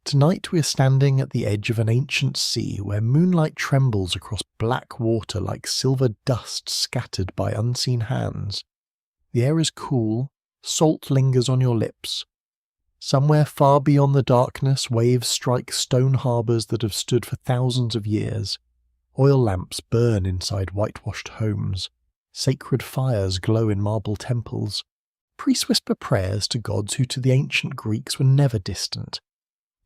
Tonight we are standing at the edge of an ancient sea where moonlight trembles across black water like silver dust scattered by unseen hands. The air is cool, salt lingers on your lips. Somewhere far beyond the darkness, waves strike stone harbours that have stood for thousands of years. Oil lamps burn inside whitewashed homes. Sacred fires glow in marble temples. Priests whisper prayers to gods who to the ancient Greeks were never distant.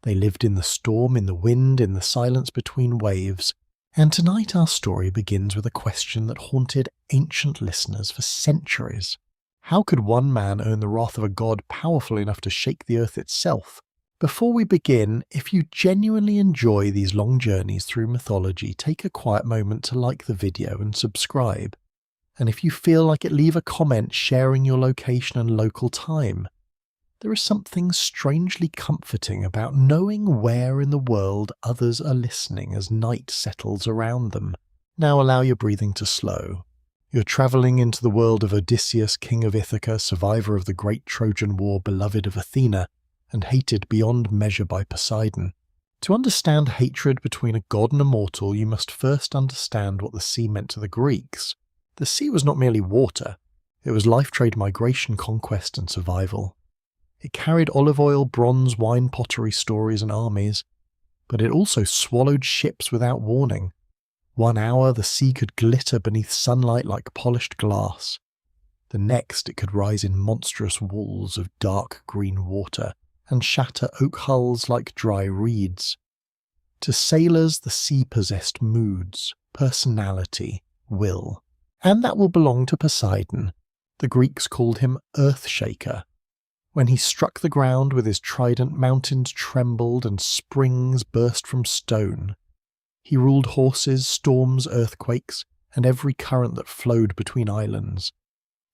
They lived in the storm, in the wind, in the silence between waves. And tonight our story begins with a question that haunted ancient listeners for centuries. How could one man earn the wrath of a god powerful enough to shake the earth itself? Before we begin, if you genuinely enjoy these long journeys through mythology, take a quiet moment to like the video and subscribe. And if you feel like it, leave a comment sharing your location and local time. There is something strangely comforting about knowing where in the world others are listening as night settles around them. Now allow your breathing to slow. You're travelling into the world of Odysseus, king of Ithaca, survivor of the great Trojan War, beloved of Athena, and hated beyond measure by Poseidon. To understand hatred between a god and a mortal, you must first understand what the sea meant to the Greeks. The sea was not merely water, it was life, trade, migration, conquest, and survival. It carried olive oil, bronze, wine, pottery, stories, and armies, but it also swallowed ships without warning. 1 hour the sea could glitter beneath sunlight like polished glass. The next it could rise in monstrous walls of dark green water and shatter oak hulls like dry reeds. To sailors the sea possessed moods, personality, will, and that will belong to Poseidon. The Greeks called him Earthshaker. When he struck the ground with his trident, mountains trembled and springs burst from stone. He ruled horses, storms, earthquakes, and every current that flowed between islands.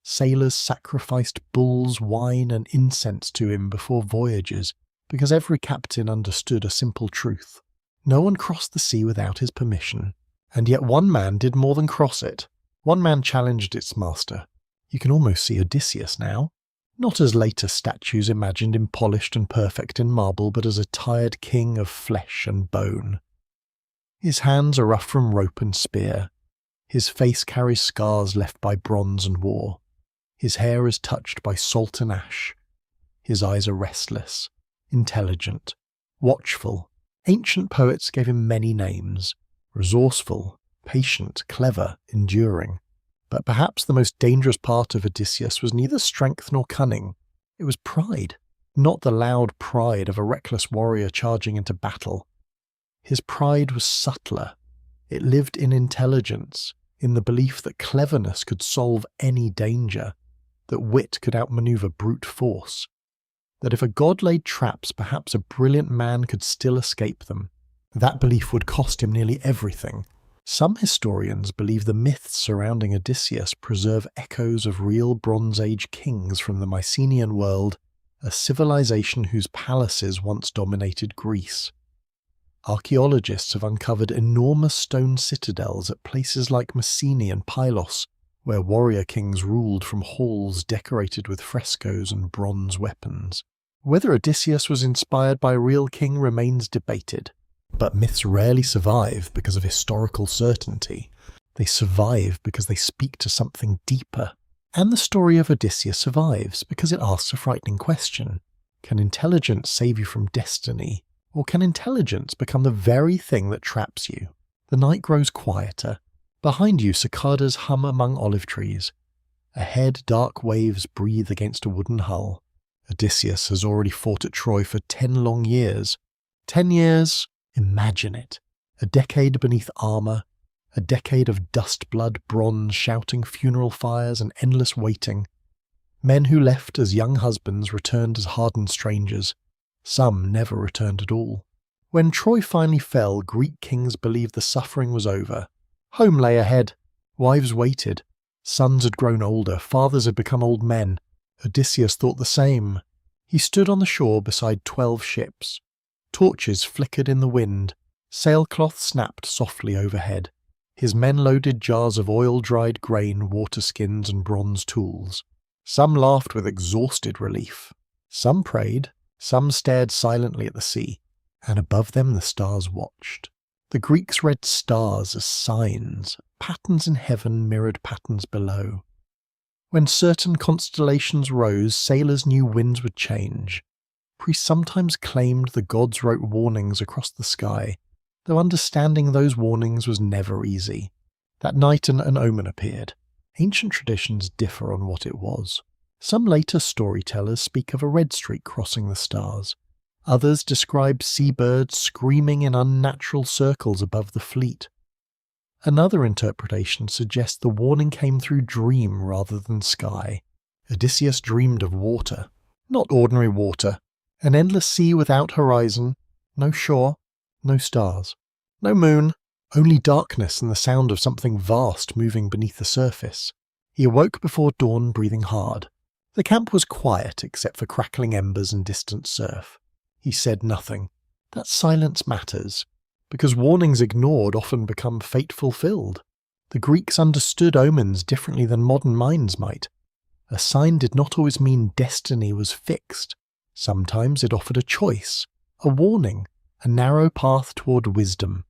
Sailors sacrificed bulls, wine, and incense to him before voyages, because every captain understood a simple truth. No one crossed the sea without his permission. And yet one man did more than cross it. One man challenged its master. You can almost see Odysseus now. Not as later statues imagined him polished and perfect in marble, but as a tired king of flesh and bone. His hands are rough from rope and spear. His face carries scars left by bronze and war. His hair is touched by salt and ash. His eyes are restless, intelligent, watchful. Ancient poets gave him many names: resourceful, patient, clever, enduring. But perhaps the most dangerous part of Odysseus was neither strength nor cunning. It was pride, not the loud pride of a reckless warrior charging into battle. His pride was subtler. It lived in intelligence, in the belief that cleverness could solve any danger, that wit could outmaneuver brute force, that if a god laid traps, perhaps a brilliant man could still escape them. That belief would cost him nearly everything. Some historians believe the myths surrounding Odysseus preserve echoes of real Bronze Age kings from the Mycenaean world, a civilization whose palaces once dominated Greece. Archaeologists have uncovered enormous stone citadels at places like Mycenae and Pylos, where warrior kings ruled from halls decorated with frescoes and bronze weapons. Whether Odysseus was inspired by a real king remains debated. But myths rarely survive because of historical certainty. They survive because they speak to something deeper. And the story of Odysseus survives because it asks a frightening question. Can intelligence save you from destiny? Or can intelligence become the very thing that traps you? The night grows quieter. Behind you, cicadas hum among olive trees. Ahead, dark waves breathe against a wooden hull. Odysseus has already fought at Troy for 10 long years. 10 years? Imagine it. A decade beneath armour, a decade of dust-blood bronze shouting funeral fires and endless waiting. Men who left as young husbands returned as hardened strangers. Some never returned at all. When Troy finally fell, Greek kings believed the suffering was over. Home lay ahead. Wives waited. Sons had grown older. Fathers had become old men. Odysseus thought the same. He stood on the shore beside 12 ships. Torches flickered in the wind. Sailcloth snapped softly overhead. His men loaded jars of oil-dried grain, water skins, and bronze tools. Some laughed with exhausted relief. Some prayed. Some stared silently at the sea. and above them the stars watched. The Greeks read stars as signs, patterns in heaven mirrored patterns below. When certain constellations rose, sailors knew winds would change. Priests sometimes claimed the gods wrote warnings across the sky, though understanding those warnings was never easy. That night an omen appeared. Ancient traditions differ on what it was. Some later storytellers speak of a red streak crossing the stars. Others describe seabirds screaming in unnatural circles above the fleet. Another interpretation suggests the warning came through dream rather than sky. Odysseus dreamed of water. Not ordinary water. An endless sea without horizon, no shore, no stars, no moon, only darkness and the sound of something vast moving beneath the surface. He awoke before dawn, breathing hard. The camp was quiet except for crackling embers and distant surf. He said nothing. That silence matters, because warnings ignored often become fate fulfilled. The Greeks understood omens differently than modern minds might. A sign did not always mean destiny was fixed. Sometimes it offered a choice, a warning, a narrow path toward wisdom.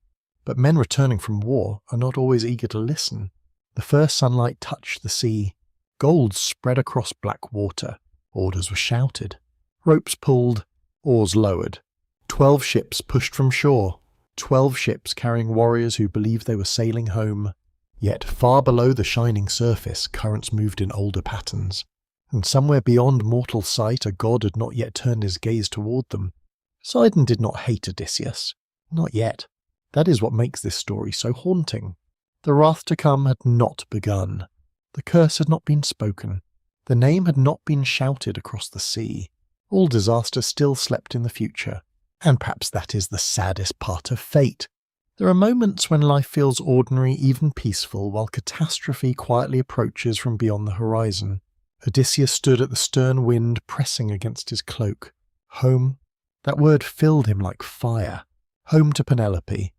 But men returning from war are not always eager to listen. The first sunlight touched the sea. Gold spread across black water. Orders were shouted. Ropes pulled, oars lowered. 12 ships pushed from shore. 12 ships carrying warriors who believed they were sailing home. Yet far below the shining surface, currents moved in older patterns. And somewhere beyond mortal sight a god had not yet turned his gaze toward them. Poseidon did not hate Odysseus. Not yet. That is what makes this story so haunting. The wrath to come had not begun. The curse had not been spoken. The name had not been shouted across the sea. All disaster still slept in the future. And perhaps that is the saddest part of fate. There are moments when life feels ordinary, even peaceful, while catastrophe quietly approaches from beyond the horizon. Odysseus stood at the stern wind, pressing against his cloak. Home. That word filled him like fire. Home to Penelope.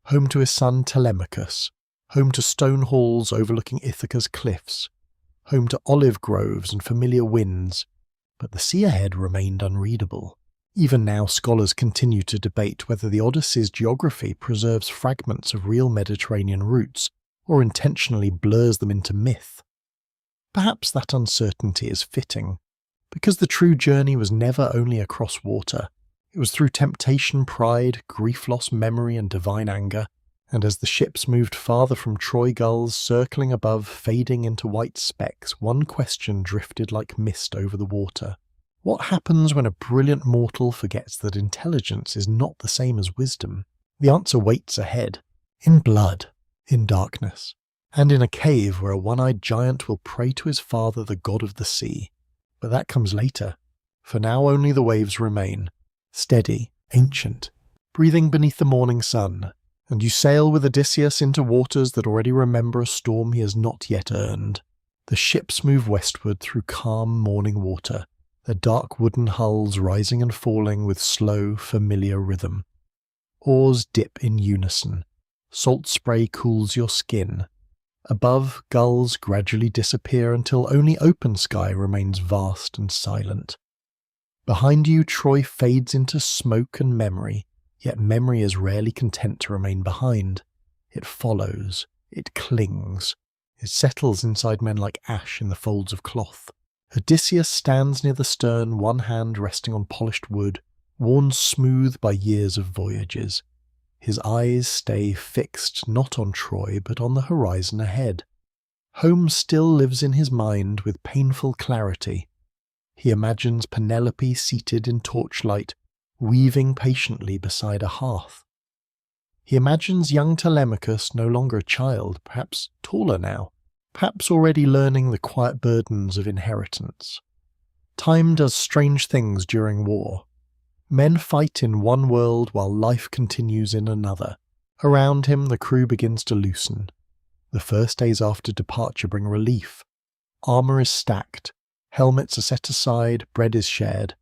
Home to his son Telemachus. Home to stone halls overlooking Ithaca's cliffs. Home to olive groves and familiar winds. But the sea ahead remained unreadable. Even now scholars continue to debate whether the Odyssey's geography preserves fragments of real Mediterranean routes, or intentionally blurs them into myth. Perhaps that uncertainty is fitting, because the true journey was never only across water. It was through temptation, pride, grief, loss, memory, and divine anger, and as the ships moved farther from Troy gulls circling above, fading into white specks, one question drifted like mist over the water. What happens when a brilliant mortal forgets that intelligence is not the same as wisdom? The answer waits ahead, in blood, in darkness, and in a cave where a one-eyed giant will pray to his father, the god of the sea. But that comes later. For now only the waves remain, steady, ancient, breathing beneath the morning sun, and you sail with Odysseus into waters that already remember a storm he has not yet earned. The ships move westward through calm morning water, their dark wooden hulls rising and falling with slow, familiar rhythm. Oars dip in unison. Salt spray cools your skin. Above, gulls gradually disappear until only open sky remains vast and silent. Behind you, Troy fades into smoke and memory, yet memory is rarely content to remain behind. It follows, it clings, it settles inside men like ash in the folds of cloth. Odysseus stands near the stern, one hand resting on polished wood, worn smooth by years of voyages. His eyes stay fixed not on Troy but on the horizon ahead. Home still lives in his mind with painful clarity. He imagines Penelope seated in torchlight, weaving patiently beside a hearth. He imagines young Telemachus no longer a child, perhaps taller now, perhaps already learning the quiet burdens of inheritance. Time does strange things during war. Men fight in one world while life continues in another. Around him the crew begins to loosen. The first days after departure bring relief. Armour is stacked, helmets are set aside, bread is shared.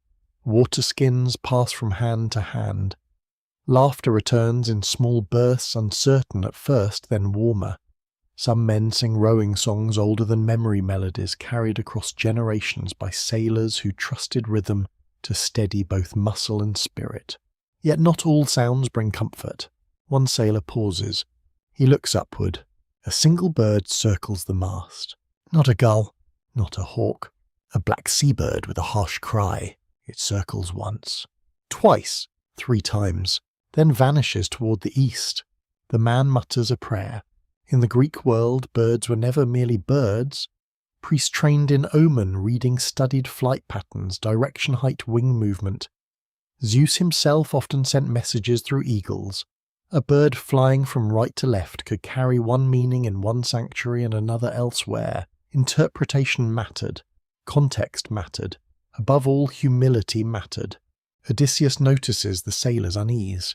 Water skins pass from hand to hand. Laughter returns in small bursts, uncertain at first, then warmer. Some men sing rowing songs older than memory melodies carried across generations by sailors who trusted rhythm to steady both muscle and spirit. Yet not all sounds bring comfort. One sailor pauses. He looks upward. A single bird circles the mast. Not a gull, not a hawk. A black seabird with a harsh cry. It circles once. Twice. 3 times. Then vanishes toward the east. The man mutters a prayer. In the Greek world, birds were never merely birds. Priests trained in omen, reading studied flight patterns, direction, height, wing movement. Zeus himself often sent messages through eagles. A bird flying from right to left could carry one meaning in one sanctuary and another elsewhere. Interpretation mattered. Context mattered. Above all, humility mattered. Odysseus notices the sailor's unease.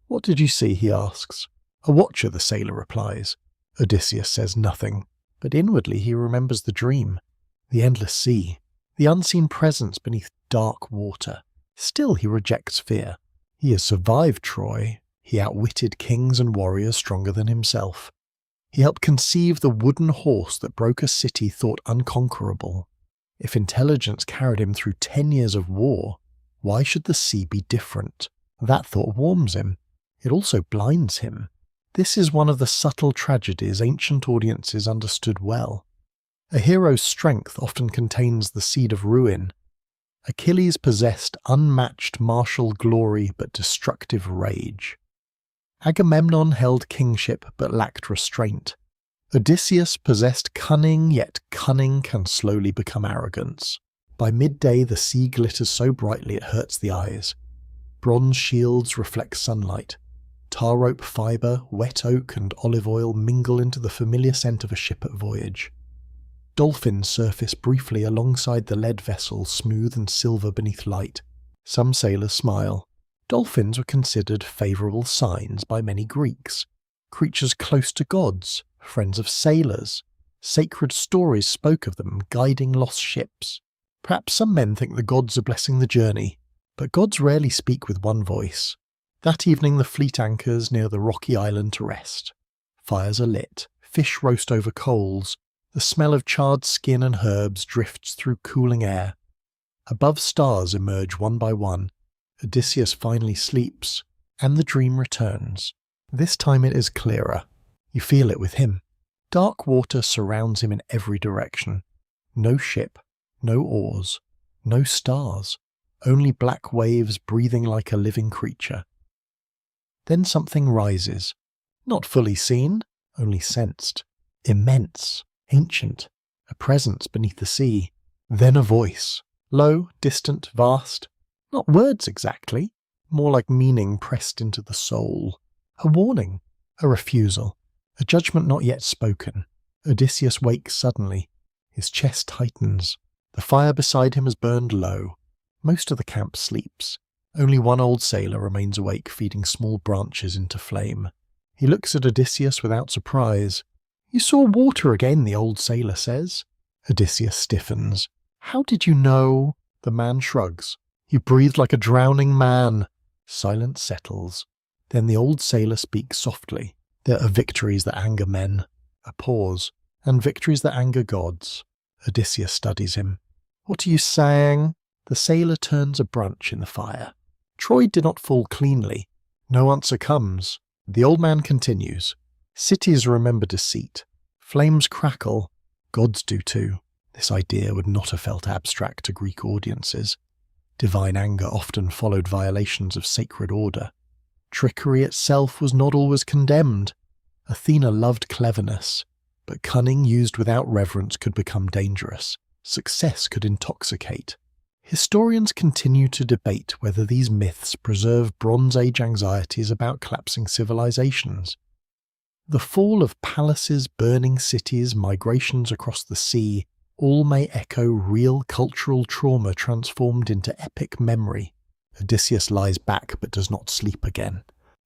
"What did you see?" he asks. "A watcher," the sailor replies. Odysseus says nothing, but inwardly he remembers the dream, the endless sea, the unseen presence beneath dark water. Still he rejects fear. He has survived Troy. He outwitted kings and warriors stronger than himself. He helped conceive the wooden horse that broke a city thought unconquerable. If intelligence carried him through 10 years of war, why should the sea be different? That thought warms him. It also blinds him. This is one of the subtle tragedies ancient audiences understood well. A hero's strength often contains the seed of ruin. Achilles possessed unmatched martial glory but destructive rage. Agamemnon held kingship but lacked restraint. Odysseus possessed cunning, yet cunning can slowly become arrogance. By midday the sea glitters so brightly it hurts the eyes. Bronze shields reflect sunlight. Tar rope fibre, wet oak and olive oil mingle into the familiar scent of a ship at voyage. Dolphins surface briefly alongside the lead vessel, smooth and silver beneath light. Some sailors smile. Dolphins were considered favourable signs by many Greeks. Creatures close to gods, friends of sailors. Sacred stories spoke of them, guiding lost ships. Perhaps some men think the gods are blessing the journey, but gods rarely speak with one voice. That evening the fleet anchors near the rocky island to rest. Fires are lit, fish roast over coals, the smell of charred skin and herbs drifts through cooling air. Above stars emerge one by one. Odysseus finally sleeps, and the dream returns. This time it is clearer. You feel it with him. Dark water surrounds him in every direction. No ship, no oars, no stars, only black waves breathing like a living creature. Then something rises, not fully seen, only sensed. Immense, ancient, a presence beneath the sea. Then a voice, low, distant, vast. Not words exactly, more like meaning pressed into the soul. A warning, a refusal, a judgment not yet spoken. Odysseus wakes suddenly. His chest tightens. The fire beside him has burned low. Most of the camp sleeps. Only one old sailor remains awake, feeding small branches into flame. He looks at Odysseus without surprise. "You saw water again," the old sailor says. Odysseus stiffens. "How did you know?" The man shrugs. "You breathed like a drowning man." Silence settles. Then the old sailor speaks softly. "There are victories that anger men." A pause. "And victories that anger gods." Odysseus studies him. "What are you saying?" The sailor turns a branch in the fire. "Troy did not fall cleanly." No answer comes. The old man continues. "Cities remember deceit. Flames crackle. Gods do too." This idea would not have felt abstract to Greek audiences. Divine anger often followed violations of sacred order. Trickery itself was not always condemned. Athena loved cleverness, but cunning used without reverence could become dangerous. Success could intoxicate. Historians continue to debate whether these myths preserve Bronze Age anxieties about collapsing civilizations. The fall of palaces, burning cities, migrations across the sea, all may echo real cultural trauma transformed into epic memory. Odysseus lies back but does not sleep again.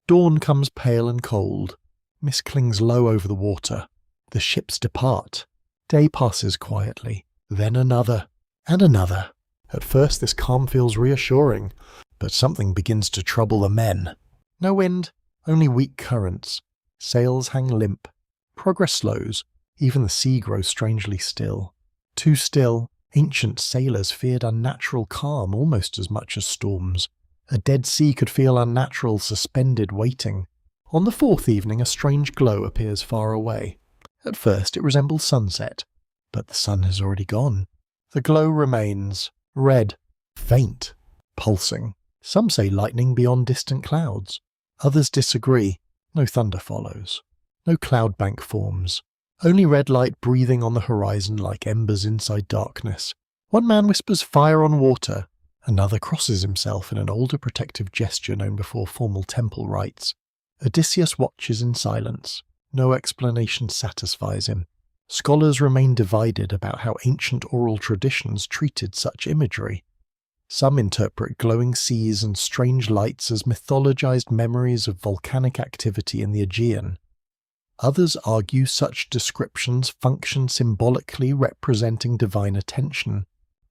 Dawn comes pale and cold. Mist clings low over the water. The ships depart. Day passes quietly. Then another, and another. At first this calm feels reassuring, but something begins to trouble the men. No wind, only weak currents. Sails hang limp. Progress slows. Even the sea grows strangely still. Too still, ancient sailors feared unnatural calm almost as much as storms. A dead sea could feel unnatural, suspended, waiting. On the fourth evening, a strange glow appears far away. At first it resembles sunset, but the sun has already gone. The glow remains, red, faint, pulsing. Some say lightning beyond distant clouds. Others disagree. No thunder follows. No cloud bank forms. Only red light breathing on the horizon like embers inside darkness. One man whispers fire on water. Another crosses himself in an older protective gesture known before formal temple rites. Odysseus watches in silence. No explanation satisfies him. Scholars remain divided about how ancient oral traditions treated such imagery. Some interpret glowing seas and strange lights as mythologized memories of volcanic activity in the Aegean. Others argue such descriptions function symbolically representing divine attention.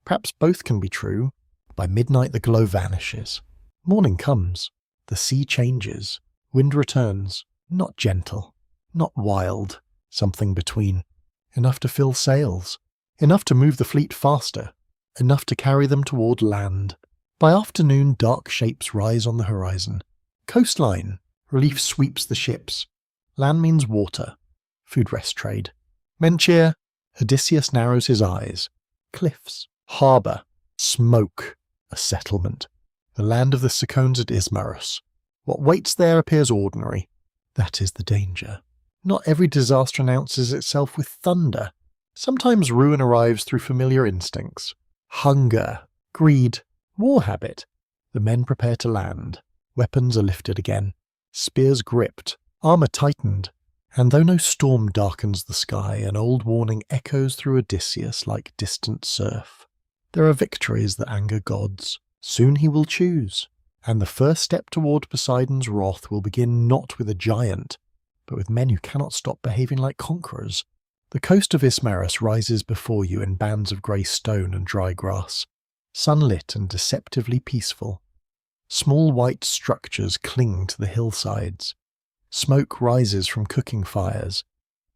Perhaps both can be true. By midnight the glow vanishes. Morning comes. The sea changes. Wind returns. Not gentle. Not wild. Something between. Enough to fill sails. Enough to move the fleet faster. Enough to carry them toward land. By afternoon, dark shapes rise on the horizon. Coastline. Relief sweeps the ships. Land means water. Food rest trade. Men cheer. Odysseus narrows his eyes. Cliffs. Harbour. Smoke. A settlement. The land of the Cicones at Ismarus. What waits there appears ordinary. That is the danger. Not every disaster announces itself with thunder. Sometimes ruin arrives through familiar instincts. Hunger, greed, war habit. The men prepare to land. Weapons are lifted again. Spears gripped, armour tightened. And though no storm darkens the sky, an old warning echoes through Odysseus like distant surf. There are victories that anger gods. Soon he will choose. And the first step toward Poseidon's wrath will begin not with a giant, but with men who cannot stop behaving like conquerors. The coast of Ismarus rises before you in bands of grey stone and dry grass, sunlit and deceptively peaceful. Small white structures cling to the hillsides. Smoke rises from cooking fires.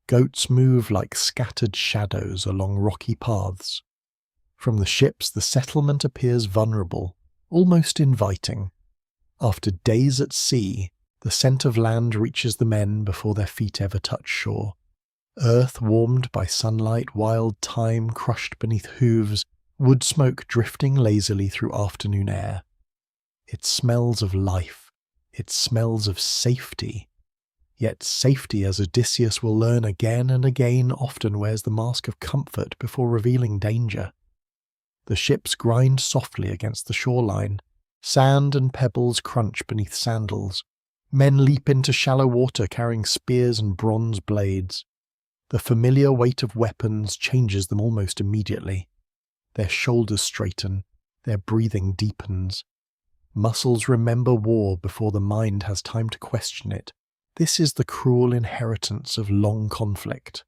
Goats move like scattered shadows along rocky paths. From the ships the settlement appears vulnerable, almost inviting. After days at sea, the scent of land reaches the men before their feet ever touch shore. Earth warmed by sunlight, wild thyme crushed beneath hooves, wood smoke drifting lazily through afternoon air. It smells of life. It smells of safety. Yet safety, as Odysseus will learn again and again, often wears the mask of comfort before revealing danger. The ships grind softly against the shoreline. Sand and pebbles crunch beneath sandals. Men leap into shallow water carrying spears and bronze blades. The familiar weight of weapons changes them almost immediately. Their shoulders straighten, their breathing deepens. Muscles remember war before the mind has time to question it. This is the cruel inheritance of long conflict.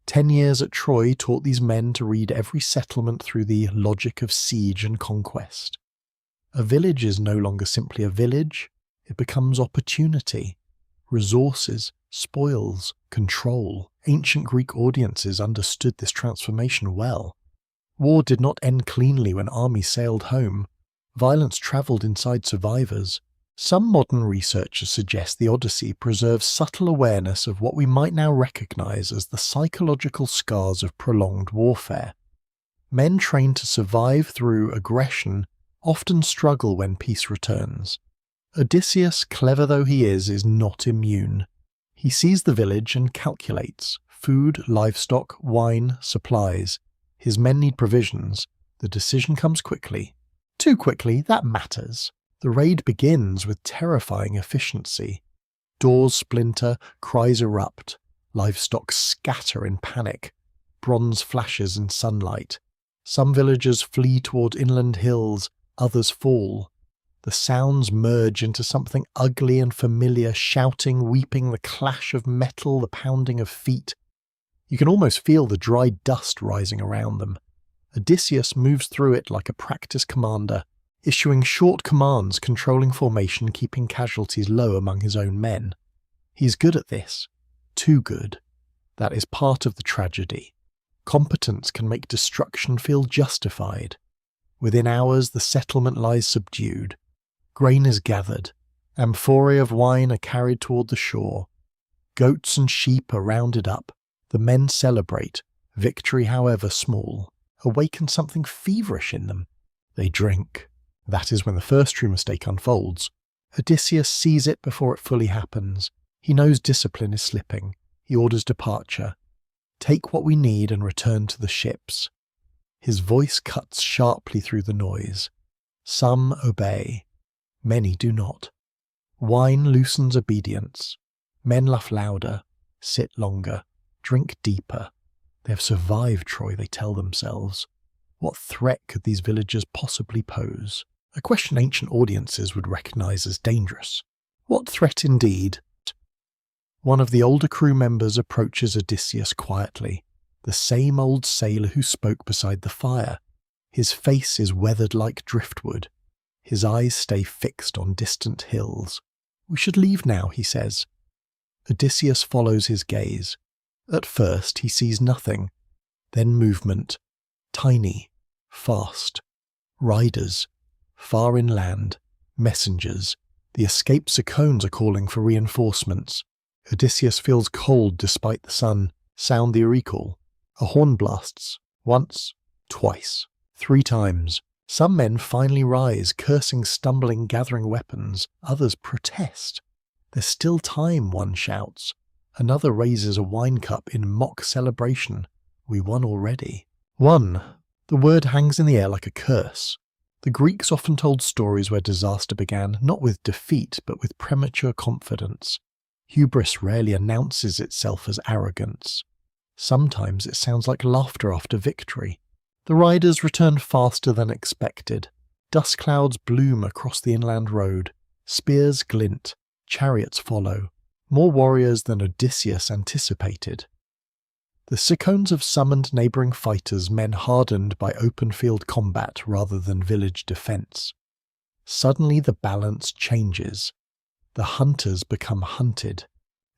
10 years at Troy taught these men to read every settlement through the logic of siege and conquest. A village is no longer simply a village, it becomes opportunity, resources, spoils, control. Ancient Greek audiences understood this transformation well. War did not end cleanly when armies sailed home. Violence travelled inside survivors. Some modern researchers suggest the Odyssey preserves subtle awareness of what we might now recognise as the psychological scars of prolonged warfare. Men trained to survive through aggression often struggle when peace returns. Odysseus, clever though he is not immune. He sees the village and calculates food, livestock, wine, supplies. His men need provisions. The decision comes quickly. Too quickly, that matters. The raid begins with terrifying efficiency. Doors splinter, cries erupt. Livestock scatter in panic. Bronze flashes in sunlight. Some villagers flee toward inland hills, others fall. The sounds merge into something ugly and familiar, shouting, weeping, the clash of metal, the pounding of feet. You can almost feel the dry dust rising around them. Odysseus moves through it like a practiced commander, issuing short commands, controlling formation, keeping casualties low among his own men. He's good at this. Too good. That is part of the tragedy. Competence can make destruction feel justified. Within hours, the settlement lies subdued. Grain is gathered. Amphorae of wine are carried toward the shore. Goats and sheep are rounded up. The men celebrate. Victory, however small, awakens something feverish in them. They drink. That is when the first true mistake unfolds. Odysseus sees it before it fully happens. He knows discipline is slipping. He orders departure. Take what we need and return to the ships. His voice cuts sharply through the noise. Some obey. Many do not. Wine loosens obedience. Men laugh louder, sit longer, drink deeper. They have survived Troy, they tell themselves. What threat could these villagers possibly pose? A question ancient audiences would recognize as dangerous. What threat indeed? One of the older crew members approaches Odysseus quietly, the same old sailor who spoke beside the fire. His face is weathered like driftwood. His eyes stay fixed on distant hills. We should leave now, he says. Odysseus follows his gaze. At first he sees nothing, then movement, tiny, fast. Riders, far inland, messengers. The escaped Cicones are calling for reinforcements. Odysseus feels cold despite the sun. Sound the recall. A horn blasts. Once, twice, 3 times. Some men finally rise, cursing, stumbling, gathering weapons. Others protest. There's still time, one shouts. Another raises a wine cup in mock celebration. We won already. Won. The word hangs in the air like a curse. The Greeks often told stories where disaster began, not with defeat, but with premature confidence. Hubris rarely announces itself as arrogance. Sometimes it sounds like laughter after victory. The riders return faster than expected. Dust clouds bloom across the inland road. Spears glint. Chariots follow. More warriors than Odysseus anticipated. The Cicones have summoned neighbouring fighters, men hardened by open-field combat rather than village defence. Suddenly the balance changes. The hunters become hunted.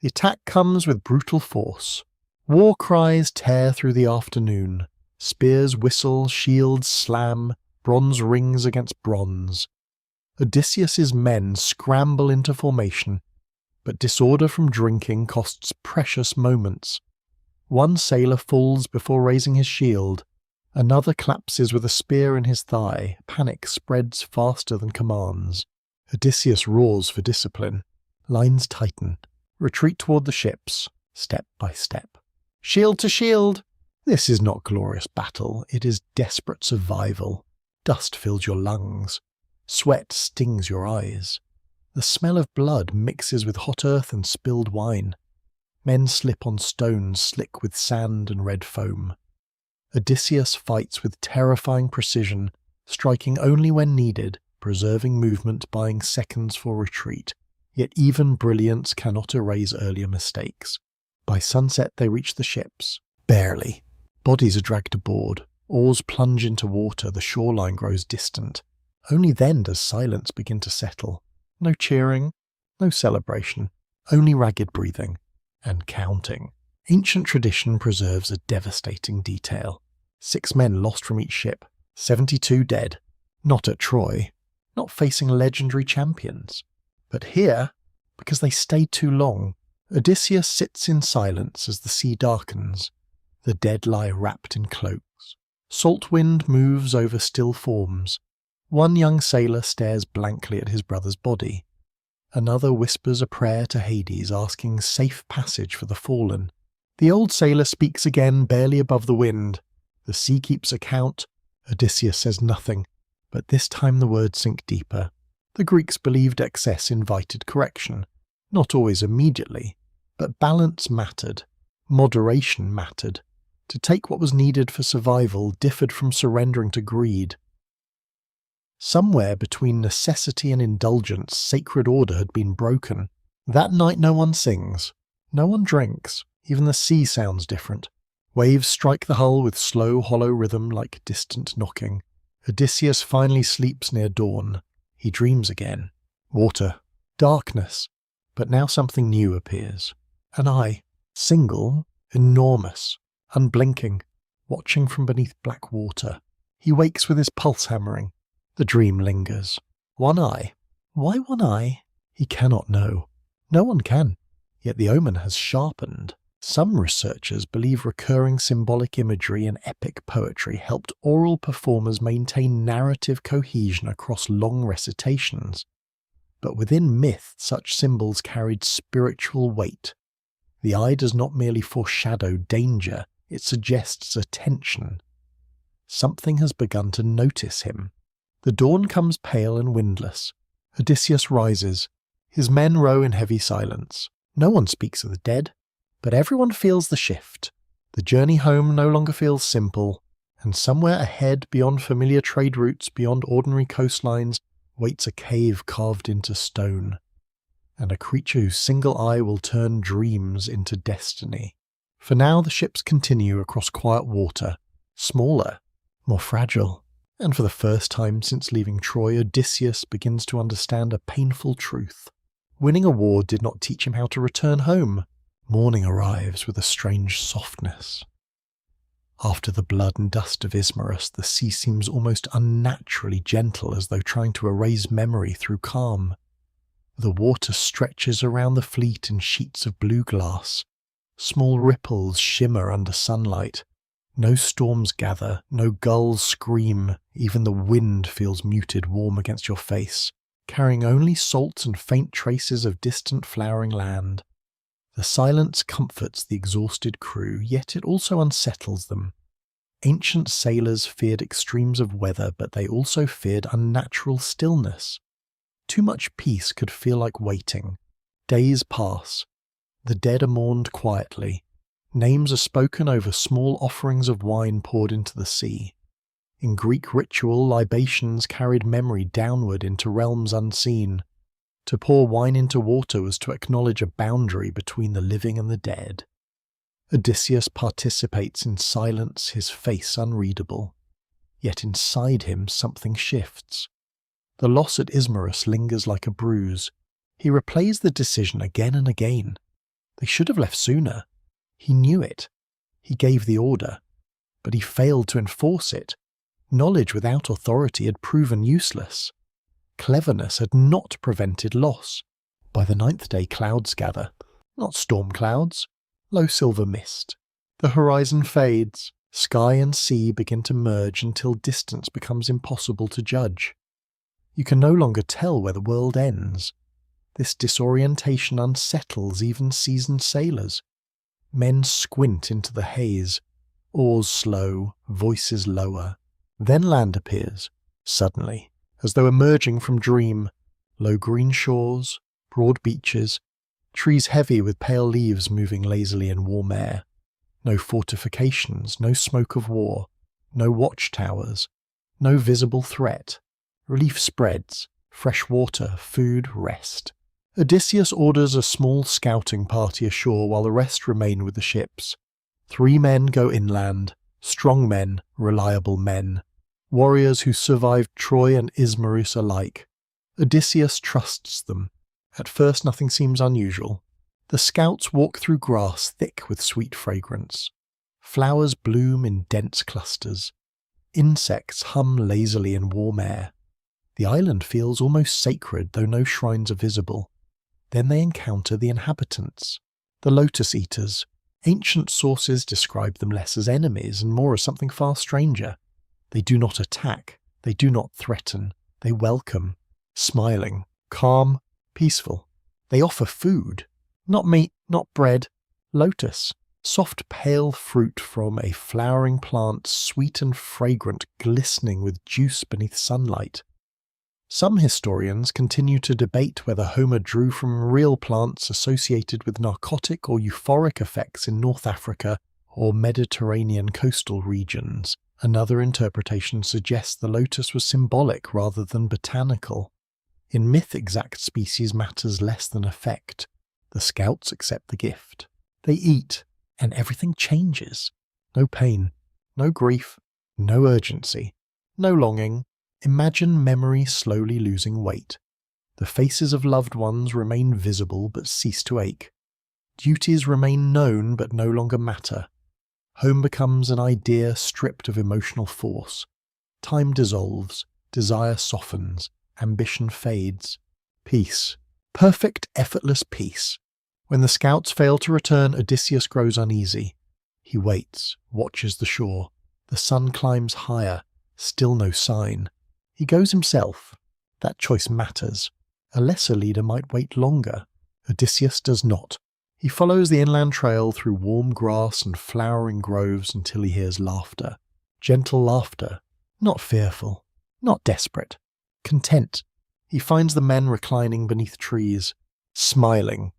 The attack comes with brutal force. War cries tear through the afternoon. Spears whistle, shields slam, bronze rings against bronze. Odysseus's men scramble into formation, but disorder from drinking costs precious moments. One sailor falls before raising his shield. Another collapses with a spear in his thigh. Panic spreads faster than commands. Odysseus roars for discipline. Lines tighten. Retreat toward the ships, step by step. Shield to shield! This is not glorious battle, it is desperate survival. Dust fills your lungs. Sweat stings your eyes. The smell of blood mixes with hot earth and spilled wine. Men slip on stones slick with sand and red foam. Odysseus fights with terrifying precision, striking only when needed, preserving movement, buying seconds for retreat. Yet even brilliance cannot erase earlier mistakes. By sunset they reach the ships. Barely. Bodies are dragged aboard. Oars plunge into water. The shoreline grows distant. Only then does silence begin to settle. No cheering, no celebration, only ragged breathing. And counting. Ancient tradition preserves a devastating detail. 6 men lost from each ship. 72 dead. Not at Troy. Not facing legendary champions. But here, because they stayed too long, Odysseus sits in silence as the sea darkens. The dead lie wrapped in cloaks. Salt wind moves over still forms. One young sailor stares blankly at his brother's body. Another whispers a prayer to Hades, asking safe passage for the fallen. The old sailor speaks again, barely above the wind. The sea keeps account. Odysseus says nothing, but this time the words sink deeper. The Greeks believed excess invited correction. Not always immediately, but balance mattered. Moderation mattered. To take what was needed for survival differed from surrendering to greed. Somewhere between necessity and indulgence, sacred order had been broken. That night no one sings. No one drinks. Even the sea sounds different. Waves strike the hull with slow, hollow rhythm like distant knocking. Odysseus finally sleeps near dawn. He dreams again. Water. Darkness. But now something new appears. An eye. Single. Enormous. Unblinking. Watching from beneath black water. He wakes with his pulse hammering. The dream lingers. One eye. Why one eye? He cannot know. No one can. Yet the omen has sharpened. Some researchers believe recurring symbolic imagery and epic poetry helped oral performers maintain narrative cohesion across long recitations. But within myth, such symbols carried spiritual weight. The eye does not merely foreshadow danger, it suggests attention. Something has begun to notice him. The dawn comes pale and windless. Odysseus rises. His men row in heavy silence. No one speaks of the dead, but everyone feels the shift. The journey home no longer feels simple, and somewhere ahead, beyond familiar trade routes, beyond ordinary coastlines, waits a cave carved into stone, and a creature whose single eye will turn dreams into destiny. For now the ships continue across quiet water, smaller, more fragile, and for the first time since leaving Troy, Odysseus begins to understand a painful truth. Winning a war did not teach him how to return home. Morning arrives with a strange softness. After the blood and dust of Ismarus, the sea seems almost unnaturally gentle, as though trying to erase memory through calm. The water stretches around the fleet in sheets of blue glass. Small ripples shimmer under sunlight. No storms gather, no gulls scream, even the wind feels muted warm against your face, carrying only salt and faint traces of distant flowering land. The silence comforts the exhausted crew, yet it also unsettles them. Ancient sailors feared extremes of weather, but they also feared unnatural stillness. Too much peace could feel like waiting. Days pass. The dead are mourned quietly. Names are spoken over small offerings of wine poured into the sea. In Greek ritual, libations carried memory downward into realms unseen. To pour wine into water was to acknowledge a boundary between the living and the dead. Odysseus participates in silence, his face unreadable. Yet inside him something shifts. The loss at Ismarus lingers like a bruise. He replays the decision again and again. They should have left sooner. He knew it. He gave the order. But he failed to enforce it. Knowledge without authority had proven useless. Cleverness had not prevented loss. By the 9th day clouds gather. Not storm clouds. Low silver mist. The horizon fades. Sky and sea begin to merge until distance becomes impossible to judge. You can no longer tell where the world ends. This disorientation unsettles even seasoned sailors. Men squint into the haze. Oars slow, voices lower. Then land appears, suddenly, as though emerging from dream. Low green shores, broad beaches, trees heavy with pale leaves moving lazily in warm air. No fortifications, no smoke of war, no watchtowers, no visible threat. Relief spreads, fresh water, food, rest. Odysseus orders a small scouting party ashore while the rest remain with the ships. 3 men go inland, strong men, reliable men. Warriors who survived Troy and Ismarus alike. Odysseus trusts them. At first nothing seems unusual. The scouts walk through grass thick with sweet fragrance. Flowers bloom in dense clusters. Insects hum lazily in warm air. The island feels almost sacred, though no shrines are visible. Then they encounter the inhabitants, the lotus eaters. Ancient sources describe them less as enemies and more as something far stranger. They do not attack, they do not threaten, they welcome, smiling, calm, peaceful. They offer food, not meat, not bread, lotus, soft pale fruit from a flowering plant, sweet and fragrant, glistening with juice beneath sunlight. Some historians continue to debate whether Homer drew from real plants associated with narcotic or euphoric effects in North Africa or Mediterranean coastal regions. Another interpretation suggests the lotus was symbolic rather than botanical. In myth, exact species matters less than effect. The scouts accept the gift. They eat, and everything changes. No pain, no grief, no urgency, no longing. Imagine memory slowly losing weight. The faces of loved ones remain visible but cease to ache. Duties remain known but no longer matter. Home becomes an idea stripped of emotional force. Time dissolves, desire softens, ambition fades. Peace. Perfect, effortless peace. When the scouts fail to return, Odysseus grows uneasy. He waits, watches the shore. The sun climbs higher, still no sign. He goes himself. That choice matters. A lesser leader might wait longer. Odysseus does not. He follows the inland trail through warm grass and flowering groves until he hears laughter. Gentle laughter. Not fearful. Not desperate. Content. He finds the men reclining beneath trees, smiling.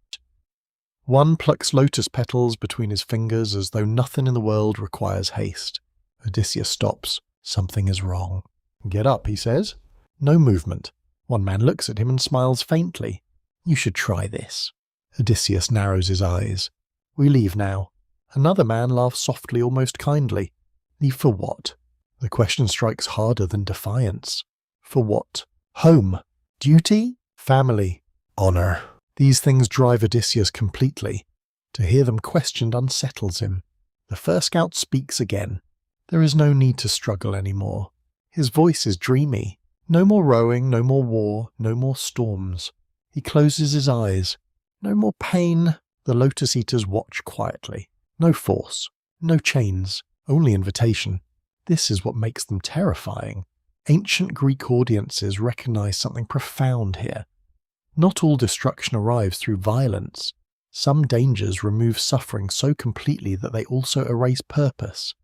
One plucks lotus petals between his fingers as though nothing in the world requires haste. Odysseus stops. Something is wrong. Get up, he says. No movement. One man looks at him and smiles faintly. You should try this. Odysseus narrows his eyes. We leave now. Another man laughs softly, almost kindly. Leave for what? The question strikes harder than defiance. For what? Home. Duty? Family. Honor. These things drive Odysseus completely. To hear them questioned unsettles him. The first scout speaks again. There is no need to struggle anymore. His voice is dreamy. No more rowing, no more war, no more storms. He closes his eyes. No more pain. The lotus eaters watch quietly. No force. No chains. Only invitation. This is what makes them terrifying. Ancient Greek audiences recognize something profound here. Not all destruction arrives through violence. Some dangers remove suffering so completely that they also erase purpose.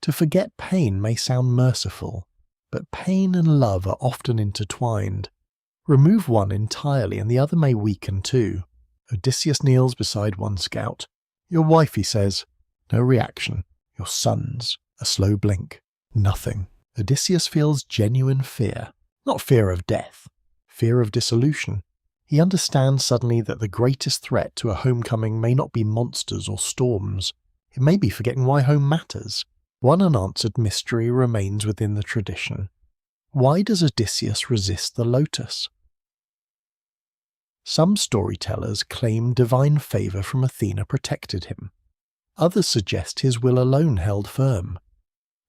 To forget pain may sound merciful, but pain and love are often intertwined. Remove one entirely and the other may weaken too. Odysseus kneels beside one scout. Your wife, he says. No reaction. Your sons. A slow blink. Nothing. Odysseus feels genuine fear. Not fear of death. Fear of dissolution. He understands suddenly that the greatest threat to a homecoming may not be monsters or storms. It may be forgetting why home matters. One unanswered mystery remains within the tradition. Why does Odysseus resist the lotus? Some storytellers claim divine favour from Athena protected him. Others suggest his will alone held firm.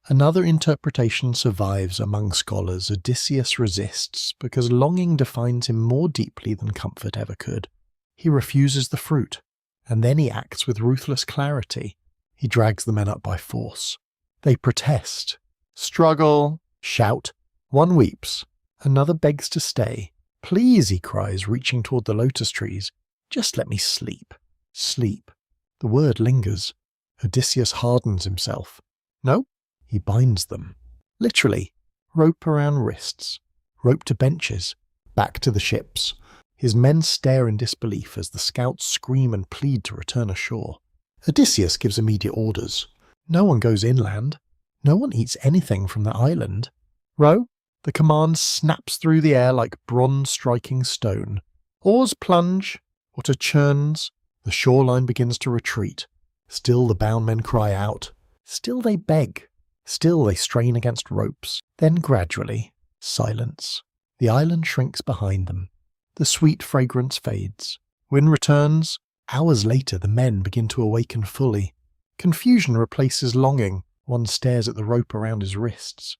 Another interpretation survives among scholars. Odysseus resists because longing defines him more deeply than comfort ever could. He refuses the fruit, and then he acts with ruthless clarity. He drags the men up by force. They protest, struggle, shout. One weeps, another begs to stay. Please, he cries, reaching toward the lotus trees. Just let me sleep. Sleep. The word lingers. Odysseus hardens himself. No, he binds them. Literally. Rope around wrists. Rope to benches. Back to the ships. His men stare in disbelief as the scouts scream and plead to return ashore. Odysseus gives immediate orders. No one goes inland. No one eats anything from the island. Row. The command snaps through the air like bronze striking stone. Oars plunge. Water churns. The shoreline begins to retreat. Still the bound men cry out. Still they beg. Still they strain against ropes. Then gradually, silence. The island shrinks behind them. The sweet fragrance fades. Wind returns. Hours later the men begin to awaken fully. Confusion replaces longing. One stares at the rope around his wrists.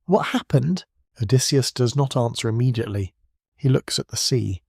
What happened? Odysseus does not answer immediately. He looks at the sea,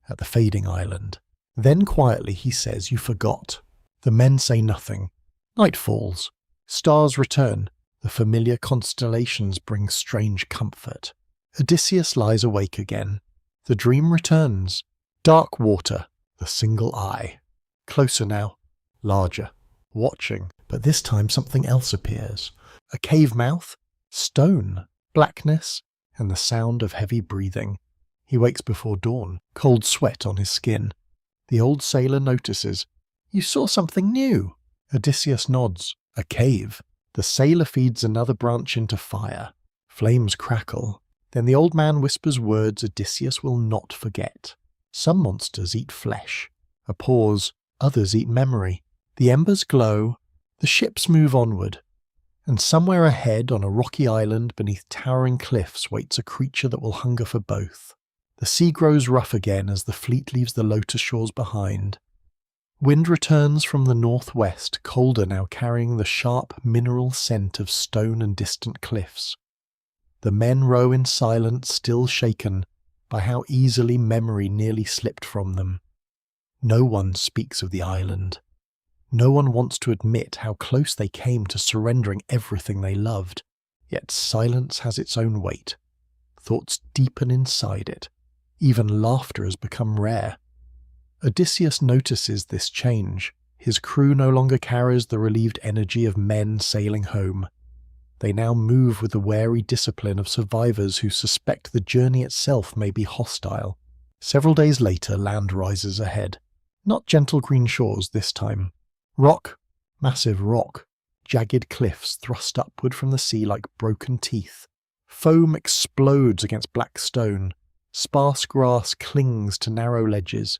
at the fading island. Then quietly he says, You forgot. The men say nothing. Night falls. Stars return. The familiar constellations bring strange comfort. Odysseus lies awake again. The dream returns. Dark water. The single eye. Closer now. Larger. Watching. But this time something else appears. A cave mouth. Stone. Blackness. And the sound of heavy breathing. He wakes before dawn, cold sweat on his skin. The old sailor notices. You saw something new. Odysseus nods. A cave. The sailor feeds another branch into fire. Flames crackle. Then the old man whispers words Odysseus will not forget. Some monsters eat flesh. A pause. Others eat memory. The embers glow. The ships move onward. And somewhere ahead, on a rocky island beneath towering cliffs, waits a creature that will hunger for both. The sea grows rough again as the fleet leaves the lotus shores behind. Wind returns from the northwest, colder now, carrying the sharp mineral scent of stone and distant cliffs. The men row in silence, still shaken. by how easily memory nearly slipped from them. No one speaks of the island. No one wants to admit how close they came to surrendering everything they loved. Yet silence has its own weight. Thoughts deepen inside it. Even laughter has become rare. Odysseus notices this change. His crew no longer carries the relieved energy of men sailing home. They now move with the wary discipline of survivors who suspect the journey itself may be hostile. Several days later, land rises ahead. Not gentle green shores this time. Rock, massive rock, jagged cliffs thrust upward from the sea like broken teeth. Foam explodes against black stone. Sparse grass clings to narrow ledges.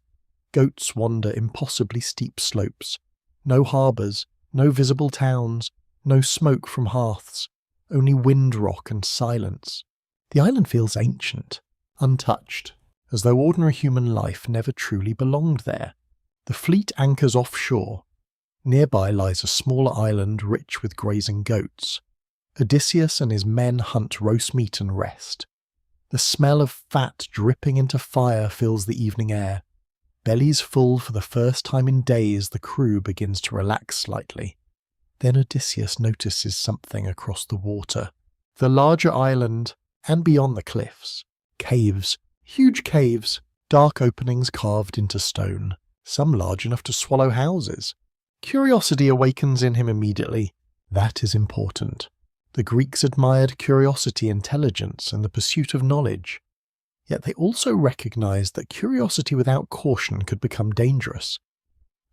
Goats wander impossibly steep slopes. No harbours, no visible towns, no smoke from hearths, only wind rock and silence. The island feels ancient, untouched, as though ordinary human life never truly belonged there. The fleet anchors offshore. Nearby lies a smaller island rich with grazing goats. Odysseus and his men hunt roast meat and rest. The smell of fat dripping into fire fills the evening air. Bellies full for the first time in days, the crew begins to relax slightly. Then Odysseus notices something across the water. The larger island, and beyond the cliffs. Caves, huge caves, dark openings carved into stone, some large enough to swallow houses. Curiosity awakens in him immediately. That is important. The Greeks admired curiosity, intelligence, and the pursuit of knowledge. Yet they also recognized that curiosity without caution could become dangerous.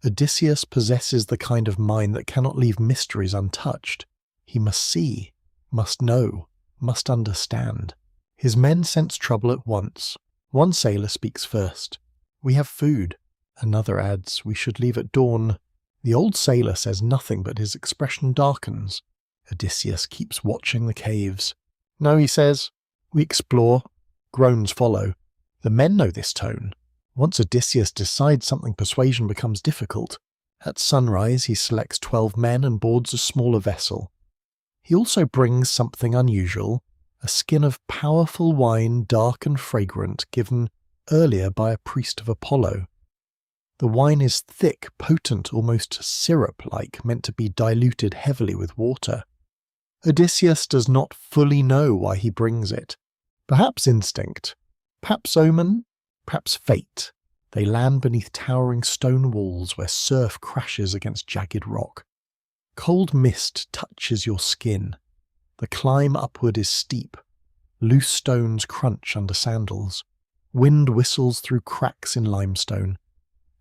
Odysseus possesses the kind of mind that cannot leave mysteries untouched. He must see, must know, must understand. His men sense trouble at once. One sailor speaks first. "We have food." Another adds, "We should leave at dawn." The old sailor says nothing, but his expression darkens. Odysseus keeps watching the caves. "No," he says. "We explore." Groans follow. The men know this tone. Once Odysseus decides something, persuasion becomes difficult. At sunrise, he selects 12 men and boards a smaller vessel. He also brings something unusual, a skin of powerful wine, dark and fragrant, given earlier by a priest of Apollo. The wine is thick, potent, almost syrup-like, meant to be diluted heavily with water. Odysseus does not fully know why he brings it. Perhaps instinct, perhaps omen, perhaps fate. They land beneath towering stone walls where surf crashes against jagged rock. Cold mist touches your skin. The climb upward is steep. Loose stones crunch under sandals. Wind whistles through cracks in limestone.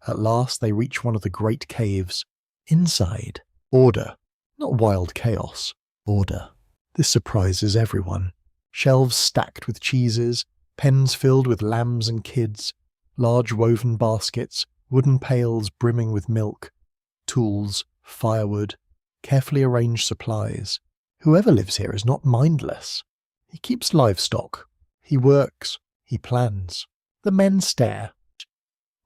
At last they reach one of the great caves. Inside, order. Not wild chaos. Order. This surprises everyone. Shelves stacked with cheeses, pens filled with lambs and kids, large woven baskets, wooden pails brimming with milk, tools, firewood, carefully arranged supplies. Whoever lives here is not mindless. He keeps livestock. He works. He plans. The men stare.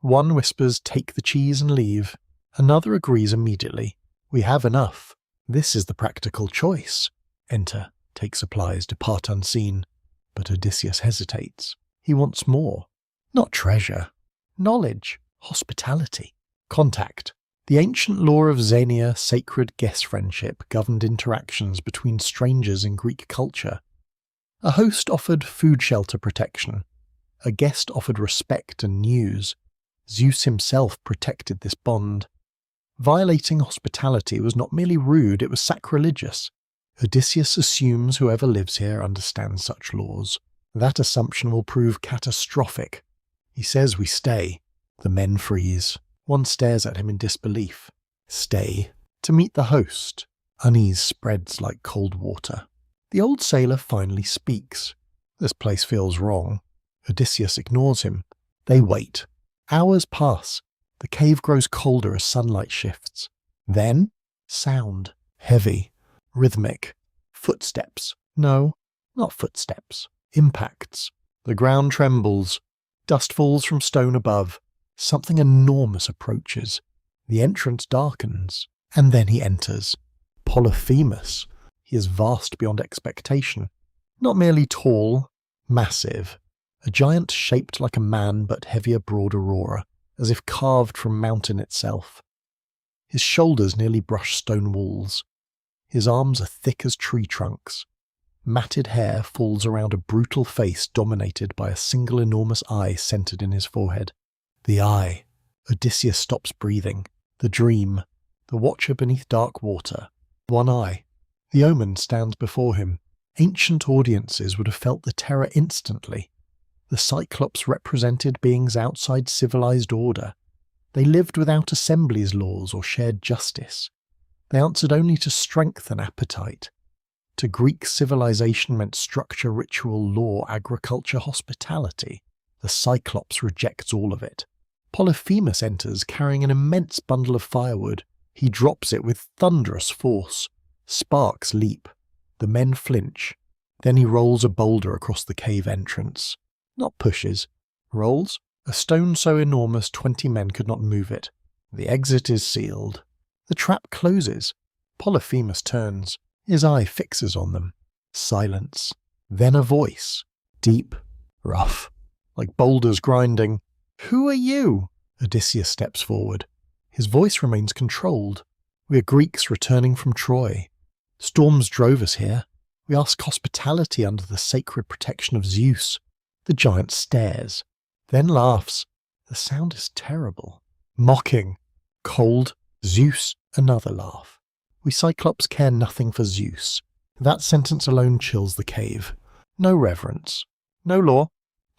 One whispers, "Take the cheese and leave." Another agrees immediately. "We have enough. This is the practical choice." Enter, take supplies, depart unseen. But Odysseus hesitates. He wants more. Not treasure. Knowledge. Hospitality. Contact. The ancient law of xenia, sacred guest friendship, governed interactions between strangers in Greek culture. A host offered food, shelter, protection. A guest offered respect and news. Zeus himself protected this bond. Violating hospitality was not merely rude, it was sacrilegious. Odysseus assumes whoever lives here understands such laws. That assumption will prove catastrophic. He says we stay. The men freeze. One stares at him in disbelief. Stay. To meet the host. Unease spreads like cold water. The old sailor finally speaks. This place feels wrong. Odysseus ignores him. They wait. Hours pass. The cave grows colder as sunlight shifts. Then, sound. Heavy. Rhythmic. Footsteps. No, not footsteps. Impacts. The ground trembles. Dust falls from stone above. Something enormous approaches. The entrance darkens. And then he enters. Polyphemus. He is vast beyond expectation. Not merely tall, massive. a giant shaped like a man but heavier, broader roarer, as if carved from mountain itself. His shoulders nearly brush stone walls. His arms are thick as tree trunks. Matted hair falls around a brutal face dominated by a single enormous eye centered in his forehead. The eye. Odysseus stops breathing. The dream. The watcher beneath dark water. One eye. The omen stands before him. Ancient audiences would have felt the terror instantly. The Cyclops represented beings outside civilized order. They lived without assemblies laws or shared justice. They answered only to strength and appetite. To Greek civilization meant structure, ritual, law, agriculture, hospitality. The Cyclops rejects all of it. Polyphemus enters carrying an immense bundle of firewood. He drops it with thunderous force. Sparks leap. The men flinch. Then he rolls a boulder across the cave entrance. Not pushes. Rolls. A stone so enormous 20 men could not move it. The exit is sealed. The trap closes. Polyphemus turns. His eye fixes on them. Silence. Then a voice. Deep. Rough. Like boulders grinding. "Who are you?" Odysseus steps forward. His voice remains controlled. "We are Greeks returning from Troy. Storms drove us here. We ask hospitality under the sacred protection of Zeus." The giant stares. Then laughs. The sound is terrible. Mocking. Cold. Zeus. Another laugh. "We Cyclops care nothing for Zeus." That sentence alone chills the cave. No reverence. No law.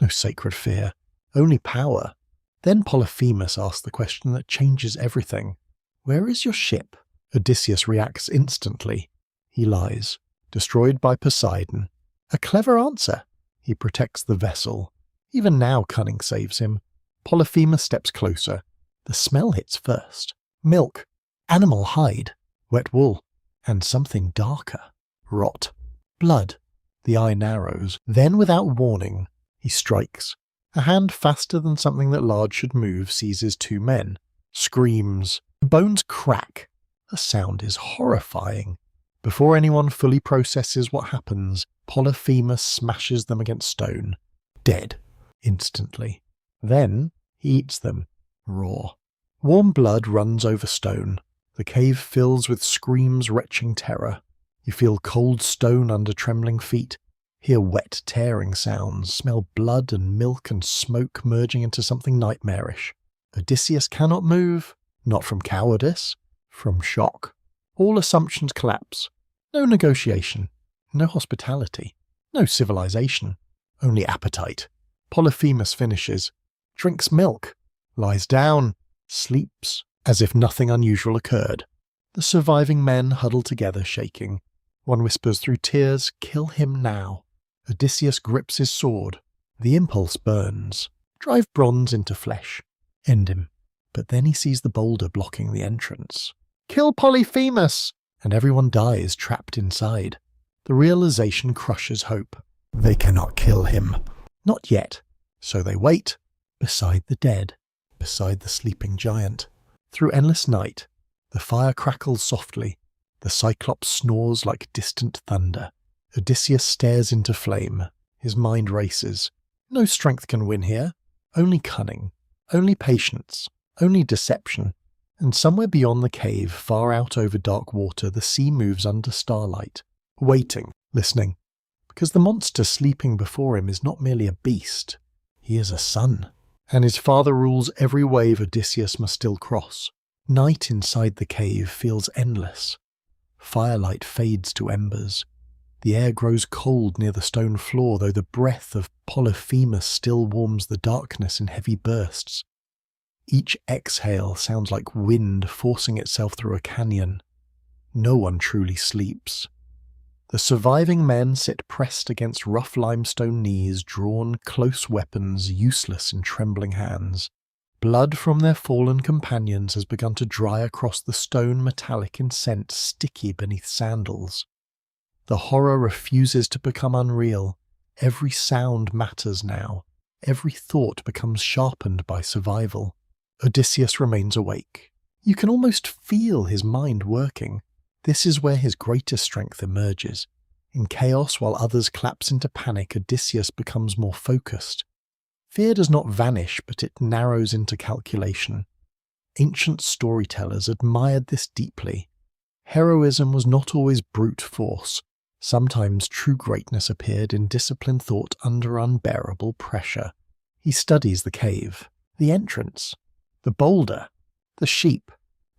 No sacred fear. Only power. Then Polyphemus asks the question that changes everything. "Where is your ship?" Odysseus reacts instantly. He lies. Destroyed by Poseidon. A clever answer. He protects the vessel. Even now cunning saves him. Polyphemus steps closer. The smell hits first. Milk. Animal hide. Wet wool. And something darker. Rot. Blood. The eye narrows. Then, without warning, he strikes. A hand faster than something that large should move seizes 2 men. Screams. Bones crack. The sound is horrifying. Before anyone fully processes what happens, Polyphemus smashes them against stone. Dead. Instantly. Then he eats them. Raw. Warm blood runs over stone. The cave fills with screams retching terror. You feel cold stone under trembling feet. Hear wet tearing sounds. Smell blood and milk and smoke merging into something nightmarish. Odysseus cannot move. Not from cowardice. From shock. All assumptions collapse. No negotiation. No hospitality. No civilization. Only appetite. Polyphemus finishes. Drinks milk. Lies down. Sleeps. As if nothing unusual occurred. The surviving men huddle together, shaking. One whispers through tears, "Kill him now." Odysseus grips his sword. The impulse burns. Drive bronze into flesh. End him. But then he sees the boulder blocking the entrance. "Kill Polyphemus!" And everyone dies trapped inside. The realization crushes hope. They cannot kill him. Not yet. So they wait, beside the dead, beside the sleeping giant. Through endless night, the fire crackles softly. The Cyclops snores like distant thunder. Odysseus stares into flame. His mind races. No strength can win here. Only cunning. Only patience. Only deception. And somewhere beyond the cave, far out over dark water, the sea moves under starlight. Waiting, listening. Because the monster sleeping before him is not merely a beast. He is a sun. And his father rules every wave Odysseus must still cross. Night inside the cave feels endless. Firelight fades to embers. The air grows cold near the stone floor, though the breath of Polyphemus still warms the darkness in heavy bursts. Each exhale sounds like wind forcing itself through a canyon. No one truly sleeps. The surviving men sit pressed against rough limestone knees, drawn close weapons useless in trembling hands. Blood from their fallen companions has begun to dry across the stone, metallic in scent, sticky beneath sandals. The horror refuses to become unreal. Every sound matters now. Every thought becomes sharpened by survival. Odysseus remains awake. You can almost feel his mind working. This is where his greatest strength emerges. In chaos, while others collapse into panic, Odysseus becomes more focused. Fear does not vanish, but it narrows into calculation. Ancient storytellers admired this deeply. Heroism was not always brute force. Sometimes true greatness appeared in disciplined thought under unbearable pressure. He studies the cave, the entrance, the boulder, the sheep,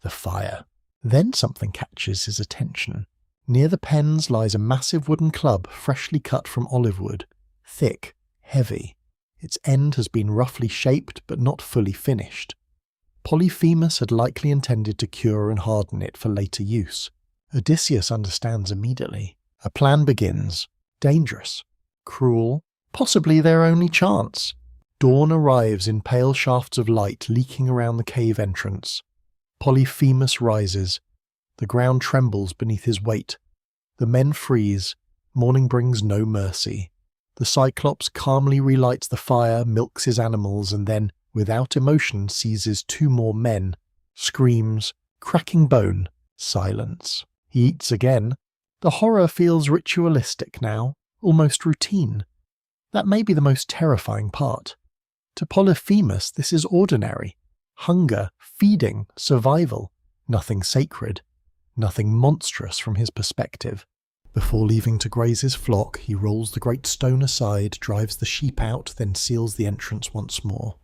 the fire. Then something catches his attention. Near the pens lies a massive wooden club freshly cut from olive wood, thick, heavy. Its end has been roughly shaped but not fully finished. Polyphemus had likely intended to cure and harden it for later use. Odysseus understands immediately. A plan begins. Dangerous, cruel, possibly their only chance. Dawn arrives in pale shafts of light leaking around the cave entrance. Polyphemus rises. The ground trembles beneath his weight. The men freeze. Morning brings no mercy. The Cyclops calmly relights the fire, milks his animals, and then, without emotion, seizes 2 more men. Screams, cracking bone, silence. He eats again. The horror feels ritualistic now, almost routine. That may be the most terrifying part. To Polyphemus, this is ordinary. Hunger, feeding, survival. Nothing sacred. Nothing monstrous from his perspective. Before leaving to graze his flock, he rolls the great stone aside, drives the sheep out, then seals the entrance once more.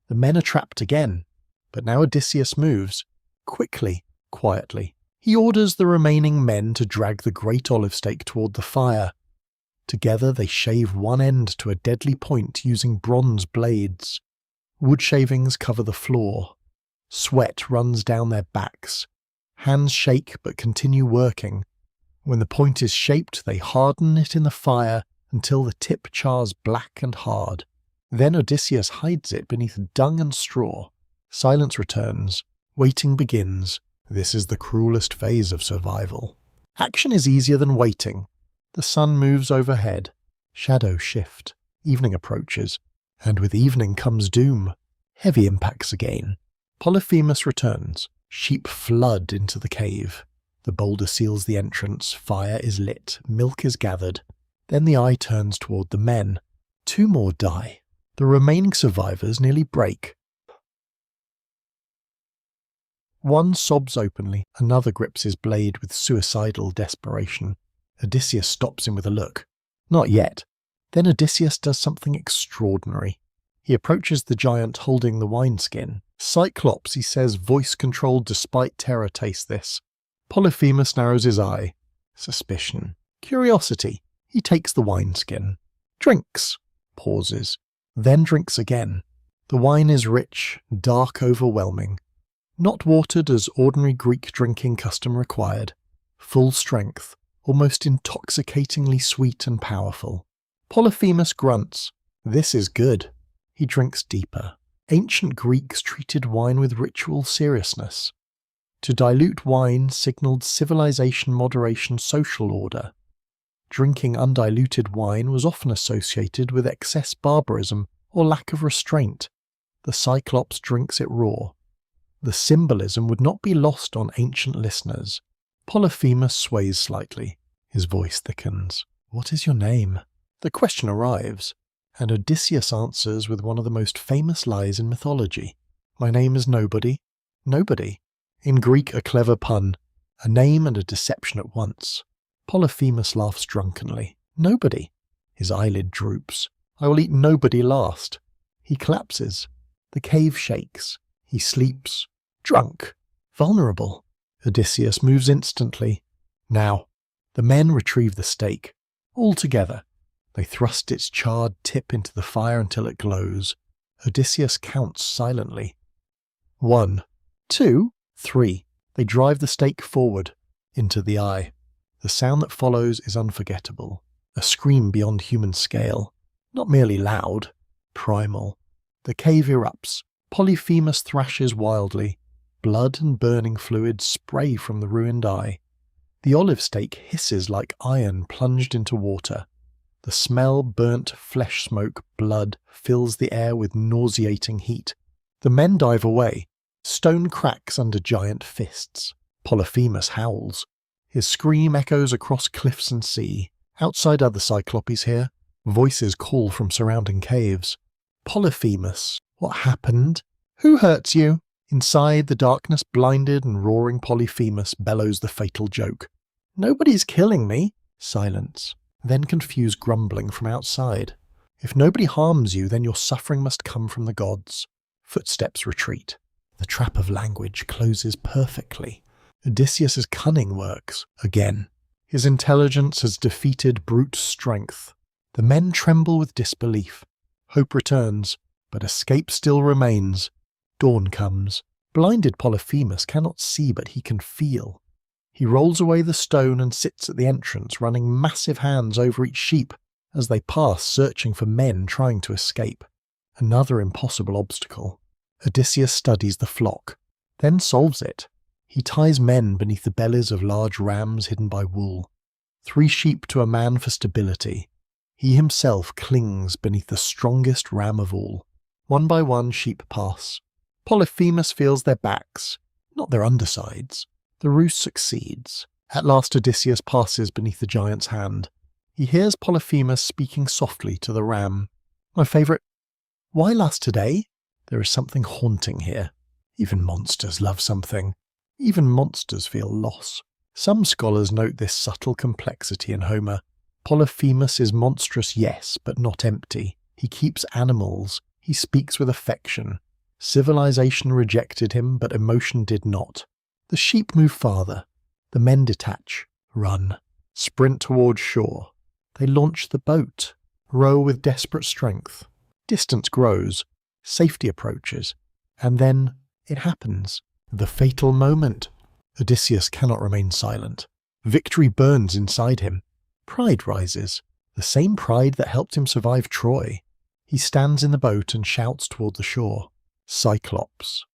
The men are trapped again, but now Odysseus moves. Quickly, quietly. He orders the remaining men to drag the great olive stake toward the fire. Together they shave one end to a deadly point using bronze blades. Wood shavings cover the floor. Sweat runs down their backs. Hands shake but continue working. When the point is shaped, they harden it in the fire until the tip chars black and hard. Then Odysseus hides it beneath dung and straw. Silence returns. Waiting begins. This is the cruelest phase of survival. Action is easier than waiting. The sun moves overhead. Shadows shift. Evening approaches. And with evening comes doom. Heavy impacts again. Polyphemus returns. Sheep flood into the cave. The boulder seals the entrance. Fire is lit. Milk is gathered. Then the eye turns toward the men. 2 more die. The remaining survivors nearly break. One sobs openly, another grips his blade with suicidal desperation. Odysseus stops him with a look. Not yet. Then Odysseus does something extraordinary. He approaches the giant holding the wineskin. Cyclops, he says, voice-controlled despite terror, tastes this. Polyphemus narrows his eye. Suspicion. Curiosity. He takes the wineskin. Drinks. Pauses. Then drinks again. The wine is rich, dark, overwhelming. Not watered as ordinary Greek drinking custom required. Full strength, almost intoxicatingly sweet and powerful. Polyphemus grunts. This is good. He drinks deeper. Ancient Greeks treated wine with ritual seriousness. To dilute wine signaled civilization, moderation, social order. Drinking undiluted wine was often associated with excess barbarism or lack of restraint. The Cyclops drinks it raw. The symbolism would not be lost on ancient listeners. Polyphemus sways slightly. His voice thickens. What is your name? The question arrives, and Odysseus answers with one of the most famous lies in mythology. My name is Nobody. Nobody. In Greek, a clever pun. A name and a deception at once. Polyphemus laughs drunkenly. Nobody. His eyelid droops. I will eat nobody last. He collapses. The cave shakes. He sleeps. Drunk. Vulnerable. Odysseus moves instantly. Now. The men retrieve the stake. All together. They thrust its charred tip into the fire until it glows. Odysseus counts silently. 1, 2, 3. They drive the stake forward, into the eye. The sound that follows is unforgettable. A scream beyond human scale. Not merely loud, primal. The cave erupts. Polyphemus thrashes wildly. Blood and burning fluids spray from the ruined eye. The olive stake hisses like iron plunged into water. The smell, burnt flesh smoke, blood, fills the air with nauseating heat. The men dive away. Stone cracks under giant fists. Polyphemus howls. His scream echoes across cliffs and sea. Outside other Cyclopes here. Voices call from surrounding caves. Polyphemus, what happened? Who hurts you? Inside, the darkness blinded and roaring Polyphemus bellows the fatal joke. Nobody's killing me. Silence. Then confused grumbling from outside. If nobody harms you, then your suffering must come from the gods. Footsteps retreat. The trap of language closes perfectly. Odysseus's cunning works again. His intelligence has defeated brute strength. The men tremble with disbelief. Hope returns, but escape still remains. Dawn comes. Blinded Polyphemus cannot see, but he can feel. He rolls away the stone and sits at the entrance, running massive hands over each sheep as they pass, searching for men trying to escape. Another impossible obstacle. Odysseus studies the flock, then solves it. He ties men beneath the bellies of large rams hidden by wool. 3 sheep to a man for stability. He himself clings beneath the strongest ram of all. One by one sheep pass. Polyphemus feels their backs, not their undersides. The ruse succeeds. At last Odysseus passes beneath the giant's hand. He hears Polyphemus speaking softly to the ram. My favourite, why last today? There is something haunting here. Even monsters love something. Even monsters feel loss. Some scholars note this subtle complexity in Homer. Polyphemus is monstrous, yes, but not empty. He keeps animals. He speaks with affection. Civilization rejected him, but emotion did not. The sheep move farther. The men detach, run, sprint towards shore. They launch the boat, row with desperate strength. Distance grows, safety approaches, and then it happens. The fatal moment. Odysseus cannot remain silent. Victory burns inside him. Pride rises, the same pride that helped him survive Troy. He stands in the boat and shouts toward the shore. Cyclops.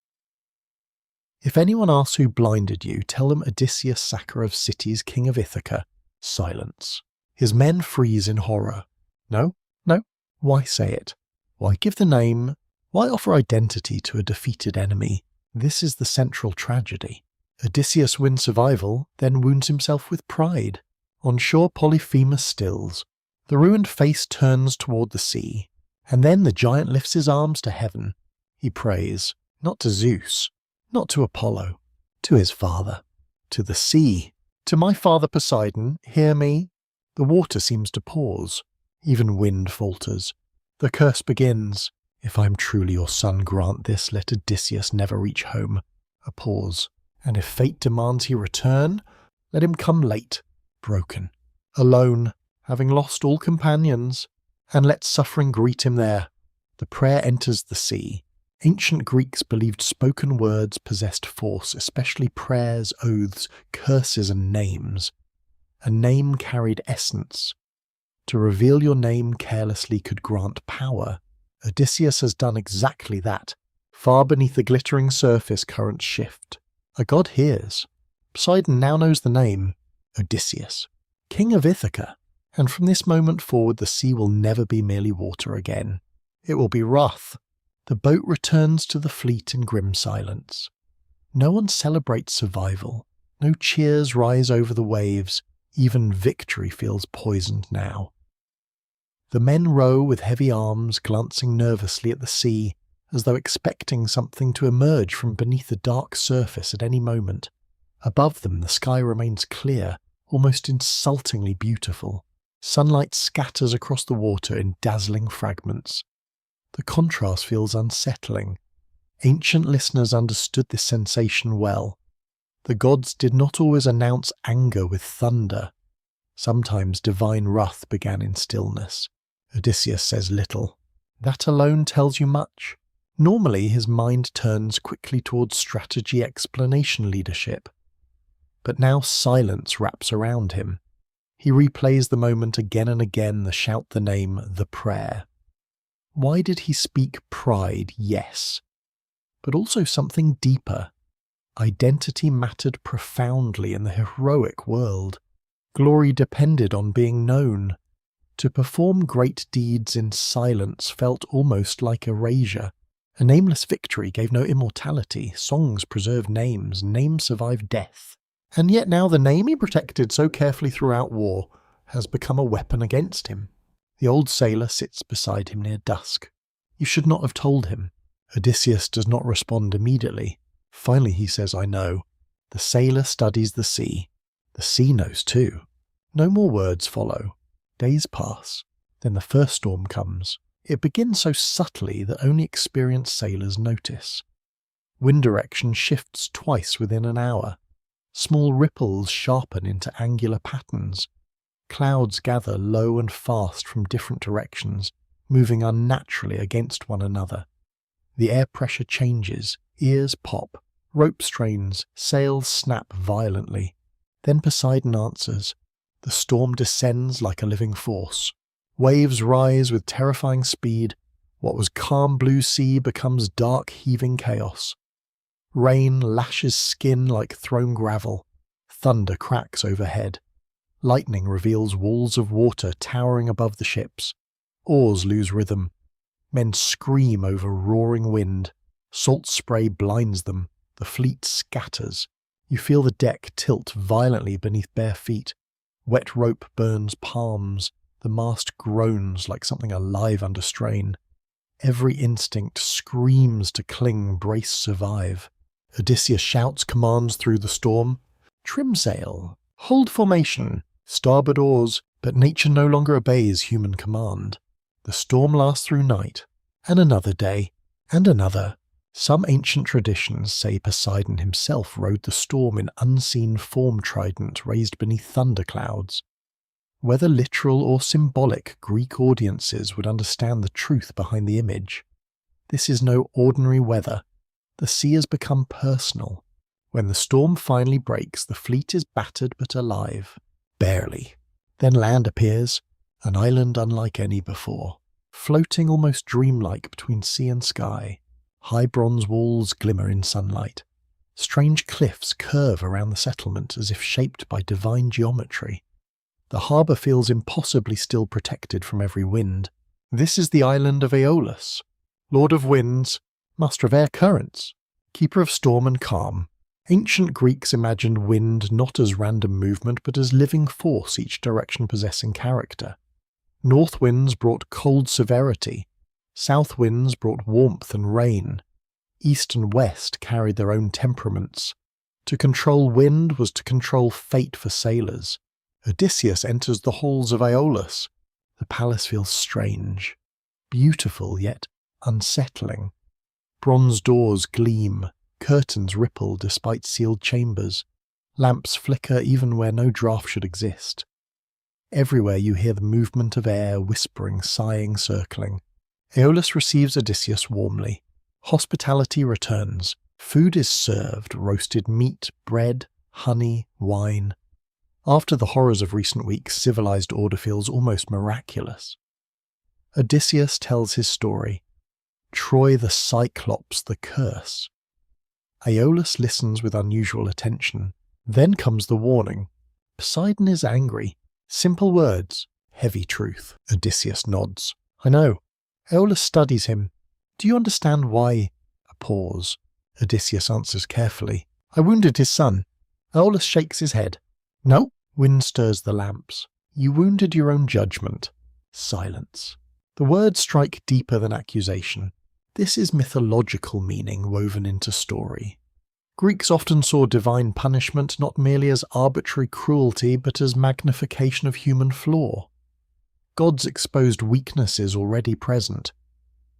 If anyone asks who blinded you, tell them Odysseus, sacker of cities, king of Ithaca. Silence. His men freeze in horror. No? Why say it? Why give the name? Why offer identity to a defeated enemy? This is the central tragedy. Odysseus wins survival, then wounds himself with pride. On shore Polyphemus stills. The ruined face turns toward the sea, and then the giant lifts his arms to heaven. He prays, not to Zeus, not to Apollo, to his father, to the sea. To my father Poseidon, hear me. The water seems to pause. Even wind falters. The curse begins. If I am truly your son, grant this, let Odysseus never reach home. A pause. And if fate demands he return, let him come late, broken, alone, having lost all companions, and let suffering greet him there. The prayer enters the sea. Ancient Greeks believed spoken words possessed force, especially prayers, oaths, curses, and names. A name carried essence. To reveal your name carelessly could grant power. Odysseus has done exactly that. Far beneath the glittering surface, currents shift. A god hears. Poseidon now knows the name, Odysseus, king of Ithaca, and from this moment forward the sea will never be merely water again. It will be wrath. The boat returns to the fleet in grim silence. No one celebrates survival. No cheers rise over the waves. Even victory feels poisoned now. The men row with heavy arms, glancing nervously at the sea, as though expecting something to emerge from beneath the dark surface at any moment. Above them the sky remains clear, almost insultingly beautiful. Sunlight scatters across the water in dazzling fragments. The contrast feels unsettling. Ancient listeners understood this sensation well. The gods did not always announce anger with thunder. Sometimes divine wrath began in stillness. Odysseus says little. That alone tells you much. Normally his mind turns quickly towards strategy, explanation, leadership. But now silence wraps around him. He replays the moment again and again, the shout, the name, the prayer. Why did he speak pride? Yes. But also something deeper. Identity mattered profoundly in the heroic world. Glory depended on being known. To perform great deeds in silence felt almost like erasure. A nameless victory gave no immortality. Songs preserved names. Names survived death. And yet now the name he protected so carefully throughout war has become a weapon against him. The old sailor sits beside him near dusk. You should not have told him." Odysseus does not respond immediately. Finally he says, "I know. The sailor studies the sea. The sea knows too." No more words follow. Days pass. Then the first storm comes. It begins so subtly that only experienced sailors notice. Wind direction shifts twice within an hour. Small ripples sharpen into angular patterns. Clouds gather low and fast from different directions, moving unnaturally against one another. The air pressure changes, ears pop, rope strains, sails snap violently. Then Poseidon answers. The storm descends like a living force. Waves rise with terrifying speed. What was calm blue sea becomes dark heaving chaos. Rain lashes skin like thrown gravel. Thunder cracks overhead. Lightning reveals walls of water towering above the ships. Oars lose rhythm. Men scream over roaring wind. Salt spray blinds them. The fleet scatters. You feel the deck tilt violently beneath bare feet. Wet rope burns palms. The mast groans like something alive under strain. Every instinct screams to cling, brace, survive. Odysseus shouts commands through the storm. Trim sail. Hold formation. Starboard oars. But nature no longer obeys human command. The storm lasts through night. And another day. And another. Some ancient traditions say Poseidon himself rode the storm in unseen form trident raised beneath thunderclouds. Whether literal or symbolic, Greek audiences would understand the truth behind the image. This is no ordinary weather. The sea has become personal. When the storm finally breaks, the fleet is battered but alive. Barely. Then land appears, an island unlike any before, floating almost dreamlike between sea and sky. High bronze walls glimmer in sunlight. Strange cliffs curve around the settlement as if shaped by divine geometry. The harbour feels impossibly still, protected from every wind. This is the island of Aeolus, lord of winds, master of air currents, keeper of storm and calm. Ancient Greeks imagined wind not as random movement but as living force, each direction possessing character. North winds brought cold severity. South winds brought warmth and rain. East and west carried their own temperaments. To control wind was to control fate for sailors. Odysseus enters the halls of Aeolus. The palace feels strange, beautiful yet unsettling. Bronze doors gleam, curtains ripple despite sealed chambers. Lamps flicker even where no draught should exist. Everywhere you hear the movement of air, whispering, sighing, circling. Aeolus receives Odysseus warmly. Hospitality returns. Food is served, roasted meat, bread, honey, wine. After the horrors of recent weeks, civilized order feels almost miraculous. Odysseus tells his story. Troy the Cyclops, the curse. Aeolus listens with unusual attention. Then comes the warning. Poseidon is angry. Simple words, heavy truth. Odysseus nods. I know. Aeolus studies him. Do you understand why? A pause. Odysseus answers carefully. I wounded his son. Aeolus shakes his head. No. Wind stirs the lamps. You wounded your own judgment. Silence. The words strike deeper than accusation. This is mythological meaning woven into story. Greeks often saw divine punishment not merely as arbitrary cruelty but as magnification of human flaw. Gods exposed weaknesses already present.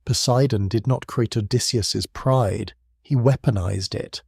Poseidon did not create Odysseus's pride, he weaponized it.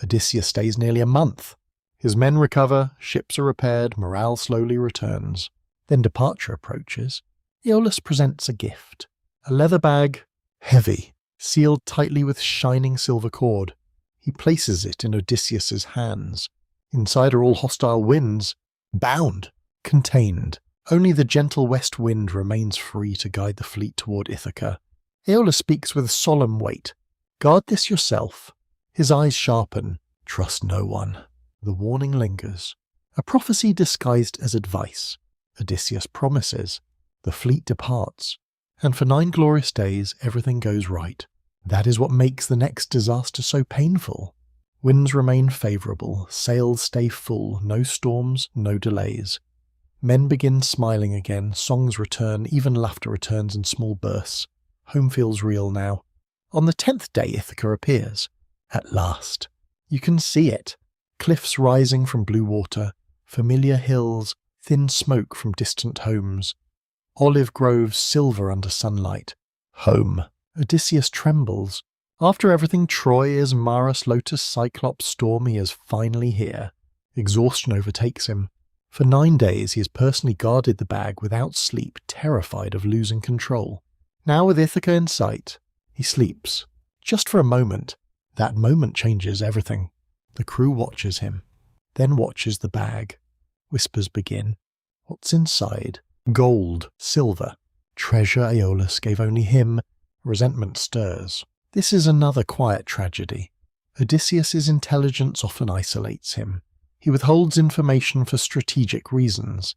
Odysseus stays nearly a month. His men recover, ships are repaired, morale slowly returns. Then departure approaches. Aeolus presents a gift. A leather bag, heavy, sealed tightly with shining silver cord. He places it in Odysseus's hands. Inside are all hostile winds, bound, contained. Only the gentle west wind remains free to guide the fleet toward Ithaca. Aeolus speaks with solemn weight. Guard this yourself. His eyes sharpen. Trust no one. The warning lingers. A prophecy disguised as advice. Odysseus promises. The fleet departs. And for 9 glorious days, everything goes right. That is what makes the next disaster so painful. Winds remain favourable, sails stay full, no storms, no delays. Men begin smiling again, songs return, even laughter returns in small bursts. Home feels real now. On the 10th day, Ithaca appears. At last. You can see it. Cliffs rising from blue water, familiar hills, thin smoke from distant homes. Olive groves silver under sunlight. Home. Odysseus trembles. After everything Troy is, Maras, Lotus, Cyclops, Storm, he is finally here. Exhaustion overtakes him. For 9 days he has personally guarded the bag without sleep, terrified of losing control. Now with Ithaca in sight, he sleeps. Just for a moment. That moment changes everything. The crew watches him, then watches the bag. Whispers begin. What's inside? Gold, silver. Treasure Aeolus gave only him. Resentment stirs. This is another quiet tragedy. Odysseus's intelligence often isolates him. He withholds information for strategic reasons.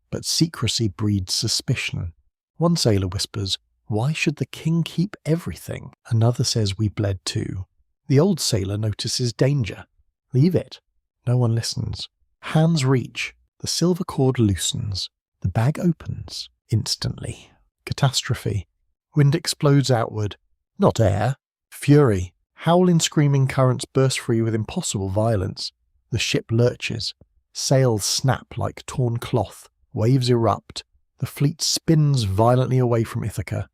But secrecy breeds suspicion. One sailor whispers, "Why should the king keep everything?" Another says, "We bled too." The old sailor notices danger. "Leave it." No one listens. Hands reach. The silver cord loosens. The bag opens. Instantly. Catastrophe. Wind explodes outward. Not air. Fury. Howling, screaming currents burst free with impossible violence. The ship lurches. Sails snap like torn cloth. Waves erupt. The fleet spins violently away from Ithaca.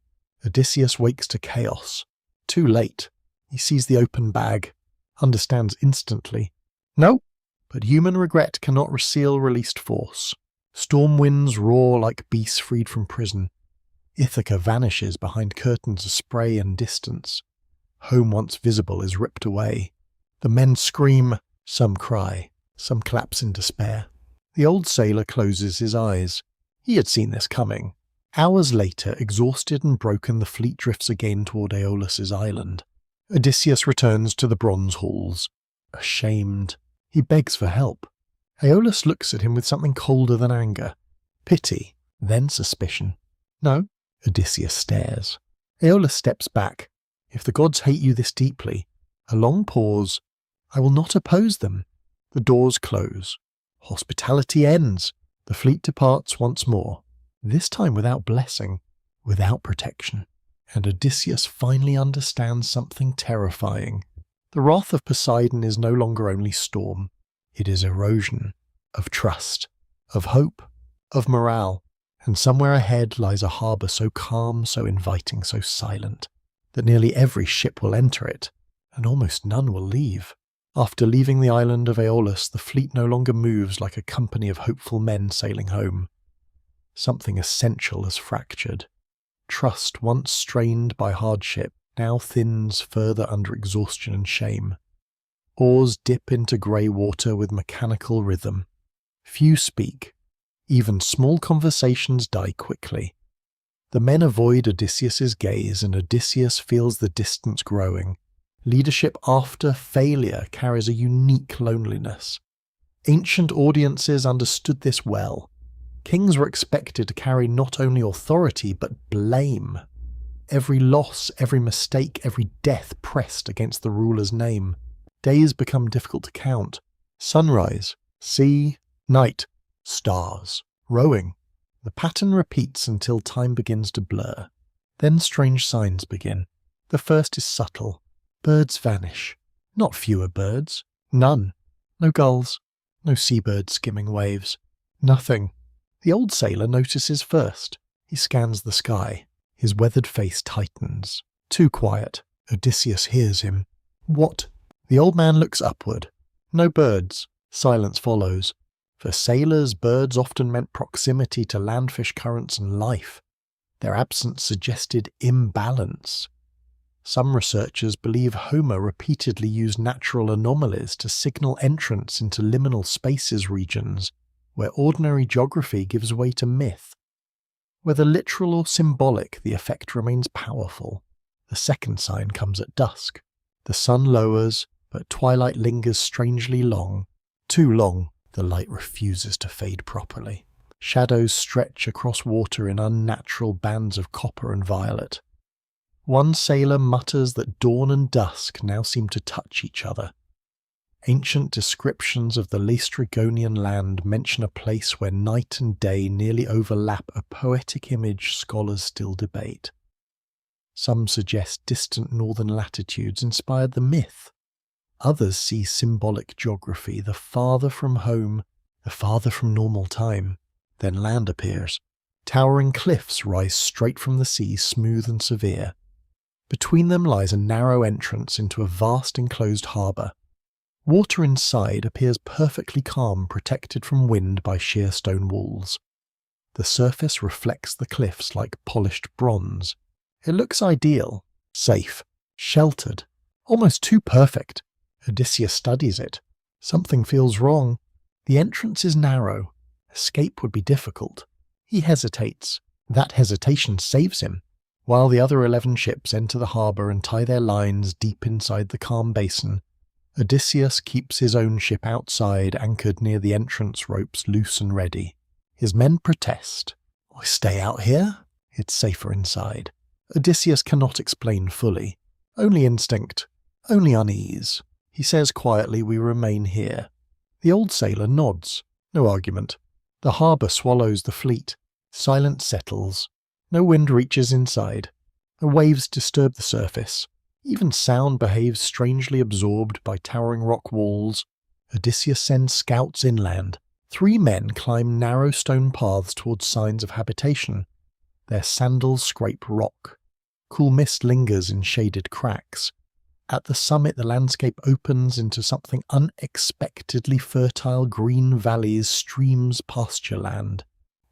Odysseus wakes to chaos. Too late. He sees the open bag. Understands instantly. No. But human regret cannot reseal released force. Storm winds roar like beasts freed from prison. Ithaca vanishes behind curtains of spray and distance. Home once visible is ripped away. The men scream. Some cry. Some collapse in despair. The old sailor closes his eyes. He had seen this coming. Hours later, exhausted and broken, the fleet drifts again toward Aeolus's island. Odysseus returns to the bronze halls. Ashamed. He begs for help. Aeolus looks at him with something colder than anger. Pity, then suspicion. No. Odysseus stares. Aeolus steps back. If the gods hate you this deeply, a long pause. I will not oppose them. The doors close. Hospitality ends. The fleet departs once more. This time without blessing, without protection. And Odysseus finally understands something terrifying. The wrath of Poseidon is no longer only storm. It is erosion of trust, of hope, of morale. And somewhere ahead lies a harbour so calm, so inviting, so silent, that nearly every ship will enter it, and almost none will leave. After leaving the island of Aeolus, the fleet no longer moves like a company of hopeful men sailing home. Something essential has fractured. Trust, once strained by hardship, now thins further under exhaustion and shame. Oars dip into grey water with mechanical rhythm. Few speak. Even small conversations die quickly. The men avoid Odysseus's gaze, and Odysseus feels the distance growing. Leadership after failure carries a unique loneliness. Ancient audiences understood this well. Kings were expected to carry not only authority, but blame. Every loss, every mistake, every death pressed against the ruler's name. Days become difficult to count. Sunrise, sea, night, stars, rowing. The pattern repeats until time begins to blur. Then strange signs begin. The first is subtle. Birds vanish. Not fewer birds. None. No gulls. No seabirds skimming waves. Nothing. The old sailor notices first. He scans the sky. His weathered face tightens. Too quiet. Odysseus hears him. What? The old man looks upward. No birds. Silence follows. For sailors, birds often meant proximity to landfish currents and life. Their absence suggested imbalance. Some researchers believe Homer repeatedly used natural anomalies to signal entrance into liminal spaces regions, where ordinary geography gives way to myth. Whether literal or symbolic, the effect remains powerful. The second sign comes at dusk. The sun lowers, but twilight lingers strangely long. Too long, the light refuses to fade properly. Shadows stretch across water in unnatural bands of copper and violet. One sailor mutters that dawn and dusk now seem to touch each other. Ancient descriptions of the Laestrygonian land mention a place where night and day nearly overlap, a poetic image scholars still debate. Some suggest distant northern latitudes inspired the myth. Others see symbolic geography, the farther from home, the farther from normal time. Then land appears. Towering cliffs rise straight from the sea, smooth and severe. Between them lies a narrow entrance into a vast enclosed harbour. Water inside appears perfectly calm, protected from wind by sheer stone walls. The surface reflects the cliffs like polished bronze. It looks ideal, safe, sheltered, almost too perfect. Odysseus studies it. Something feels wrong. The entrance is narrow. Escape would be difficult. He hesitates. That hesitation saves him. While the other 11 ships enter the harbour and tie their lines deep inside the calm basin, Odysseus keeps his own ship outside, anchored near the entrance ropes, loose and ready. His men protest. "Why stay out here? It's safer inside." Odysseus cannot explain fully. Only instinct. Only unease. He says quietly, "We remain here." The old sailor nods. No argument. The harbour swallows the fleet. Silence settles. No wind reaches inside. No waves disturb the surface. Even sound behaves strangely, absorbed by towering rock walls. Odysseus sends scouts inland. 3 men climb narrow stone paths towards signs of habitation. Their sandals scrape rock. Cool mist lingers in shaded cracks. At the summit, the landscape opens into something unexpectedly fertile: green valleys, streams, pasture land.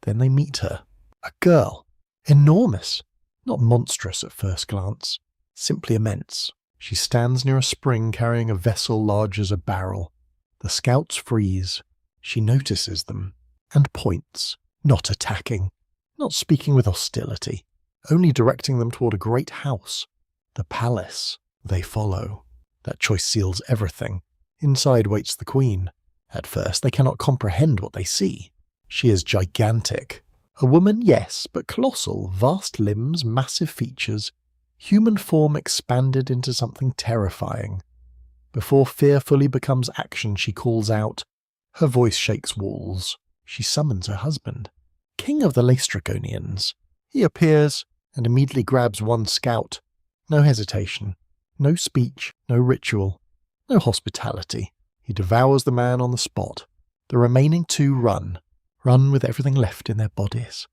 Then they meet her. A girl. Enormous. Not monstrous at first glance. Simply immense. She stands near a spring carrying a vessel large as a barrel. The scouts freeze. She notices them. And points. Not attacking. Not speaking with hostility. Only directing them toward a great house. The palace. They follow. That choice seals everything. Inside waits the queen. At first they cannot comprehend what they see. She is gigantic. A woman, yes, but colossal, vast limbs, massive features, human form expanded into something terrifying. Before fear fully becomes action, she calls out. Her voice shakes walls. She summons her husband, king of the Laestrygonians. He appears and immediately grabs one scout. No hesitation, no speech, no ritual, no hospitality. He devours the man on the spot. The remaining 2 run with everything left in their bodies,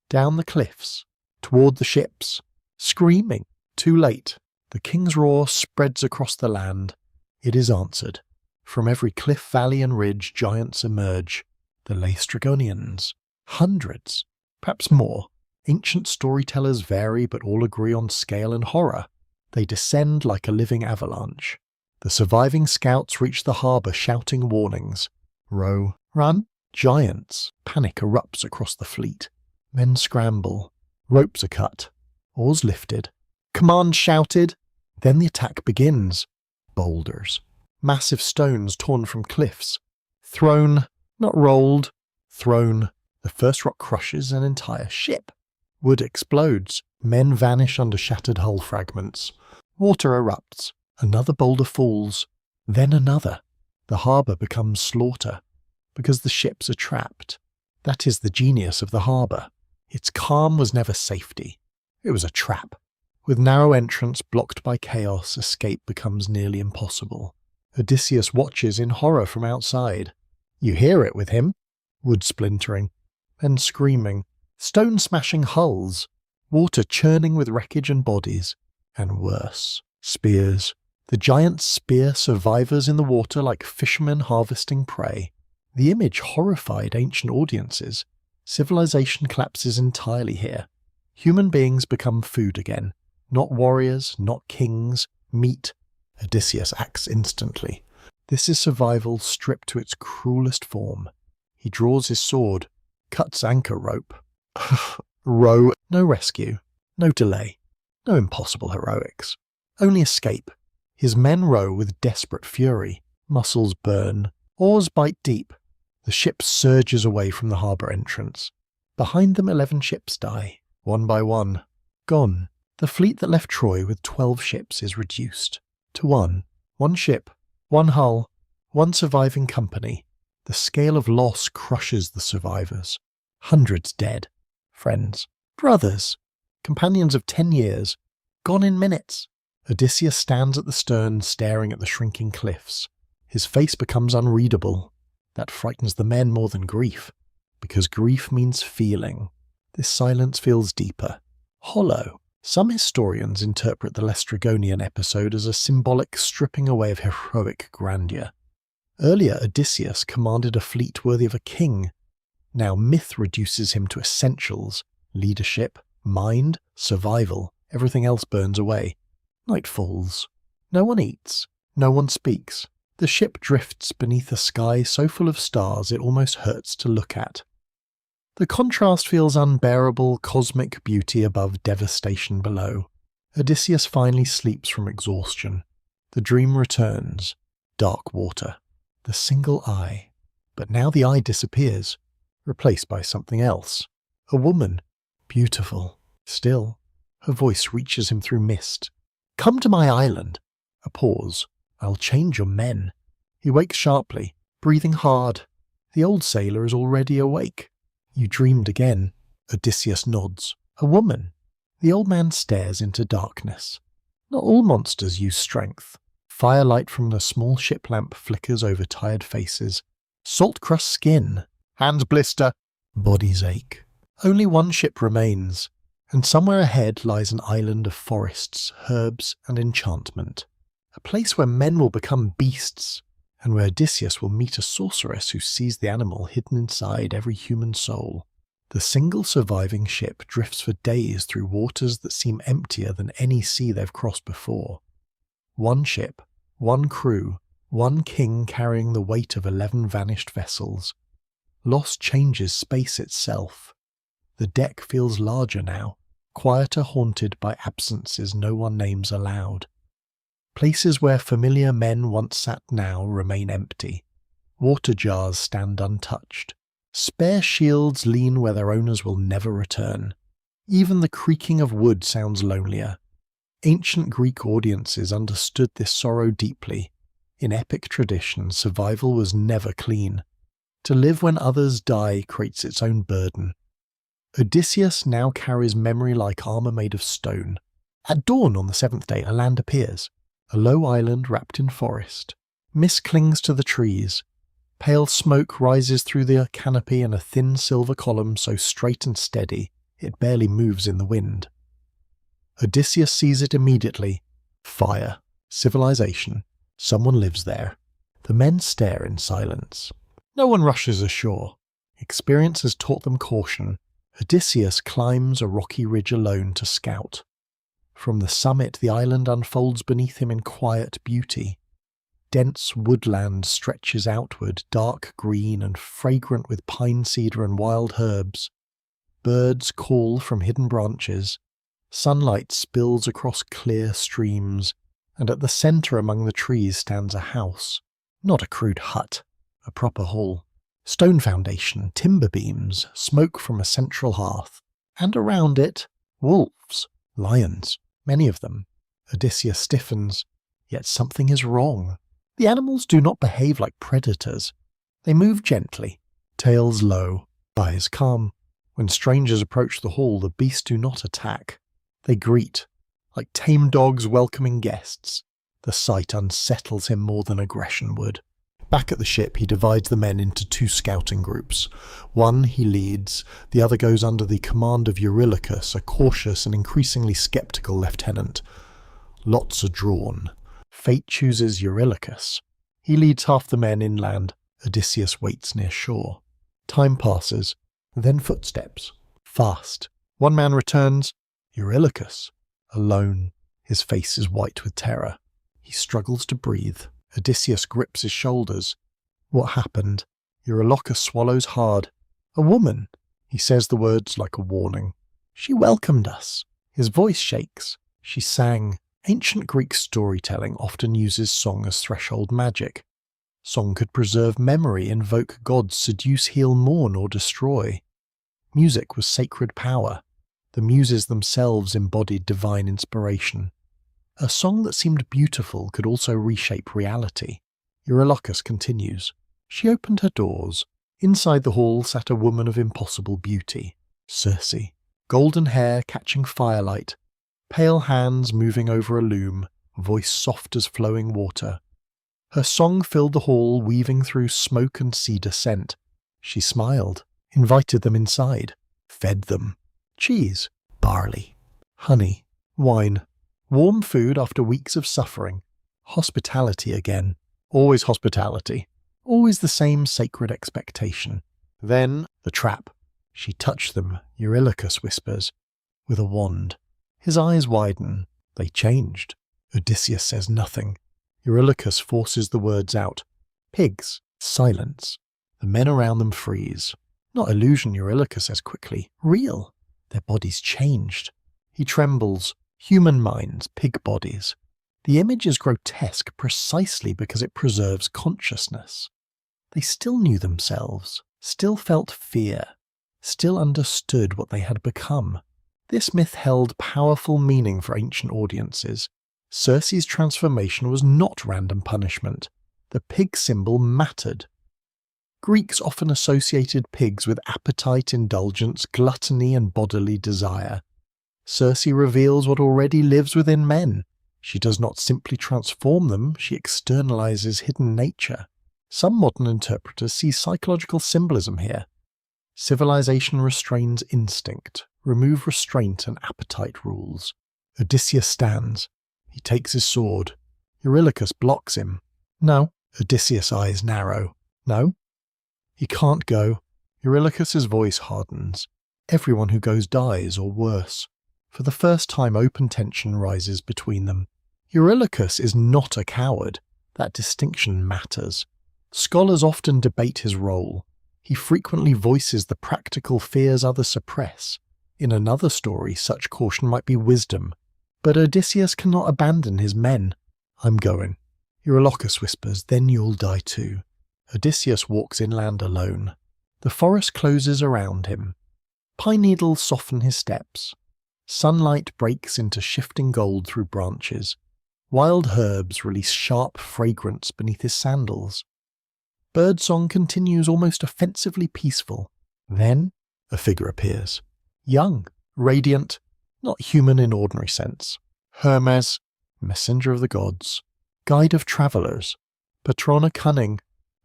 down the cliffs, toward the ships, screaming. Too late. The king's roar spreads across the land. It is answered. From every cliff, valley and ridge, giants emerge. The Laestrygonians. Hundreds, perhaps more. Ancient storytellers vary, but all agree on scale and horror. They descend like a living avalanche. The surviving scouts reach the harbour shouting warnings. Row, run. Giants. Panic erupts across the fleet. Men scramble. Ropes are cut. Oars lifted. Command shouted. Then the attack begins. Boulders. Massive stones torn from cliffs. Thrown, not rolled. Thrown. The first rock crushes an entire ship. Wood explodes. Men vanish under shattered hull fragments. Water erupts. Another boulder falls. Then another. The harbour becomes slaughter. Because the ships are trapped. That is the genius of the harbour. Its calm was never safety. It was a trap. With narrow entrance blocked by chaos, escape becomes nearly impossible. Odysseus watches in horror from outside. You hear it with him. Wood splintering. Men screaming. Stone smashing hulls. Water churning with wreckage and bodies. And worse. Spears. The giants spear survivors in the water like fishermen harvesting prey. The image horrified ancient audiences. Civilization collapses entirely here. Human beings become food again. Not warriors, not kings, meat. Odysseus acts instantly. This is survival stripped to its cruelest form. He draws his sword, cuts anchor rope. Row, no rescue, no delay, no impossible heroics. Only escape. His men row with desperate fury. Muscles burn. Oars bite deep. The ship surges away from the harbour entrance. Behind them 11 ships die, one by one. Gone. The fleet that left Troy with 12 ships is reduced to one. One ship, one hull, one surviving company. The scale of loss crushes the survivors. Hundreds dead. Friends. Brothers. Companions of 10 years. Gone in minutes. Odysseus stands at the stern staring at the shrinking cliffs. His face becomes unreadable. That frightens the men more than grief, because grief means feeling. This silence feels deeper, hollow. Some historians interpret the Laestrygonian episode as a symbolic stripping away of heroic grandeur. Earlier, Odysseus commanded a fleet worthy of a king. Now myth reduces him to essentials: leadership, mind, survival. Everything else burns away. Night falls. No one eats. No one speaks. The ship drifts beneath a sky so full of stars it almost hurts to look at. The contrast feels unbearable, cosmic beauty above devastation below. Odysseus finally sleeps from exhaustion. The dream returns. Dark water. The single eye. But now the eye disappears, replaced by something else. A woman. Beautiful. Still. Her voice reaches him through mist. "Come to my island." A pause. "I'll change your men." He wakes sharply, breathing hard. The old sailor is already awake. "You dreamed again." Odysseus nods. "A woman." The old man stares into darkness. Not all monsters use strength. Firelight from the small ship lamp flickers over tired faces. Salt-crust skin. Hands blister. Bodies ache. Only one ship remains, and somewhere ahead lies an island of forests, herbs, and enchantment. A place where men will become beasts, and where Odysseus will meet a sorceress who sees the animal hidden inside every human soul. The single surviving ship drifts for days through waters that seem emptier than any sea they've crossed before. One ship, one crew, one king carrying the weight of 11 vanished vessels. Loss changes space itself. The deck feels larger now, quieter, haunted by absences no one names aloud. Places where familiar men once sat now remain empty. Water jars stand untouched. Spare shields lean where their owners will never return. Even the creaking of wood sounds lonelier. Ancient Greek audiences understood this sorrow deeply. In epic tradition, survival was never clean. To live when others die creates its own burden. Odysseus now carries memory like armor made of stone. At dawn on the 7th day, a land appears. A low island wrapped in forest. Mist clings to the trees. Pale smoke rises through the canopy in a thin silver column so straight and steady it barely moves in the wind. Odysseus sees it immediately. Fire. Civilization. Someone lives there. The men stare in silence. No one rushes ashore. Experience has taught them caution. Odysseus climbs a rocky ridge alone to scout. From the summit the island unfolds beneath him in quiet beauty. Dense woodland stretches outward, dark green and fragrant with pine cedar and wild herbs. Birds call from hidden branches. Sunlight spills across clear streams, and at the centre among the trees stands a house. Not a crude hut, a proper hall. Stone foundation, timber beams, smoke from a central hearth. And around it, wolves, lions, many of them. Odysseus stiffens, yet something is wrong. The animals do not behave like predators. They move gently, tails low, eyes calm. When strangers approach the hall, the beasts do not attack. They greet, like tame dogs welcoming guests. The sight unsettles him more than aggression would. Back at the ship, he divides the men into 2 scouting groups. One he leads, the other goes under the command of Eurylochus, a cautious and increasingly skeptical lieutenant. Lots are drawn. Fate chooses Eurylochus. He leads half the men inland. Odysseus waits near shore. Time passes, then footsteps. Fast. One man returns. Eurylochus. Alone. His face is white with terror. He struggles to breathe. Odysseus grips his shoulders. What happened? Eurylochus swallows hard. A woman. He says the words like a warning. She welcomed us. His voice shakes. She sang. Ancient Greek storytelling often uses song as threshold magic. Song could preserve memory, invoke gods, seduce, heal, mourn, or destroy. Music was sacred power. The muses themselves embodied divine inspiration. A song that seemed beautiful could also reshape reality. Eurylochus continues. She opened her doors. Inside the hall sat a woman of impossible beauty. Circe. Golden hair catching firelight. pale hands moving over a loom, voice soft as flowing water. Her song filled the hall, weaving through smoke and cedar scent. She smiled, invited them inside, fed them. Cheese, barley, honey, wine, warm food after weeks of suffering. Hospitality again. Always hospitality. Always the same sacred expectation. Then, the trap. She touched them, Eurylochus whispers, with a wand. His eyes widen. They changed. Odysseus says nothing. Eurylochus forces the words out. Pigs. Silence. The men around them freeze. Not illusion, Eurylochus says quickly. Real. Their bodies changed. He trembles. Human minds, pig bodies. The image is grotesque precisely because it preserves consciousness. They still knew themselves, still felt fear, still understood what they had become. This myth held powerful meaning for ancient audiences. Circe's transformation was not random punishment. The pig symbol mattered. Greeks often associated pigs with appetite, indulgence, gluttony, and bodily desire. Circe reveals what already lives within men. She does not simply transform them, she externalizes hidden nature. Some modern interpreters see psychological symbolism here. Civilization restrains instinct. Remove restraint and appetite rules. Odysseus stands. He takes his sword. Eurylochus blocks him. No. Odysseus' eyes narrow. No. He can't go. Eurylochus' voice hardens. Everyone who goes dies, or worse. For the first time, open tension rises between them. Eurylochus is not a coward. That distinction matters. Scholars often debate his role. He frequently voices the practical fears others suppress. In another story, such caution might be wisdom. But Odysseus cannot abandon his men. I'm going. Eurylochus whispers, then you'll die too. Odysseus walks inland alone. The forest closes around him. Pine needles soften his steps. Sunlight breaks into shifting gold through branches. Wild herbs release sharp fragrance beneath his sandals. Birdsong continues almost offensively peaceful. Then, a figure appears. Young, radiant, not human in ordinary sense. Hermes, messenger of the gods, guide of travellers. Patrona cunning,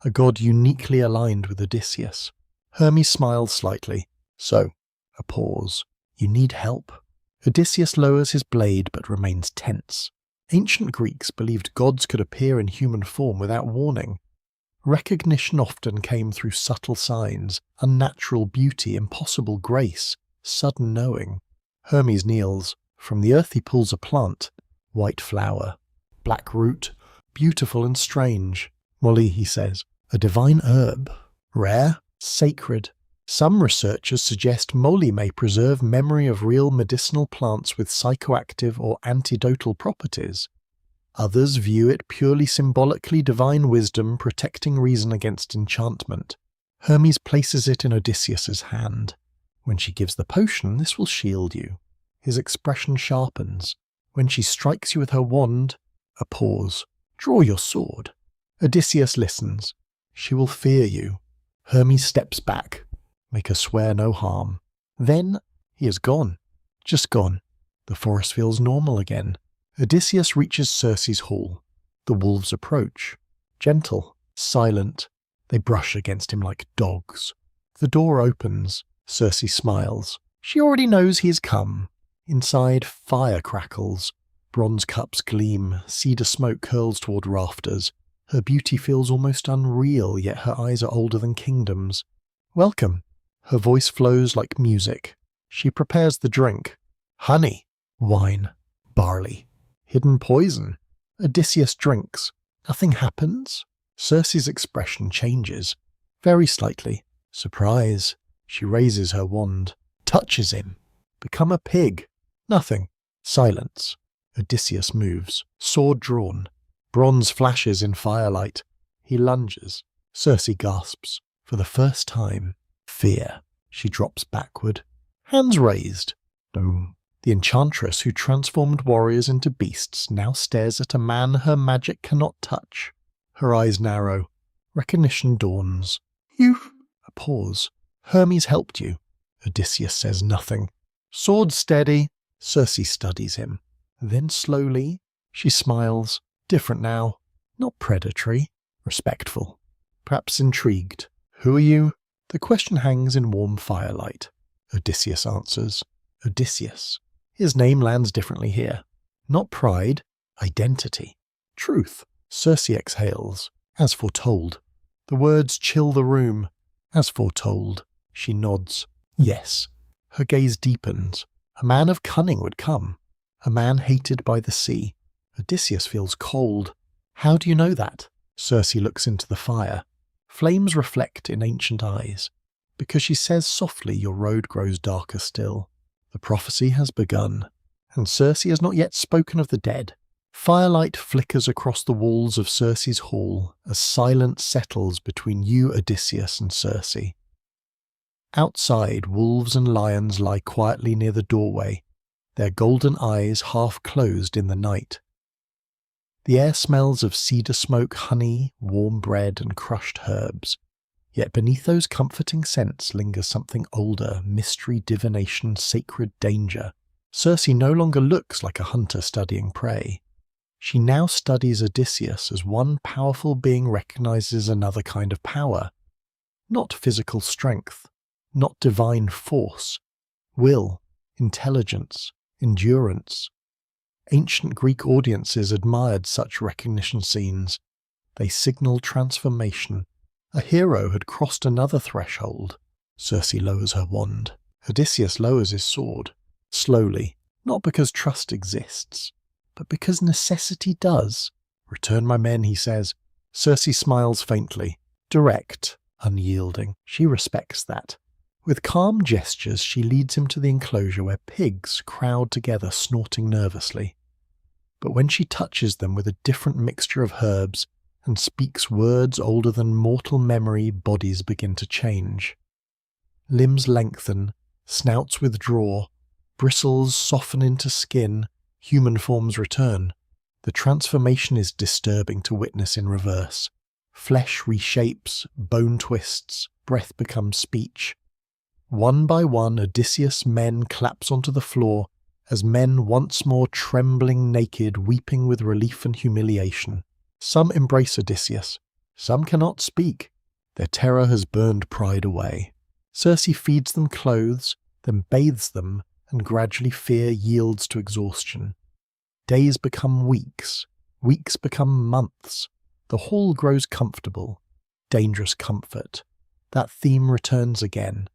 a god uniquely aligned with Odysseus. Hermes smiles slightly. So, a pause. You need help. Odysseus lowers his blade but remains tense. Ancient Greeks believed gods could appear in human form without warning. Recognition often came through subtle signs, unnatural beauty, impossible grace, sudden knowing. Hermes kneels. From the earth he pulls a plant. White flower. Black root. Beautiful and strange. Molly, he says. A divine herb. Rare. Sacred. Some researchers suggest moly may preserve memory of real medicinal plants with psychoactive or antidotal properties. Others view it purely symbolically divine wisdom protecting reason against enchantment. Hermes places it in Odysseus's hand. When she gives the potion, this will shield you. His expression sharpens. When she strikes you with her wand, a pause. Draw your sword. Odysseus listens. She will fear you. Hermes steps back. Make her swear no harm. Then he is gone. Just gone. The forest feels normal again. Odysseus reaches Circe's hall. The wolves approach. Gentle, silent. They brush against him like dogs. The door opens. Circe smiles. She already knows he has come. Inside, fire crackles. Bronze cups gleam. Cedar smoke curls toward rafters. Her beauty feels almost unreal, yet her eyes are older than kingdoms. Welcome. Her voice flows like music. She prepares the drink. Honey, wine, barley, hidden poison. Odysseus drinks. Nothing happens. Circe's expression changes. Very slightly. Surprise. She raises her wand. Touches him. Become a pig. Nothing. Silence. Odysseus moves. Sword drawn. Bronze flashes in firelight. He lunges. Circe gasps. For the first time. Fear. She drops backward. Hands raised. No. The enchantress who transformed warriors into beasts now stares at a man her magic cannot touch. Her eyes narrow. Recognition dawns. You... A pause. Hermes helped you. Odysseus says nothing. Sword steady. Circe studies him. Then slowly, she smiles, different now, not predatory, respectful, perhaps intrigued. Who are you? The question hangs in warm firelight. Odysseus answers. Odysseus. His name lands differently here. Not pride, identity, truth. Circe exhales, as foretold. The words chill the room, as foretold. She nods. Yes. Her gaze deepens. A man of cunning would come. A man hated by the sea. Odysseus feels cold. How do you know that? Circe looks into the fire. Flames reflect in ancient eyes. Because she says softly, your road grows darker still. The prophecy has begun. And Circe has not yet spoken of the dead. Firelight flickers across the walls of Circe's hall as silence settles between you, Odysseus, and Circe. Outside, wolves and lions lie quietly near the doorway, their golden eyes half closed in the night. The air smells of cedar smoke, honey, warm bread, and crushed herbs. Yet beneath those comforting scents lingers something older, mystery, divination, sacred danger. Circe no longer looks like a hunter studying prey. She now studies Odysseus as one powerful being recognizes another kind of power. Not physical strength, not divine force, will, intelligence, endurance. Ancient Greek audiences admired such recognition scenes. They signaled transformation. A hero had crossed another threshold. Circe lowers her wand. Odysseus lowers his sword. Slowly, not because trust exists, but because necessity does. Return my men, he says. Circe smiles faintly. Direct, unyielding. She respects that. With calm gestures, she leads him to the enclosure where pigs crowd together, snorting nervously. But when she touches them with a different mixture of herbs and speaks words older than mortal memory, bodies begin to change. Limbs lengthen, snouts withdraw, bristles soften into skin, human forms return. The transformation is disturbing to witness in reverse. Flesh reshapes, bone twists, breath becomes speech. One by one, Odysseus' men collapse onto the floor, as men once more trembling naked, weeping with relief and humiliation. Some embrace Odysseus. Some cannot speak. Their terror has burned pride away. Circe feeds them clothes, then bathes them, and gradually fear yields to exhaustion. Days become weeks. Weeks become months. The hall grows comfortable. Dangerous comfort. That theme returns again.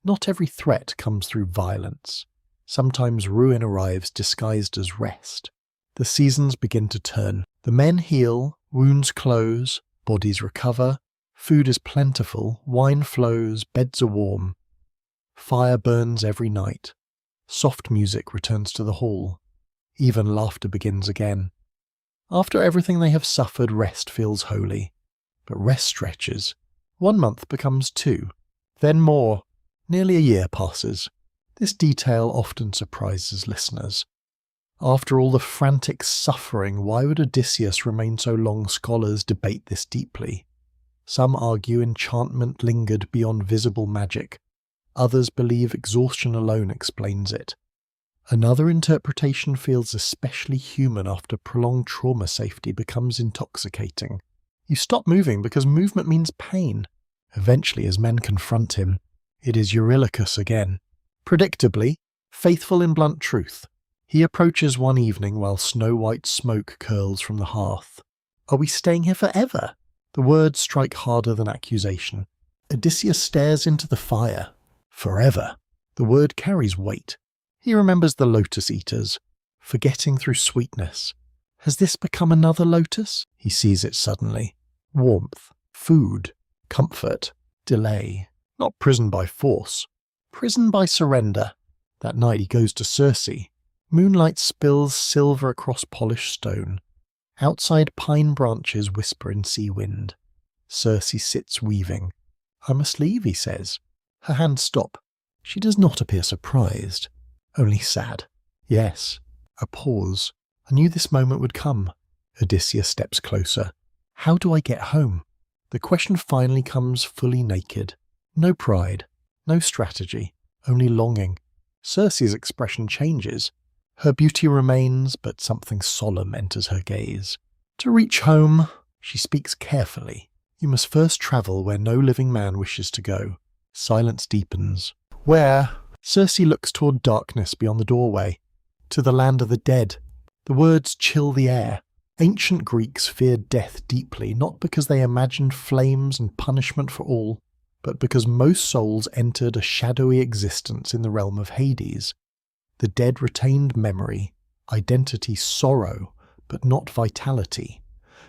Not every threat comes through violence. Sometimes ruin arrives disguised as rest. The seasons begin to turn. The men heal, wounds close, bodies recover, food is plentiful, wine flows, beds are warm. Fire burns every night. Soft music returns to the hall. Even laughter begins again. After everything they have suffered, rest feels holy. But rest stretches. 1 month becomes 2, then more. Nearly a year passes. This detail often surprises listeners. After all the frantic suffering, why would Odysseus remain so long? Scholars debate this deeply. Some argue enchantment lingered beyond visible magic. Others believe exhaustion alone explains it. Another interpretation feels especially human after prolonged trauma. Safety becomes intoxicating. You stop moving because movement means pain. Eventually, as men confront him, it is Eurylochus again. Predictably, faithful in blunt truth, he approaches one evening while snow-white smoke curls from the hearth. Are we staying here forever? The words strike harder than accusation. Odysseus stares into the fire. Forever. The word carries weight. He remembers the lotus eaters, forgetting through sweetness. Has this become another lotus? He sees it suddenly. Warmth, food, comfort, delay. Not prison by force. Prison by surrender. That night he goes to Circe. Moonlight spills silver across polished stone. Outside pine branches whisper in sea wind. Circe sits weaving. I must leave, he says. Her hands stop. She does not appear surprised. Only sad. Yes. A pause. I knew this moment would come. Odysseus steps closer. How do I get home? The question finally comes fully naked. No pride. No strategy. Only longing. Circe's expression changes. Her beauty remains, but something solemn enters her gaze. To reach home, she speaks carefully. You must first travel where no living man wishes to go. Silence deepens. Where? Circe looks toward darkness beyond the doorway. To the land of the dead. The words chill the air. Ancient Greeks feared death deeply, not because they imagined flames and punishment for all, but because most souls entered a shadowy existence in the realm of Hades. The dead retained memory, identity, sorrow, but not vitality.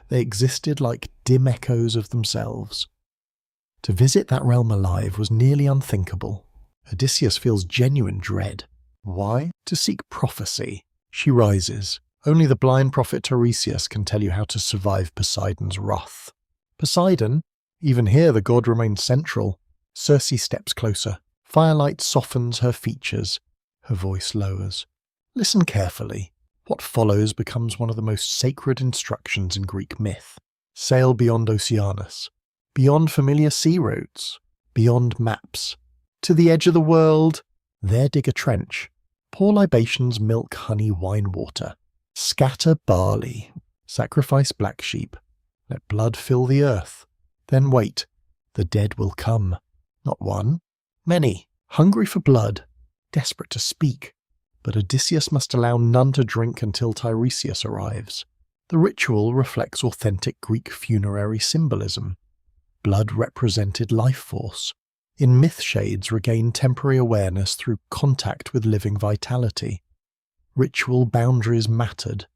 They existed like dim echoes of themselves. To visit that realm alive was nearly unthinkable. Odysseus feels genuine dread. Why? To seek prophecy. She rises. Only the blind prophet Tiresias can tell you how to survive Poseidon's wrath. Poseidon? Even here the god remains central. Circe steps closer. Firelight softens her features. Her voice lowers. Listen carefully. What follows becomes one of the most sacred instructions in Greek myth. Sail beyond Oceanus. Beyond familiar sea routes. Beyond maps. To the edge of the world. There dig a trench. Pour libations, milk, honey, wine, water. Scatter barley. Sacrifice black sheep. Let blood fill the earth. Then wait. The dead will come. Not one. Many. Hungry for blood. Desperate to speak. But Odysseus must allow none to drink until Tiresias arrives. The ritual reflects authentic Greek funerary symbolism. Blood represented life force. In myth shades regain temporary awareness through contact with living vitality. Ritual boundaries mattered.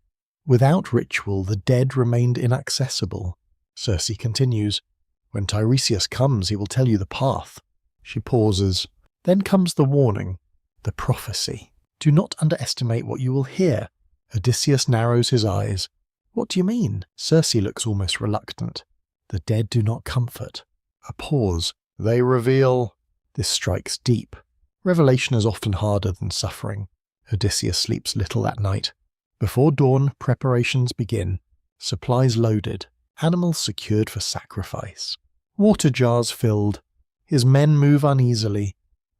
Without ritual, the dead remained inaccessible. Circe continues, When Tiresias comes, he will tell you the path. She pauses. Then comes the warning, the prophecy. Do not underestimate what you will hear. Odysseus narrows his eyes. What do you mean? Circe looks almost reluctant. The dead do not comfort. A pause. They reveal. This strikes deep. Revelation is often harder than suffering. Odysseus sleeps little that night. Before dawn, preparations begin. Supplies loaded. Animals secured for sacrifice. Water jars filled. His men move uneasily.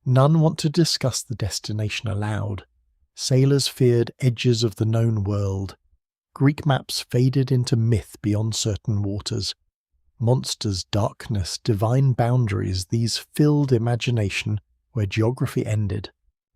None want to discuss the destination aloud. Sailors feared edges of the known world. Greek maps faded into myth beyond certain waters. Monsters, darkness, divine boundaries, these filled imagination where geography ended.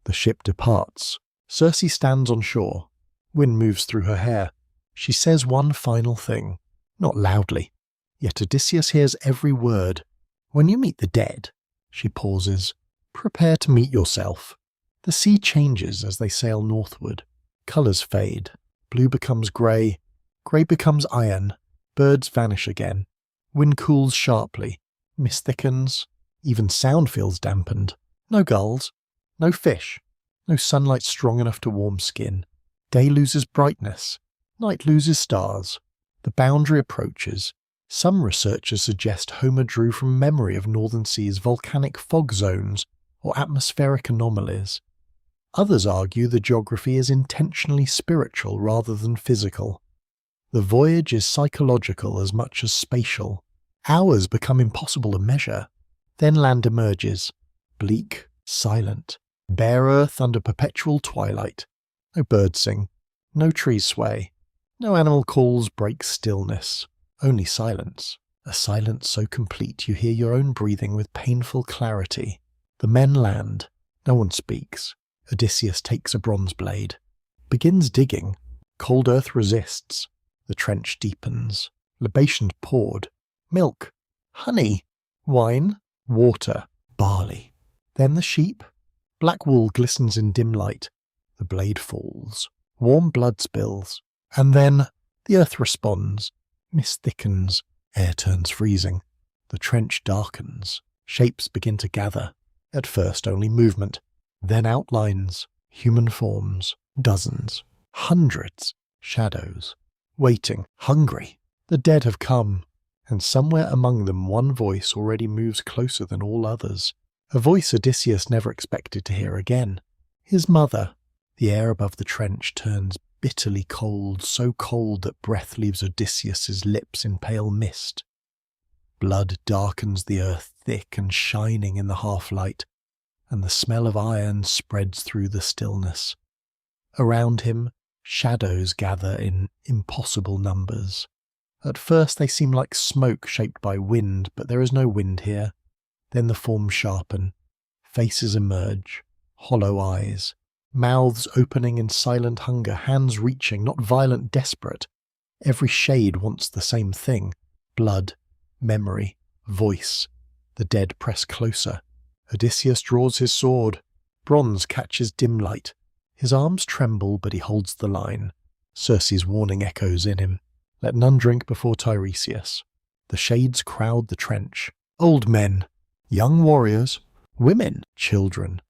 The ship departs. Circe stands on shore. Wind moves through her hair. She says one final thing, not loudly. Yet Odysseus hears every word. When you meet the dead, she pauses. Prepare to meet yourself. The sea changes as they sail northward. Colours fade. Blue becomes grey. Grey becomes iron. Birds vanish again. Wind cools sharply. Mist thickens. Even sound feels dampened. No gulls. No fish. No sunlight strong enough to warm skin. Day loses brightness. Night loses stars. The boundary approaches. Some researchers suggest Homer drew from memory of Northern Sea's volcanic fog zones or atmospheric anomalies. Others argue the geography is intentionally spiritual rather than physical. The voyage is psychological as much as spatial. Hours become impossible to measure. Then land emerges. Bleak, silent. Bare earth under perpetual twilight. No birds sing. No trees sway. No animal calls break stillness. Only silence. A silence so complete you hear your own breathing with painful clarity. The men land. No one speaks. Odysseus takes a bronze blade. Begins digging. Cold earth resists. The trench deepens. Libations poured. Milk. Honey. Wine. Water. Barley. Then the sheep. Black wool glistens in dim light. The blade falls. Warm blood spills. And then the earth responds. Mist thickens. Air turns freezing. The trench darkens. Shapes begin to gather. At first only movement. Then outlines. Human forms. Dozens. Hundreds. Shadows. Waiting. Hungry. The dead have come. And somewhere among them one voice already moves closer than all others. A voice Odysseus never expected to hear again. His mother. The air above the trench turns bitterly cold, so cold that breath leaves Odysseus's lips in pale mist. Blood darkens the earth thick and shining in the half-light, and the smell of iron spreads through the stillness. Around him, shadows gather in impossible numbers. At first they seem like smoke shaped by wind, but there is no wind here. Then the forms sharpen. Faces emerge. Hollow eyes. Mouths opening in silent hunger, hands reaching, not violent, desperate. Every shade wants the same thing. Blood, memory, voice. The dead press closer. Odysseus draws his sword. Bronze catches dim light. His arms tremble, but he holds the line. Circe's warning echoes in him. Let none drink before Tiresias. The shades crowd the trench. Old men, young warriors, women, children,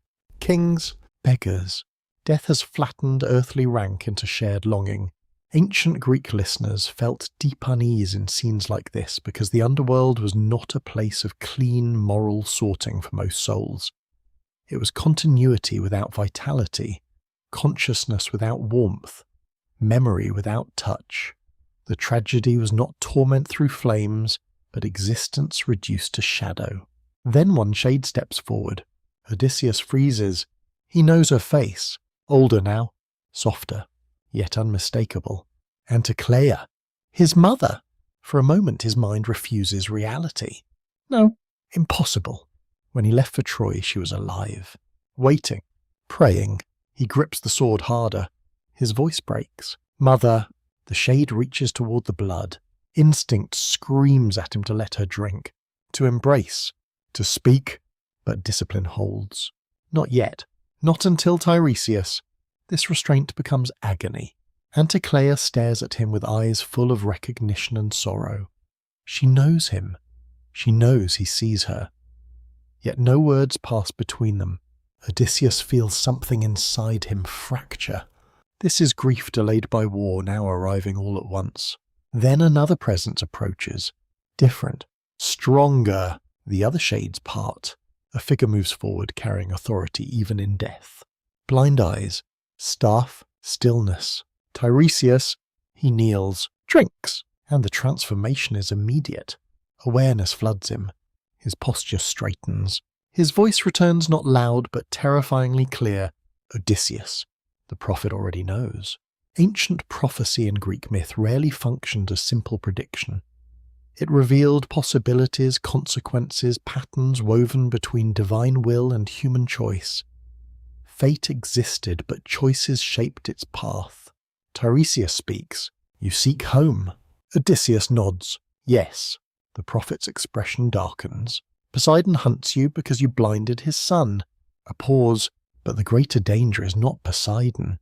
kings, beggars. Death has flattened earthly rank into shared longing. Ancient Greek listeners felt deep unease in scenes like this because the underworld was not a place of clean moral sorting for most souls. It was continuity without vitality, consciousness without warmth, memory without touch. The tragedy was not torment through flames, but existence reduced to shadow. Then one shade steps forward. Odysseus freezes. He knows her face, older now, softer, yet unmistakable. Anticleia, his mother. For a moment his mind refuses reality. No, impossible. When he left for Troy, she was alive. Waiting, praying. He grips the sword harder. His voice breaks. Mother. The shade reaches toward the blood. Instinct screams at him to let her drink, to embrace, to speak, but discipline holds. Not yet. Not until Tiresias. This restraint becomes agony. Anticleia stares at him with eyes full of recognition and sorrow. She knows him. She knows he sees her. Yet no words pass between them. Odysseus feels something inside him fracture. This is grief delayed by war now arriving all at once. Then another presence approaches. Different. Stronger. The other shades part. A figure moves forward carrying authority even in death. Blind eyes. Staff. Stillness. Tiresias. He kneels. Drinks. And the transformation is immediate. Awareness floods him. His posture straightens. His voice returns not loud but terrifyingly clear. Odysseus. The prophet already knows. Ancient prophecy in Greek myth rarely functioned as simple prediction. It revealed possibilities, consequences, patterns woven between divine will and human choice. Fate existed, but choices shaped its path. Tiresias speaks. You seek home. Odysseus nods. Yes. The prophet's expression darkens. Poseidon hunts you because you blinded his son. A pause. But the greater danger is not Poseidon.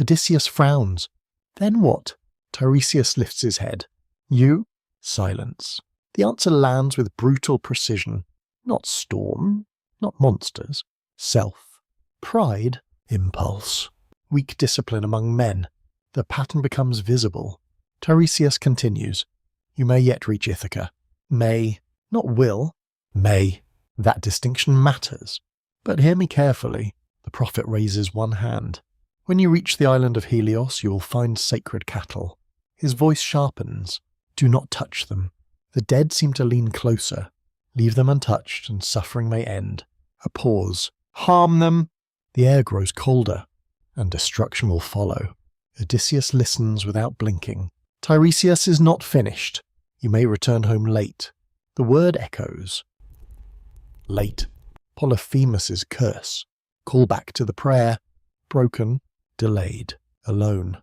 Odysseus frowns. Then what? Tiresias lifts his head. You? Silence. The answer lands with brutal precision. Not storm. Not monsters. Self. Pride. Impulse. Weak discipline among men. The pattern becomes visible. Tiresias continues. You may yet reach Ithaca. May. Not will. May. That distinction matters. But hear me carefully. The prophet raises one hand. When you reach the island of Helios, you will find sacred cattle. His voice sharpens. Do not touch them. The dead seem to lean closer. Leave them untouched, and suffering may end. A pause. Harm them. The air grows colder, and destruction will follow. Odysseus listens without blinking. Tiresias is not finished. You may return home late. The word echoes. Late. Polyphemus' curse. Call back to the prayer. Broken, delayed, alone.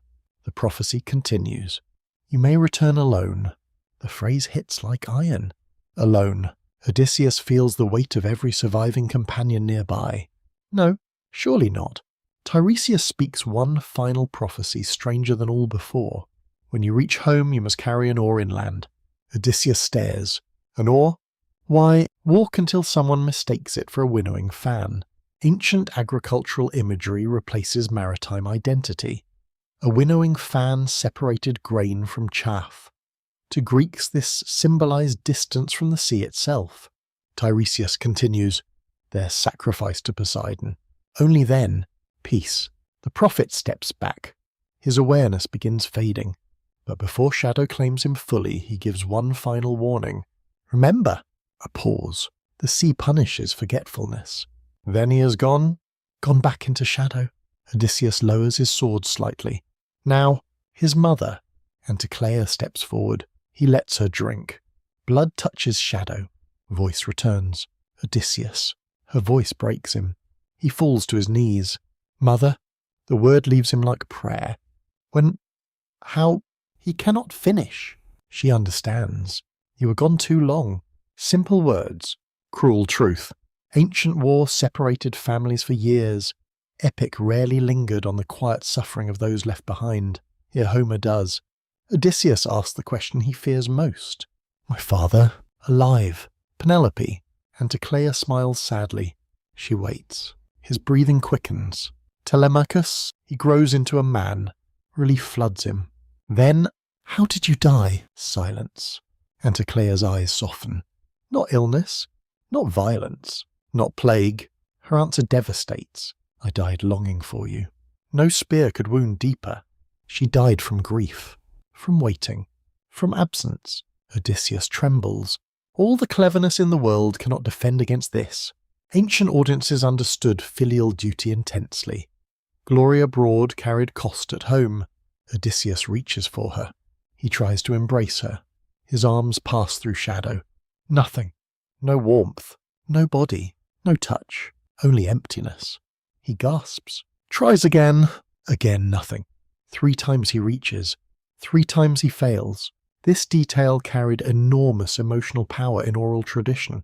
The prophecy continues. You may return alone. The phrase hits like iron. Alone. Odysseus feels the weight of every surviving companion nearby. No, surely not. Tiresias speaks one final prophecy stranger than all before. When you reach home, you must carry an oar inland. Odysseus stares. An oar? Why, walk until someone mistakes it for a winnowing fan. Ancient agricultural imagery replaces maritime identity. A winnowing fan separated grain from chaff. To Greeks, this symbolized distance from the sea itself. Tiresias continues, their sacrifice to Poseidon. Only then, peace. The prophet steps back. His awareness begins fading. But before shadow claims him fully, he gives one final warning. Remember! A pause. The sea punishes forgetfulness. Then he is gone back into shadow. Odysseus lowers his sword slightly. Now, his mother. Anticlea steps forward. He lets her drink. Blood touches shadow. Voice returns. Odysseus. Her voice breaks him. He falls to his knees. Mother? The word leaves him like prayer. How? He cannot finish. She understands. You were gone too long. Simple words. Cruel truth. Ancient war separated families for years. Epic rarely lingered on the quiet suffering of those left behind. Here Homer does. Odysseus asks the question he fears most. My father? Alive. Penelope. Anticlea smiles sadly. She waits. His breathing quickens. Telemachus, he grows into a man. Relief floods him. Then, how did you die? Silence. Anticlea's eyes soften. Not illness. Not violence. Not plague. Her answer devastates. I died longing for you. No spear could wound deeper. She died from grief. From waiting. From absence. Odysseus trembles. All the cleverness in the world cannot defend against this. Ancient audiences understood filial duty intensely. Glory abroad carried cost at home. Odysseus reaches for her. He tries to embrace her. His arms pass through shadow. Nothing. No warmth. No body. No touch. Only emptiness. He gasps. Tries again. Again nothing. 3 times he reaches. 3 times he fails. This detail carried enormous emotional power in oral tradition.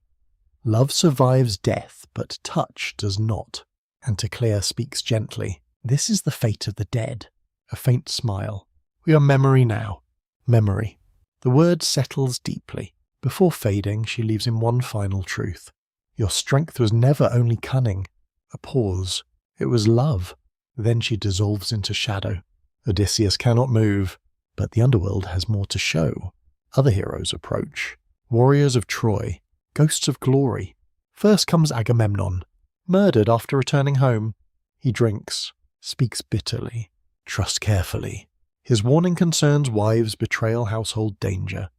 Love survives death, but touch does not. Anticlea speaks gently. This is the fate of the dead. A faint smile. We are memory now. Memory. The word settles deeply. Before fading, she leaves him one final truth. Your strength was never only cunning. A pause. It was love. Then she dissolves into shadow. Odysseus cannot move, but the underworld has more to show. Other heroes approach. Warriors of Troy. Ghosts of glory. First comes Agamemnon, murdered after returning home. He drinks, speaks bitterly, trust carefully. His warning concerns wives' betrayal, household danger.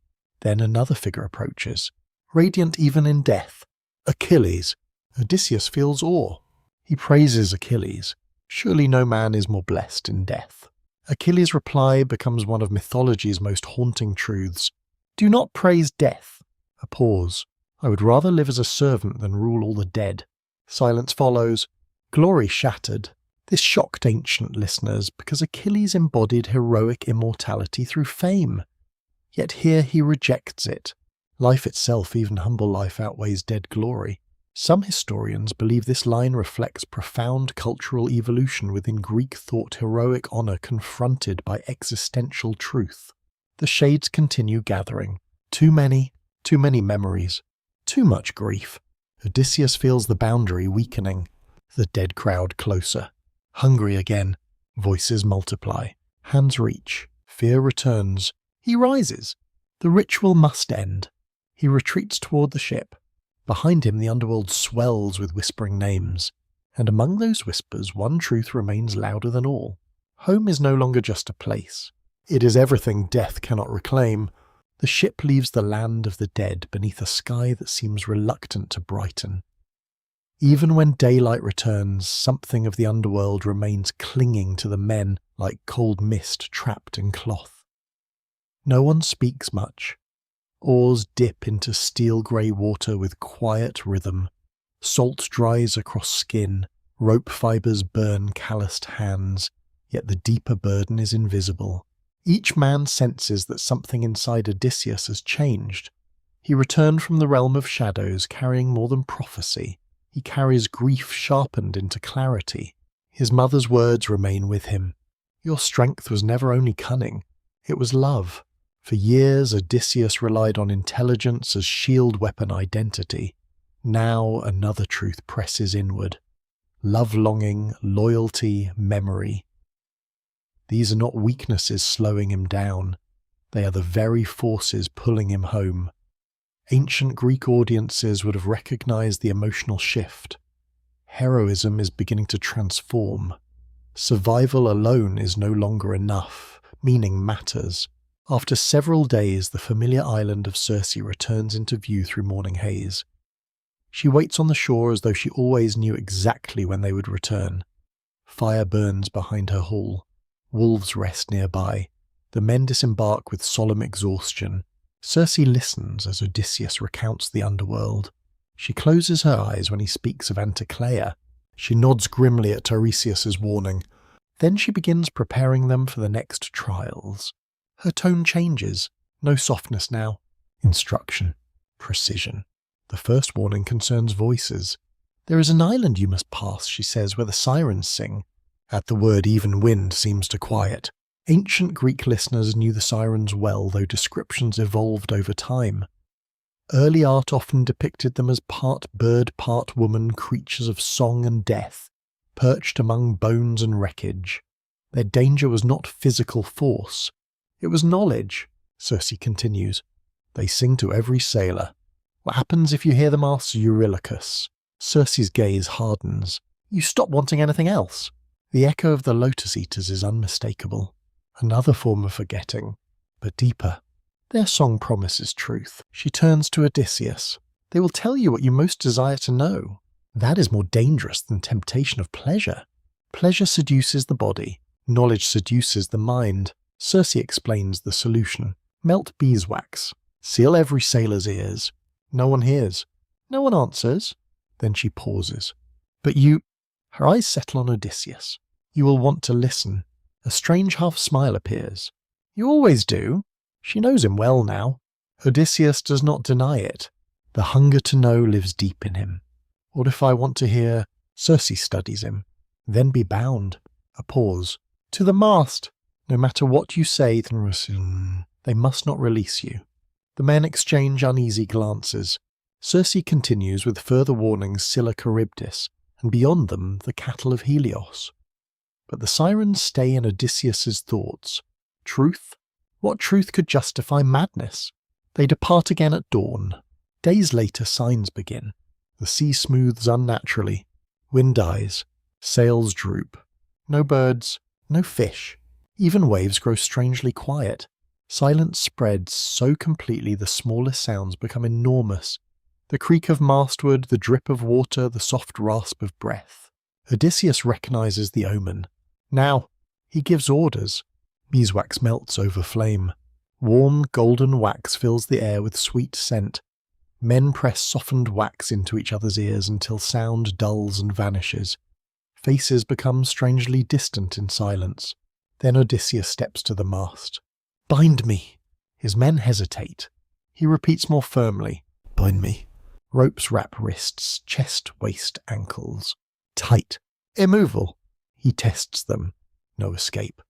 Then another figure approaches, radiant even in death. Achilles. Odysseus feels awe. He praises Achilles. Surely no man is more blessed in death. Achilles' reply becomes one of mythology's most haunting truths. Do not praise death. A pause. I would rather live as a servant than rule all the dead. Silence follows. Glory shattered. This shocked ancient listeners because Achilles embodied heroic immortality through fame. Yet here he rejects it. Life itself, even humble life, outweighs dead glory. Some historians believe this line reflects profound cultural evolution within Greek thought, heroic honor confronted by existential truth. The shades continue gathering. Too many memories. Too much grief. Odysseus feels the boundary weakening. The dead crowd closer. Hungry again. Voices multiply. Hands reach. Fear returns. He rises. The ritual must end. He retreats toward the ship. Behind him the underworld swells with whispering names. And among those whispers one truth remains louder than all. Home is no longer just a place. It is everything death cannot reclaim. The ship leaves the land of the dead beneath a sky that seems reluctant to brighten. Even when daylight returns, something of the underworld remains clinging to the men like cold mist trapped in cloth. No one speaks much. Oars dip into steel-grey water with quiet rhythm. Salt dries across skin. Rope fibres burn calloused hands. Yet the deeper burden is invisible. Each man senses that something inside Odysseus has changed. He returned from the realm of shadows carrying more than prophecy. He carries grief sharpened into clarity. His mother's words remain with him. Your strength was never only cunning. It was love. For years Odysseus relied on intelligence as shield weapon identity. Now another truth presses inward. Love-longing, loyalty, memory. These are not weaknesses slowing him down. They are the very forces pulling him home. Ancient Greek audiences would have recognized the emotional shift. Heroism is beginning to transform. Survival alone is no longer enough. Meaning matters. After several days, the familiar island of Circe returns into view through morning haze. She waits on the shore as though she always knew exactly when they would return. Fire burns behind her hall. Wolves rest nearby. The men disembark with solemn exhaustion. Circe listens as Odysseus recounts the underworld. She closes her eyes when he speaks of Anticlea. She nods grimly at Tiresias's warning. Then she begins preparing them for the next trials. Her tone changes. No softness now. Instruction. Precision. The first warning concerns voices. There is an island you must pass, she says, where the Sirens sing. At the word, even wind seems to quiet. Ancient Greek listeners knew the Sirens well, though descriptions evolved over time. Early art often depicted them as part bird, part woman, creatures of song and death, perched among bones and wreckage. Their danger was not physical force. It was knowledge, Circe continues. They sing to every sailor. What happens if you hear them ask Eurylochus? Circe's gaze hardens. You stop wanting anything else. The echo of the Lotus Eaters is unmistakable. Another form of forgetting, but deeper. Their song promises truth. She turns to Odysseus. They will tell you what you most desire to know. That is more dangerous than temptation of pleasure. Pleasure seduces the body. Knowledge seduces the mind. Circe explains the solution. Melt beeswax. Seal every sailor's ears. No one hears. No one answers. Then she pauses. But you... Her eyes settle on Odysseus. You will want to listen. A strange half-smile appears. You always do. She knows him well now. Odysseus does not deny it. The hunger to know lives deep in him. What if I want to hear? Circe studies him. Then be bound. A pause. To the mast! No matter what you say, they must not release you. The men exchange uneasy glances. Circe continues with further warnings Scylla Charybdis, and beyond them the cattle of Helios. But the Sirens stay in Odysseus's thoughts. Truth? What truth could justify madness? They depart again at dawn. Days later signs begin. The sea smooths unnaturally. Wind dies. Sails droop. No birds. No fish. Even waves grow strangely quiet. Silence spreads so completely the smallest sounds become enormous. The creak of mastwood, the drip of water, the soft rasp of breath. Odysseus recognizes the omen. Now, he gives orders. Beeswax melts over flame. Warm, golden wax fills the air with sweet scent. Men press softened wax into each other's ears until sound dulls and vanishes. Faces become strangely distant in silence. Then Odysseus steps to the mast. Bind me! His men hesitate. He repeats more firmly. Bind me. Ropes wrap wrists, chest, waist, ankles. Tight. Immovable. He tests them. No escape.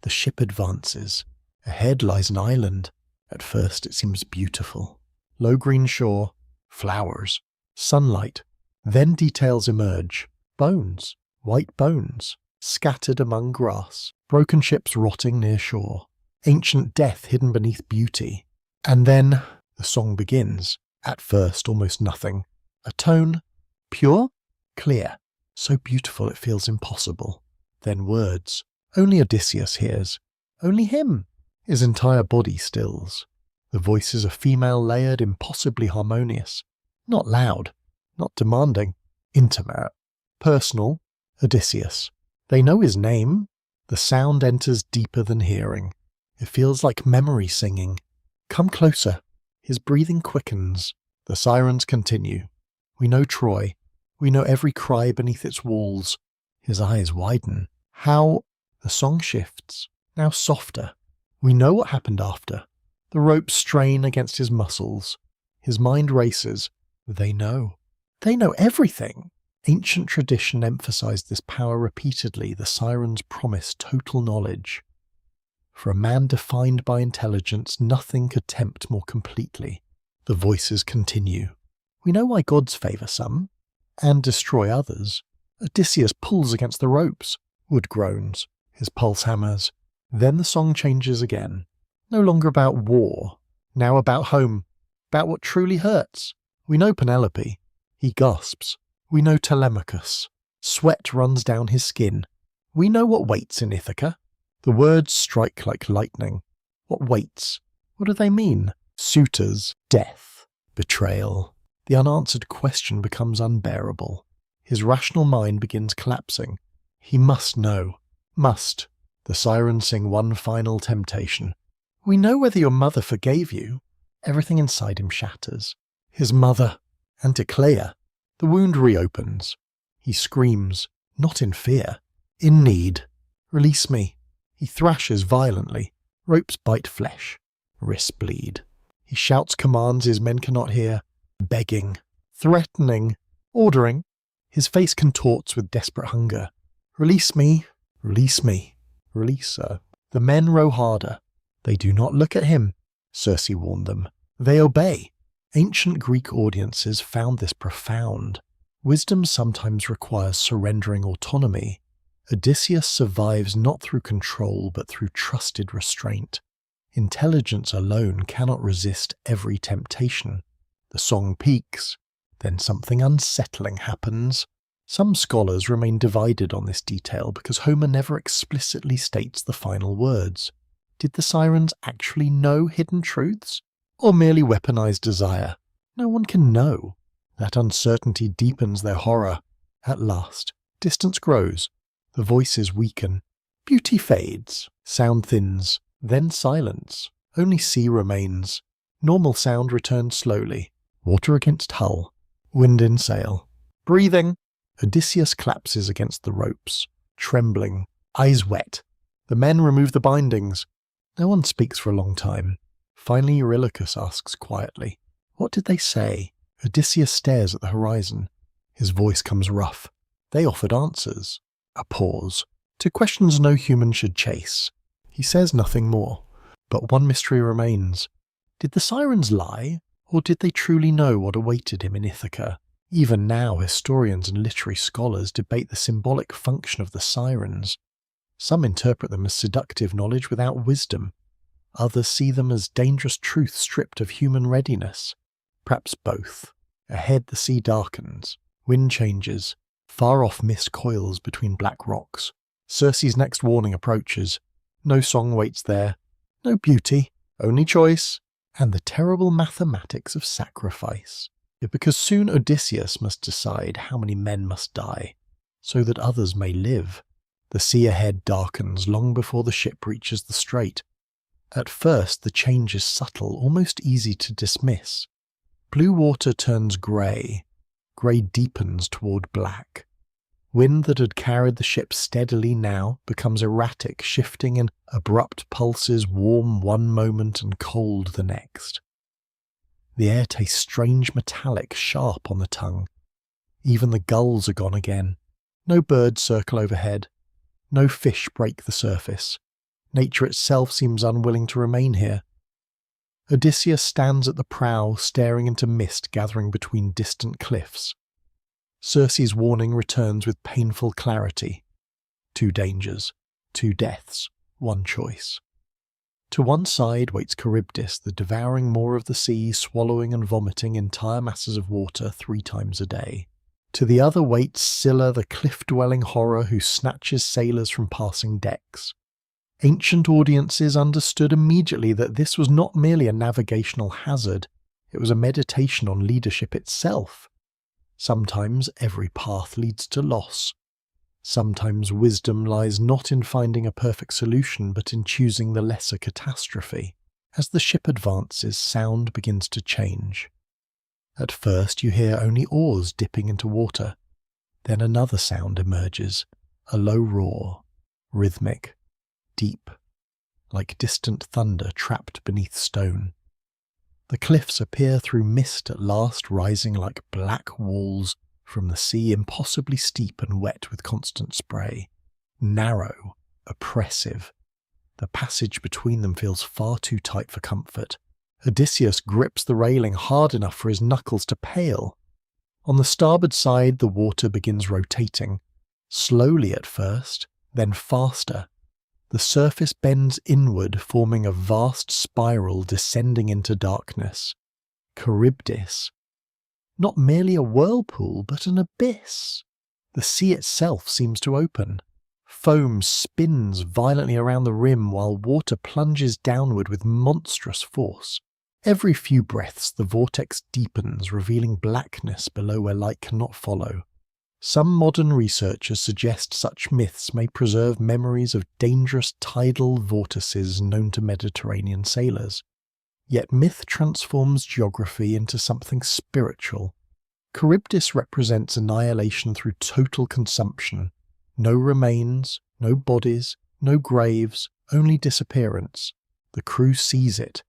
The ship advances. Ahead lies an island. At first it seems beautiful. Low green shore. Flowers. Sunlight. Then details emerge. Bones. White bones. Scattered among grass. Broken ships rotting near shore. Ancient death hidden beneath beauty. And then the song begins. At first, almost nothing. A tone, pure, clear, so beautiful it feels impossible. Then words. Only Odysseus hears. Only him. His entire body stills. The voices are female layered, impossibly harmonious. Not loud, not demanding, intimate, personal. Odysseus. They know his name. The sound enters deeper than hearing. It feels like memory singing. Come closer. His breathing quickens. The Sirens continue. We know Troy. We know every cry beneath its walls. His eyes widen. How? The song shifts. Now softer. We know what happened after. The ropes strain against his muscles. His mind races. They know. They know everything. Ancient tradition emphasized this power repeatedly. The Sirens promised total knowledge. For a man defined by intelligence, nothing could tempt more completely. The voices continue. We know why gods favour some, and destroy others. Odysseus pulls against the ropes. Wood groans. His pulse hammers. Then the song changes again. No longer about war. Now about home. About what truly hurts. We know Penelope. He gasps. We know Telemachus. Sweat runs down his skin. We know what waits in Ithaca. The words strike like lightning. What waits? What do they mean? Suitors, death, betrayal. The unanswered question becomes unbearable. His rational mind begins collapsing. He must know. Must. The Sirens sing one final temptation. We know whether your mother forgave you. Everything inside him shatters. His mother. Anticlea. The wound reopens. He screams, not in fear, in need. Release me. He thrashes violently. Ropes bite flesh. Wrists bleed. He shouts commands his men cannot hear, begging, threatening, ordering. His face contorts with desperate hunger. Release me. Release me. Release her. The men row harder. They do not look at him, Circe warned them. They obey. Ancient Greek audiences found this profound. Wisdom sometimes requires surrendering autonomy. Odysseus survives not through control but through trusted restraint. Intelligence alone cannot resist every temptation. The song peaks, then something unsettling happens. Some scholars remain divided on this detail because Homer never explicitly states the final words. Did the Sirens actually know hidden truths? Or merely weaponize desire? No one can know. That uncertainty deepens their horror. At last, distance grows. The voices weaken. Beauty fades. Sound thins. Then silence. Only sea remains. Normal sound returns slowly. Water against hull. Wind in sail. Breathing. Odysseus collapses against the ropes. Trembling. Eyes wet. The men remove the bindings. No one speaks for a long time. Finally Eurylochus asks quietly, "What did they say?" Odysseus stares at the horizon. His voice comes rough. They offered answers. A pause. To questions no human should chase. He says nothing more. But one mystery remains. Did the Sirens lie? Or did they truly know what awaited him in Ithaca? Even now, historians and literary scholars debate the symbolic function of the Sirens. Some interpret them as seductive knowledge without wisdom. Others see them as dangerous truth stripped of human readiness. Perhaps both. Ahead the sea darkens. Wind changes. Far off mist coils between black rocks. Circe's next warning approaches. No song waits there. No beauty. Only choice. And the terrible mathematics of sacrifice. Because soon Odysseus must decide how many men must die, so that others may live. The sea ahead darkens long before the ship reaches the strait. At first the change is subtle, almost easy to dismiss. Blue water turns grey. Grey deepens toward black. Wind that had carried the ship steadily now becomes erratic, shifting in abrupt pulses, warm one moment and cold the next. The air tastes strange metallic, sharp on the tongue. Even the gulls are gone again. No birds circle overhead. No fish break the surface. Nature itself seems unwilling to remain here. Odysseus stands at the prow, staring into mist gathering between distant cliffs. Circe's warning returns with painful clarity. 2 dangers, 2 deaths, 1 choice. To one side waits Charybdis, the devouring maw of the sea, swallowing and vomiting entire masses of water 3 times a day. To the other waits Scylla, the cliff-dwelling horror who snatches sailors from passing decks. Ancient audiences understood immediately that this was not merely a navigational hazard, it was a meditation on leadership itself. Sometimes every path leads to loss. Sometimes wisdom lies not in finding a perfect solution but in choosing the lesser catastrophe. As the ship advances, sound begins to change. At first you hear only oars dipping into water. Then another sound emerges, a low roar, rhythmic, deep, like distant thunder trapped beneath stone. The cliffs appear through mist at last, rising like black walls from the sea, impossibly steep and wet with constant spray. Narrow, oppressive. The passage between them feels far too tight for comfort. Odysseus grips the railing hard enough for his knuckles to pale. On the starboard side, the water begins rotating. Slowly at first, then faster. The surface bends inward, forming a vast spiral descending into darkness. Charybdis. Not merely a whirlpool, but an abyss. The sea itself seems to open. Foam spins violently around the rim while water plunges downward with monstrous force. Every few breaths the vortex deepens, revealing blackness below where light cannot follow. Some modern researchers suggest such myths may preserve memories of dangerous tidal vortices known to Mediterranean sailors. Yet myth transforms geography into something spiritual. Charybdis represents annihilation through total consumption. No remains, no bodies, no graves, only disappearance. The crew sees it.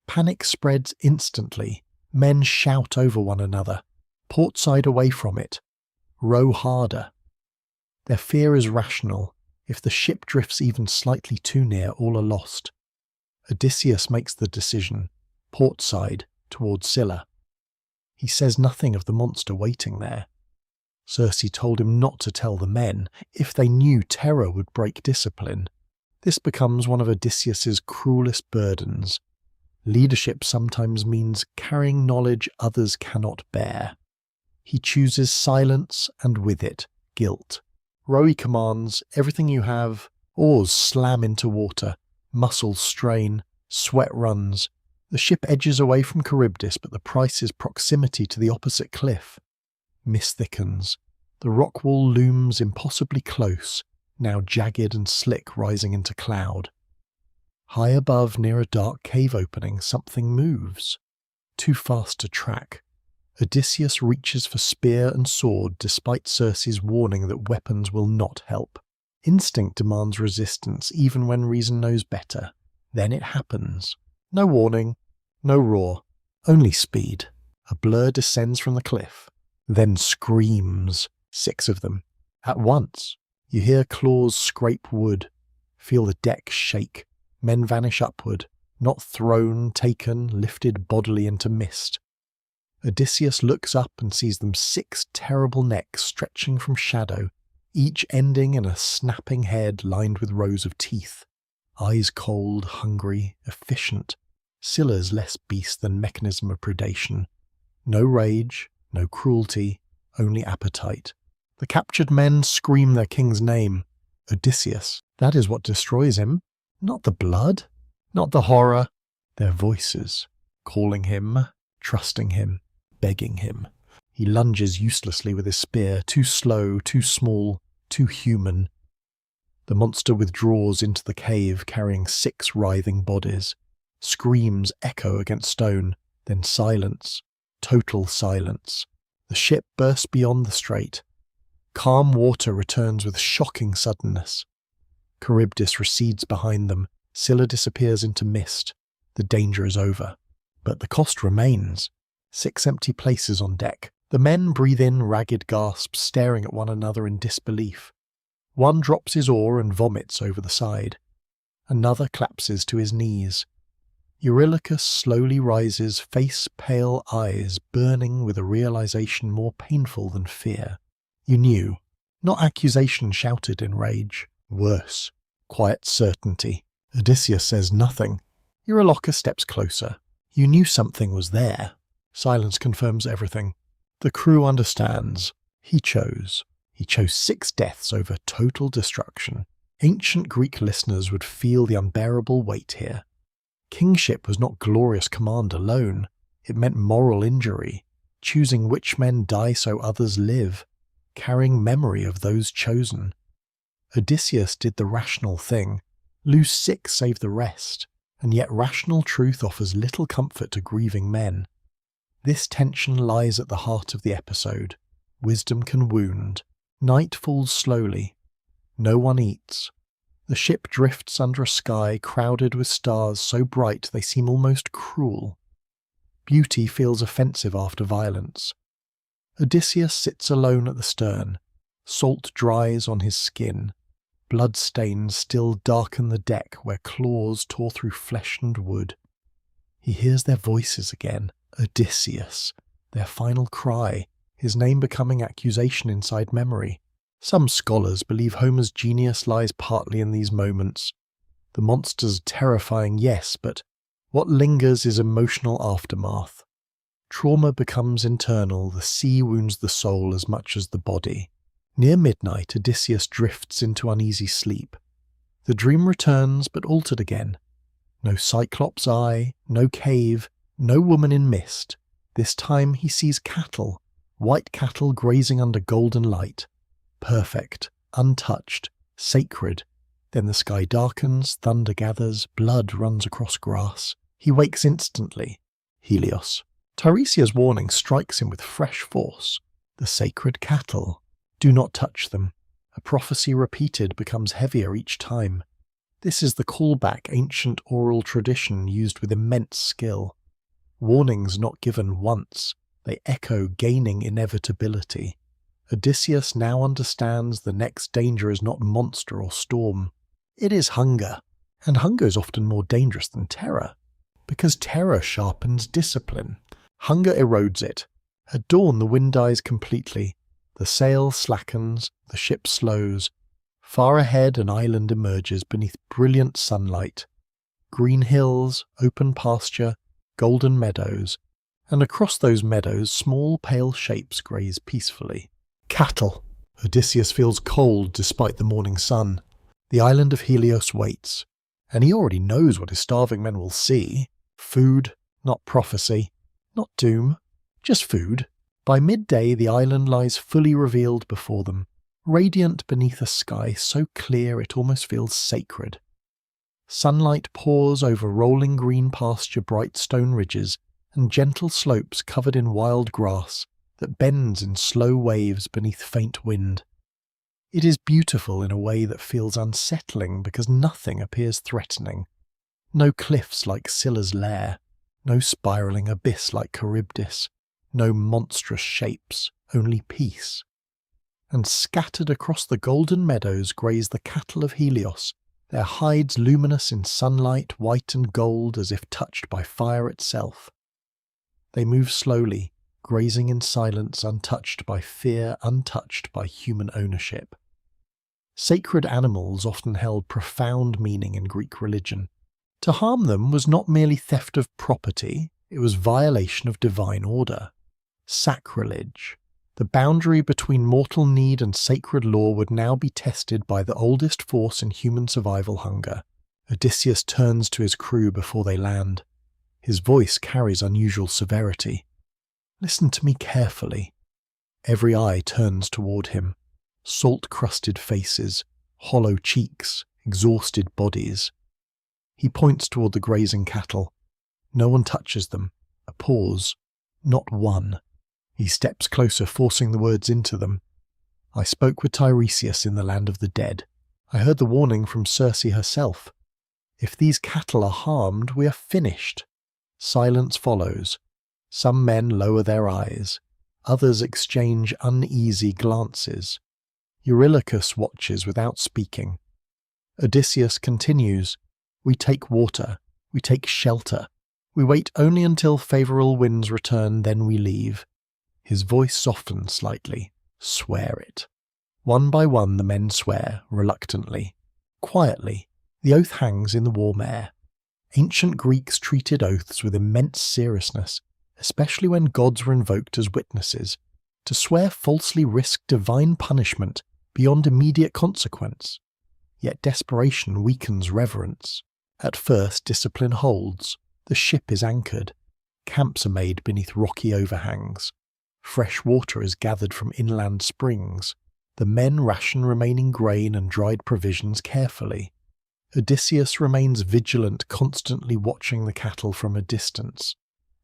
Panic spreads instantly. Men shout over one another. Port side away from it. Row harder. Their fear is rational. If the ship drifts even slightly too near, all are lost. Odysseus makes the decision, port side, towards Scylla. He says nothing of the monster waiting there. Circe told him not to tell the men. If they knew, terror would break discipline. This becomes one of Odysseus's cruelest burdens. Leadership sometimes means carrying knowledge others cannot bear. He chooses silence, and with it, guilt. Row he commands, everything you have. Oars slam into water. Muscles strain. Sweat runs. The ship edges away from Charybdis, but the price is proximity to the opposite cliff. Mist thickens. The rock wall looms impossibly close, now jagged and slick, rising into cloud. High above, near a dark cave opening, something moves. Too fast to track. Odysseus reaches for spear and sword despite Circe's warning that weapons will not help. Instinct demands resistance even when reason knows better. Then it happens. No warning, no roar, only speed. A blur descends from the cliff. Then screams, 6 of them, at once. You hear claws scrape wood, feel the deck shake. Men vanish upward, not thrown, taken, lifted bodily into mist. Odysseus looks up and sees them 6 terrible necks stretching from shadow, each ending in a snapping head lined with rows of teeth. Eyes cold, hungry, efficient. Scylla's less beast than mechanism of predation. No rage, no cruelty, only appetite. The captured men scream their king's name. Odysseus. That is what destroys him. Not the blood, not the horror. Their voices, calling him, trusting him, begging him. He lunges uselessly with his spear, too slow, too small, too human. The monster withdraws into the cave, carrying 6 writhing bodies. Screams echo against stone, then silence, total silence. The ship bursts beyond the strait. Calm water returns with shocking suddenness. Charybdis recedes behind them. Scylla disappears into mist. The danger is over. But the cost remains. 6 empty places on deck. The men breathe in ragged gasps, staring at one another in disbelief. One drops his oar and vomits over the side. Another collapses to his knees. Eurylochus slowly rises, face pale, eyes burning with a realization more painful than fear. You knew. Not accusation shouted in rage. Worse. Quiet certainty. Odysseus says nothing. Eurylochus steps closer. You knew something was there. Silence confirms everything. The crew understands. He chose 6 deaths over total destruction. Ancient Greek listeners would feel the unbearable weight here. Kingship was not glorious command alone. It meant moral injury, choosing which men die so others live, carrying memory of those chosen. Odysseus did the rational thing. Lose 6 save the rest, and yet rational truth offers little comfort to grieving men. This tension lies at the heart of the episode. Wisdom can wound. Night falls slowly. No one eats. The ship drifts under a sky crowded with stars so bright they seem almost cruel. Beauty feels offensive after violence. Odysseus sits alone at the stern. Salt dries on his skin. Bloodstains still darken the deck where claws tore through flesh and wood. He hears their voices again. Odysseus. Their final cry, his name becoming accusation inside memory. Some scholars believe Homer's genius lies partly in these moments. The monsters are terrifying, yes, but what lingers is emotional aftermath. Trauma becomes internal, the sea wounds the soul as much as the body. Near midnight, Odysseus drifts into uneasy sleep. The dream returns, but altered again. No Cyclops eye, no cave, no woman in mist. This time he sees cattle, White cattle grazing under golden light. Perfect, untouched, sacred. Then the sky darkens, thunder gathers, blood runs across grass. He wakes instantly. Helios. Tiresia's warning strikes him with fresh force. The sacred cattle. Do not touch them. A prophecy repeated becomes heavier each time. This is the callback ancient oral tradition used with immense skill. Warnings not given once, they echo gaining inevitability. Odysseus now understands the next danger is not monster or storm. It is hunger, and hunger is often more dangerous than terror, because terror sharpens discipline. Hunger erodes it. At dawn the wind dies completely. The sail slackens, the ship slows. Far ahead an island emerges beneath brilliant sunlight. Green hills, open pasture, golden meadows, and across those meadows small pale shapes graze peacefully. Cattle. Odysseus feels cold despite the morning sun. The island of Helios waits, and he already knows what his starving men will see. Food, not prophecy, not doom, just food. By midday the island lies fully revealed before them, radiant beneath a sky so clear it almost feels sacred. Sunlight pours over rolling green pasture, bright stone ridges, and gentle slopes covered in wild grass that bends in slow waves beneath faint wind. It is beautiful in a way that feels unsettling because nothing appears threatening. No cliffs like Scylla's lair, no spiralling abyss like Charybdis, no monstrous shapes, only peace. And scattered across the golden meadows graze the cattle of Helios, their hides luminous in sunlight, white and gold as if touched by fire itself. They move slowly, grazing in silence, untouched by fear, untouched by human ownership. Sacred animals often held profound meaning in Greek religion. To harm them was not merely theft of property, it was violation of divine order. Sacrilege. The boundary between mortal need and sacred law would now be tested by the oldest force in human survival, hunger. Odysseus turns to his crew before they land. His voice carries unusual severity. Listen to me carefully. Every eye turns toward him. Salt-crusted faces, hollow cheeks, exhausted bodies. He points toward the grazing cattle. No one touches them. A pause. Not one. He steps closer, forcing the words into them. I spoke with Tiresias in the land of the dead. I heard the warning from Circe herself. If these cattle are harmed, we are finished. Silence follows. Some men lower their eyes. Others exchange uneasy glances. Eurylochus watches without speaking. Odysseus continues. We take water. We take shelter. We wait only until favourable winds return, then we leave. His voice softens slightly. Swear it. One by one the men swear, reluctantly. Quietly. The oath hangs in the warm air. Ancient Greeks treated oaths with immense seriousness, especially when gods were invoked as witnesses. To swear falsely risked divine punishment beyond immediate consequence. Yet desperation weakens reverence. At first discipline holds. The ship is anchored. Camps are made beneath rocky overhangs. Fresh water is gathered from inland springs. The men ration remaining grain and dried provisions carefully. Odysseus remains vigilant, constantly watching the cattle from a distance.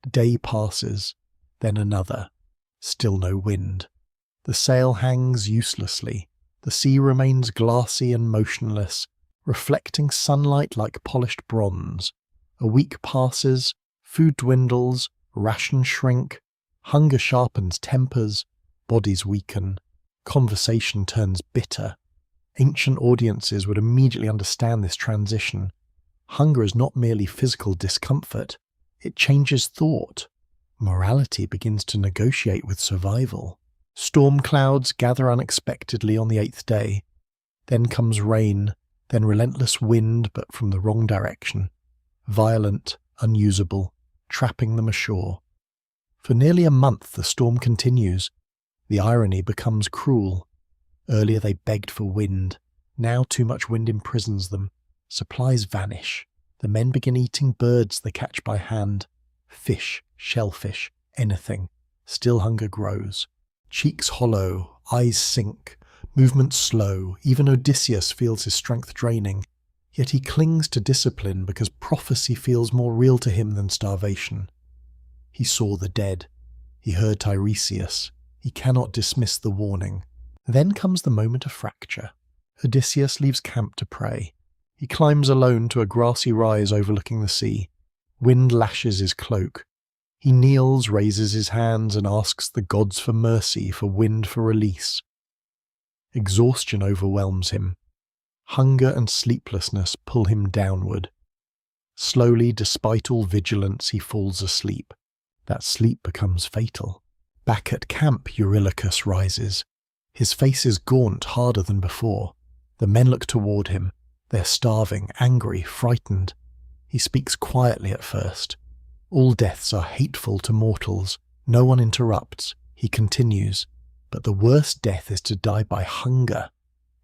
A day passes, then another. Still no wind. The sail hangs uselessly. The sea remains glassy and motionless, reflecting sunlight like polished bronze. A week passes, food dwindles, rations shrink, hunger sharpens tempers, bodies weaken, conversation turns bitter. Ancient audiences would immediately understand this transition. Hunger is not merely physical discomfort, it changes thought. Morality begins to negotiate with survival. Storm clouds gather unexpectedly on the 8th day. Then comes rain, then relentless wind, but from the wrong direction. Violent, unusable, trapping them ashore. For nearly a month the storm continues. The irony becomes cruel. Earlier they begged for wind. Now too much wind imprisons them. Supplies vanish. The men begin eating birds they catch by hand. Fish, shellfish, anything. Still hunger grows. Cheeks hollow, eyes sink, movements slow, even Odysseus feels his strength draining, yet he clings to discipline because prophecy feels more real to him than starvation. He saw the dead. He heard Tiresias. He cannot dismiss the warning. Then comes the moment of fracture. Odysseus leaves camp to pray. He climbs alone to a grassy rise overlooking the sea. Wind lashes his cloak. He kneels, raises his hands, and asks the gods for mercy, for wind for release. Exhaustion overwhelms him. Hunger and sleeplessness pull him downward. Slowly, despite all vigilance, he falls asleep. That sleep becomes fatal. Back at camp, Eurylochus rises. His face is gaunt, harder than before. The men look toward him. They're starving, angry, frightened. He speaks quietly at first. All deaths are hateful to mortals. No one interrupts. He continues. But the worst death is to die by hunger.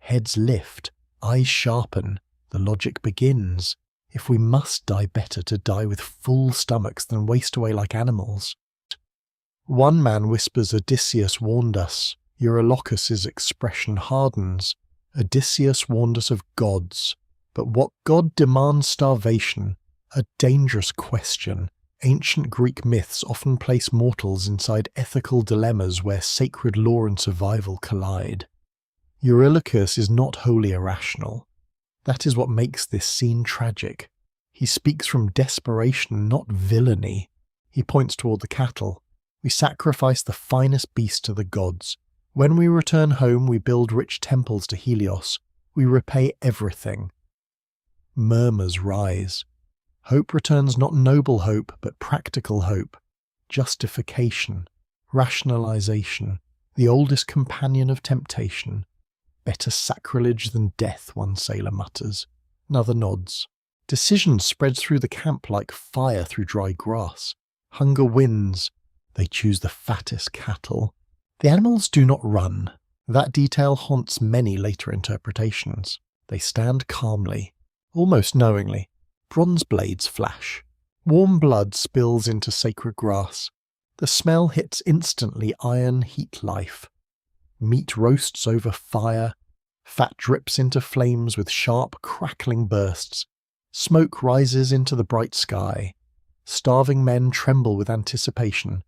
Heads lift. Eyes sharpen. The logic begins. If we must die, better to die with full stomachs than waste away like animals. One man whispers, Odysseus warned us. Eurylochus's expression hardens. Odysseus warned us of gods. But what god demands starvation? A dangerous question. Ancient Greek myths often place mortals inside ethical dilemmas where sacred law and survival collide. Eurylochus is not wholly irrational. That is what makes this scene tragic. He speaks from desperation, not villainy. He points toward the cattle. We sacrifice the finest beast to the gods. When we return home, we build rich temples to Helios. We repay everything. Murmurs rise. Hope returns, not noble hope, but practical hope. Justification. Rationalization. The oldest companion of temptation. Better sacrilege than death, one sailor mutters. Another nods. Decision spreads through the camp like fire through dry grass. Hunger wins. They choose the fattest cattle. The animals do not run. That detail haunts many later interpretations. They stand calmly, almost knowingly. Bronze blades flash. Warm blood spills into sacred grass. The smell hits instantly iron heat life. Meat roasts over fire. Fat drips into flames with sharp, crackling bursts. Smoke rises into the bright sky. Starving men tremble with anticipation.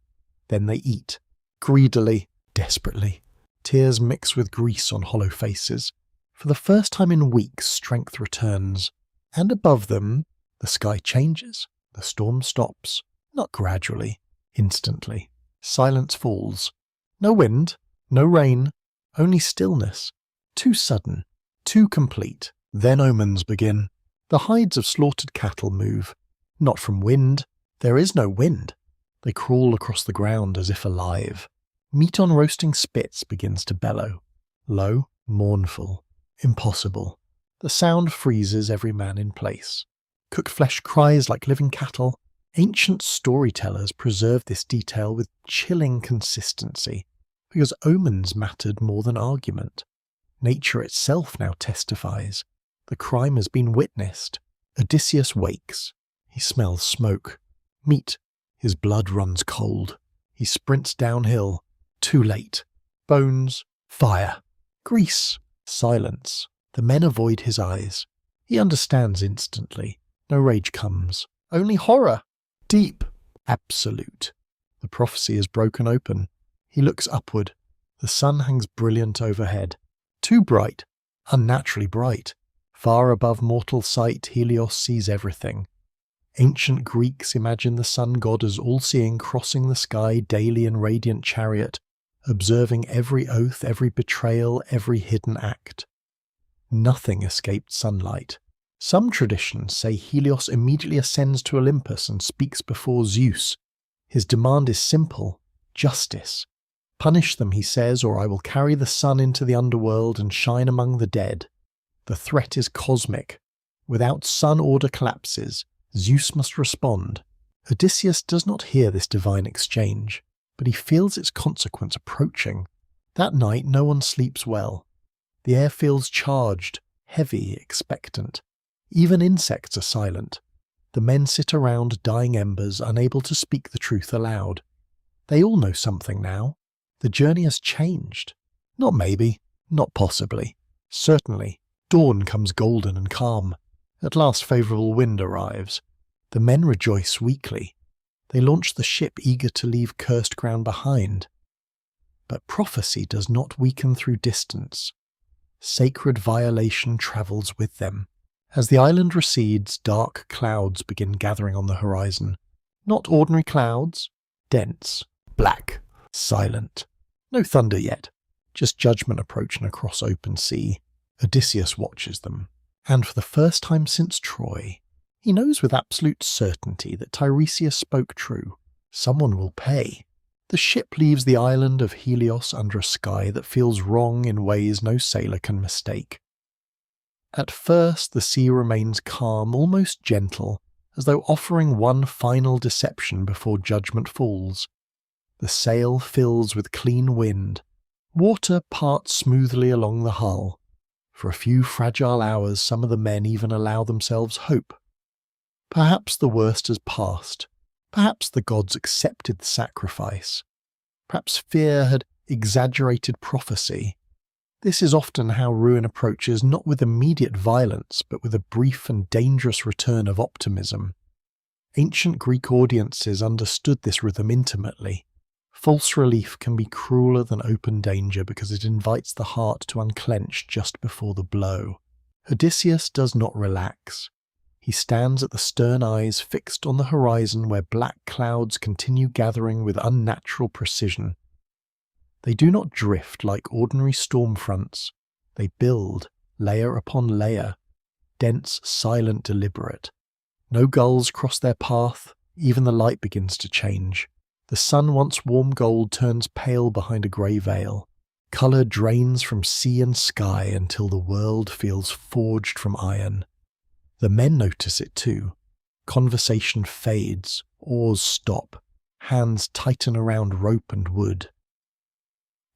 Then they eat. Greedily, desperately. Tears mix with grease on hollow faces. For the first time in weeks, strength returns. And above them, the sky changes. The storm stops. Not gradually. Instantly. Silence falls. No wind. No rain. Only stillness. Too sudden. Too complete. Then omens begin. The hides of slaughtered cattle move. Not from wind. There is no wind. They crawl across the ground as if alive. Meat on roasting spits begins to bellow. Low, mournful, impossible. The sound freezes every man in place. Cooked flesh cries like living cattle. Ancient storytellers preserve this detail with chilling consistency, because omens mattered more than argument. Nature itself now testifies. The crime has been witnessed. Odysseus wakes. He smells smoke. Meat. His blood runs cold. He sprints downhill. Too late. Bones. Fire. Grease. Silence. The men avoid his eyes. He understands instantly. No rage comes. Only horror. Deep. Absolute. The prophecy is broken open. He looks upward. The sun hangs brilliant overhead. Too bright. Unnaturally bright. Far above mortal sight, Helios sees everything. Ancient Greeks imagine the sun god as all-seeing, crossing the sky daily in radiant chariot, observing every oath, every betrayal, every hidden act. Nothing escaped sunlight. Some traditions say Helios immediately ascends to Olympus and speaks before Zeus. His demand is simple: justice. Punish them, he says, or I will carry the sun into the underworld and shine among the dead. The threat is cosmic. Without sun, order collapses. Zeus must respond. Odysseus does not hear this divine exchange, but he feels its consequence approaching. That night no one sleeps well. The air feels charged, heavy, expectant. Even insects are silent. The men sit around dying embers, unable to speak the truth aloud. They all know something now. The journey has changed. Not maybe, not possibly. Certainly, dawn comes golden and calm. At last favourable wind arrives. The men rejoice weakly. They launch the ship eager to leave cursed ground behind. But prophecy does not weaken through distance. Sacred violation travels with them. As the island recedes, dark clouds begin gathering on the horizon. Not ordinary clouds, dense, black, silent. No thunder yet, just judgment approaching across open sea. Odysseus watches them, and for the first time since Troy, he knows with absolute certainty that Tiresias spoke true. Someone will pay. The ship leaves the island of Helios under a sky that feels wrong in ways no sailor can mistake. At first the sea remains calm, almost gentle, as though offering one final deception before judgment falls. The sail fills with clean wind. Water parts smoothly along the hull. For a few fragile hours some of the men even allow themselves hope. Perhaps the worst has passed. Perhaps the gods accepted the sacrifice. Perhaps fear had exaggerated prophecy. This is often how ruin approaches, not with immediate violence, but with a brief and dangerous return of optimism. Ancient Greek audiences understood this rhythm intimately. False relief can be crueler than open danger because it invites the heart to unclench just before the blow. Odysseus does not relax. He stands at the stern eyes fixed on the horizon where black clouds continue gathering with unnatural precision. They do not drift like ordinary storm fronts. They build, layer upon layer, dense, silent, deliberate. No gulls cross their path, even the light begins to change. The sun, once warm gold, turns pale behind a grey veil. Colour drains from sea and sky until the world feels forged from iron. The men notice it too. Conversation fades, oars stop, hands tighten around rope and wood.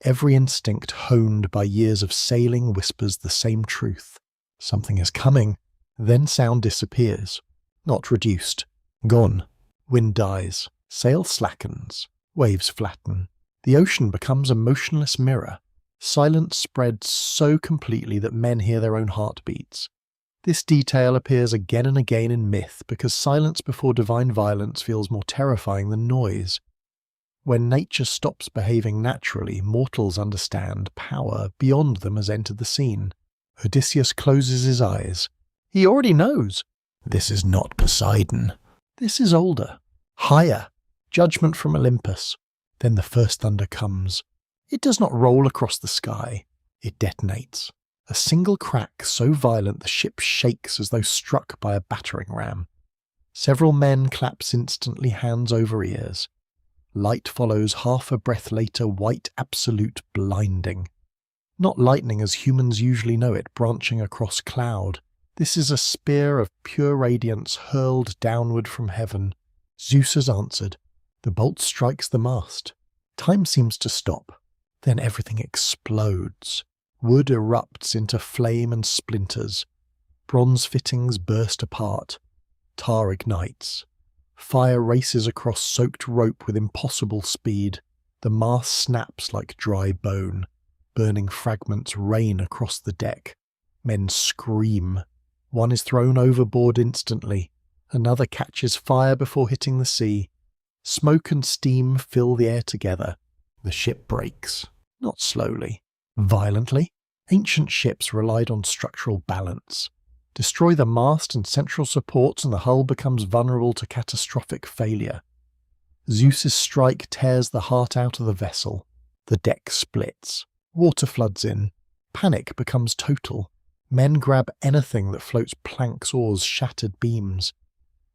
Every instinct honed by years of sailing whispers the same truth. Something is coming, then sound disappears. Not reduced. Gone. Wind dies. Sail slackens. Waves flatten. The ocean becomes a motionless mirror. Silence spreads so completely that men hear their own heartbeats. This detail appears again and again in myth because silence before divine violence feels more terrifying than noise. When nature stops behaving naturally, mortals understand power beyond them has entered the scene. Odysseus closes his eyes. He already knows. This is not Poseidon. This is older. Higher. Judgment from Olympus. Then the first thunder comes. It does not roll across the sky. It detonates. A single crack so violent the ship shakes as though struck by a battering ram. Several men claps instantly, hands over ears. Light follows half a breath later, white, absolute, blinding. Not lightning as humans usually know it, branching across cloud. This is a spear of pure radiance hurled downward from heaven. Zeus has answered. The bolt strikes the mast. Time seems to stop. Then everything explodes. Wood erupts into flame and splinters. Bronze fittings burst apart. Tar ignites. Fire races across soaked rope with impossible speed. The mast snaps like dry bone. Burning fragments rain across the deck. Men scream. One is thrown overboard instantly. Another catches fire before hitting the sea. Smoke and steam fill the air together. The ship breaks. Not slowly. Violently. Ancient ships relied on structural balance. Destroy the mast and central supports and the hull becomes vulnerable to catastrophic failure. Zeus's strike tears the heart out of the vessel. The deck splits. Water floods in. Panic becomes total. Men grab anything that floats, planks, oars, shattered beams.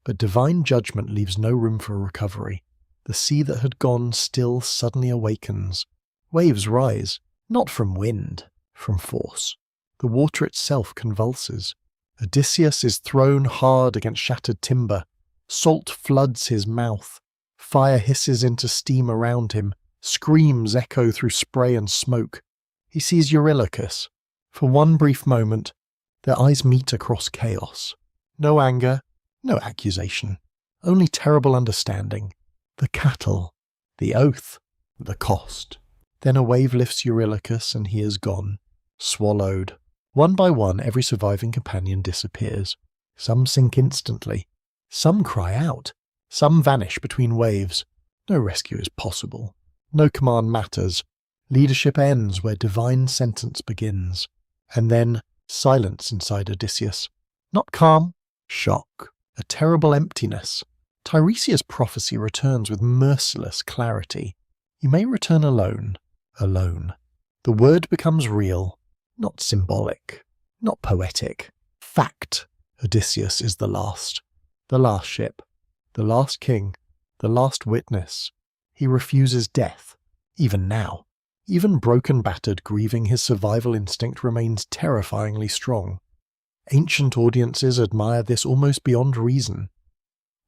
But divine judgment leaves no room for recovery. The sea that had gone still suddenly awakens. Waves rise, not from wind, from force. The water itself convulses. Odysseus is thrown hard against shattered timber. Salt floods his mouth. Fire hisses into steam around him. Screams echo through spray and smoke. He sees Eurylochus. For one brief moment, their eyes meet across chaos. No anger, no accusation. Only terrible understanding. The cattle, the oath, the cost. Then a wave lifts Eurylochus and he is gone, swallowed. One by one, every surviving companion disappears. Some sink instantly. Some cry out. Some vanish between waves. No rescue is possible. No command matters. Leadership ends where divine sentence begins. And then silence inside Odysseus. Not calm, shock, a terrible emptiness. Tiresias' prophecy returns with merciless clarity. You may return alone. Alone. The word becomes real, not symbolic, not poetic. Fact. Odysseus is the last ship, the last king, the last witness. He refuses death, even now. Even broken, battered, grieving, his survival instinct remains terrifyingly strong. Ancient audiences admire this almost beyond reason.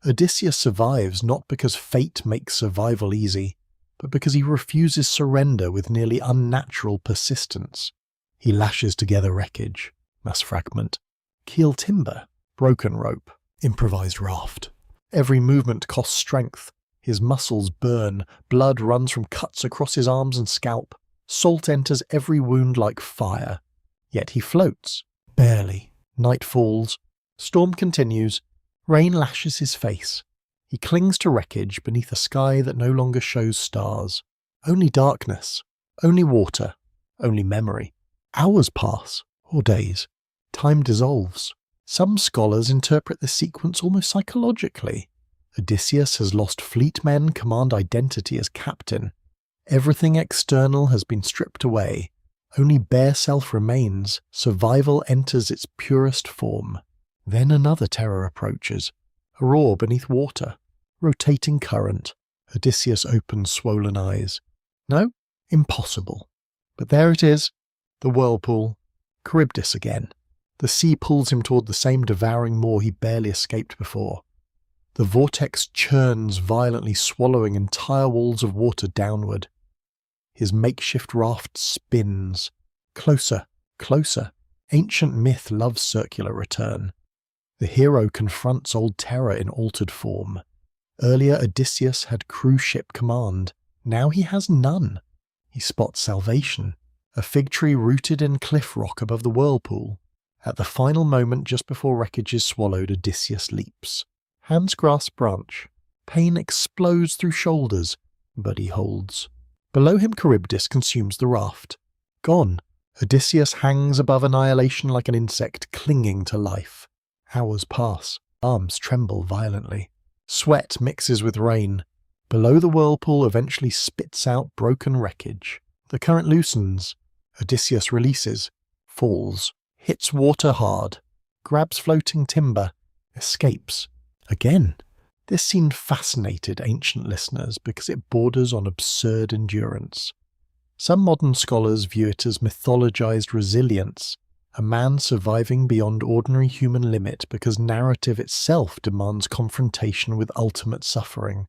Odysseus survives not because fate makes survival easy, but because he refuses surrender with nearly unnatural persistence. He lashes together wreckage, mass fragment, keel timber, broken rope, improvised raft. Every movement costs strength. His muscles burn, blood runs from cuts across his arms and scalp. Salt enters every wound like fire. Yet he floats, barely. Night falls. Storm continues. Rain lashes his face. He clings to wreckage beneath a sky that no longer shows stars. Only darkness. Only water. Only memory. Hours pass, or days. Time dissolves. Some scholars interpret the sequence almost psychologically. Odysseus has lost fleet men, command identity as captain. Everything external has been stripped away. Only bare self remains. Survival enters its purest form. Then another terror approaches. A roar beneath water. Rotating current. Odysseus opens swollen eyes. No, impossible. But there it is. The whirlpool. Charybdis again. The sea pulls him toward the same devouring maw he barely escaped before. The vortex churns violently, swallowing entire walls of water downward. His makeshift raft spins. Closer, closer. Ancient myth loves circular return. The hero confronts old terror in altered form. Earlier Odysseus had cruise ship command. Now he has none. He spots salvation. A fig tree rooted in cliff rock above the whirlpool. At the final moment just before wreckage is swallowed, Odysseus leaps. Hands grasp branch. Pain explodes through shoulders, but he holds. Below him Charybdis consumes the raft. Gone. Odysseus hangs above annihilation like an insect clinging to life. Hours pass. Arms tremble violently. Sweat mixes with rain. Below the whirlpool eventually spits out broken wreckage. The current loosens. Odysseus releases. Falls. Hits water hard. Grabs floating timber. Escapes. Again. This scene fascinated ancient listeners because it borders on absurd endurance. Some modern scholars view it as mythologized resilience, a man surviving beyond ordinary human limit because narrative itself demands confrontation with ultimate suffering.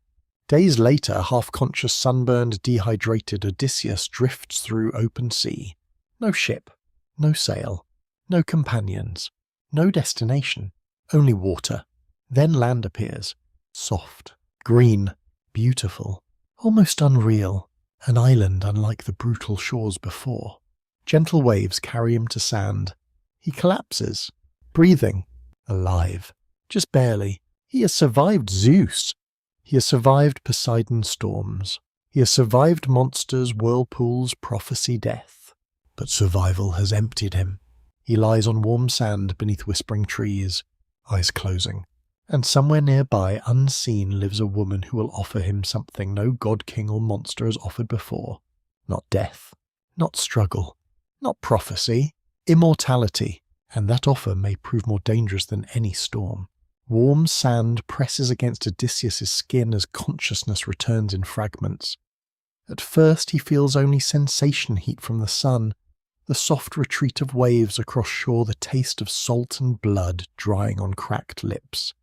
Days later, half-conscious, sunburned, dehydrated Odysseus drifts through open sea. No ship, no sail, no companions, no destination, only water. Then land appears. Soft, green, beautiful, almost unreal, an island unlike the brutal shores before. Gentle waves carry him to sand. He collapses, breathing, alive, just barely. He has survived Zeus. He has survived Poseidon's storms. He has survived monsters, whirlpools, prophecy, death. But survival has emptied him. He lies on warm sand beneath whispering trees, eyes closing. And somewhere nearby, unseen, lives a woman who will offer him something no god, king, or monster has offered before. Not death, not struggle, not prophecy, immortality, and that offer may prove more dangerous than any storm. Warm sand presses against Odysseus' skin as consciousness returns in fragments. At first he feels only sensation heat from the sun, the soft retreat of waves across shore, the taste of salt and blood drying on cracked lips.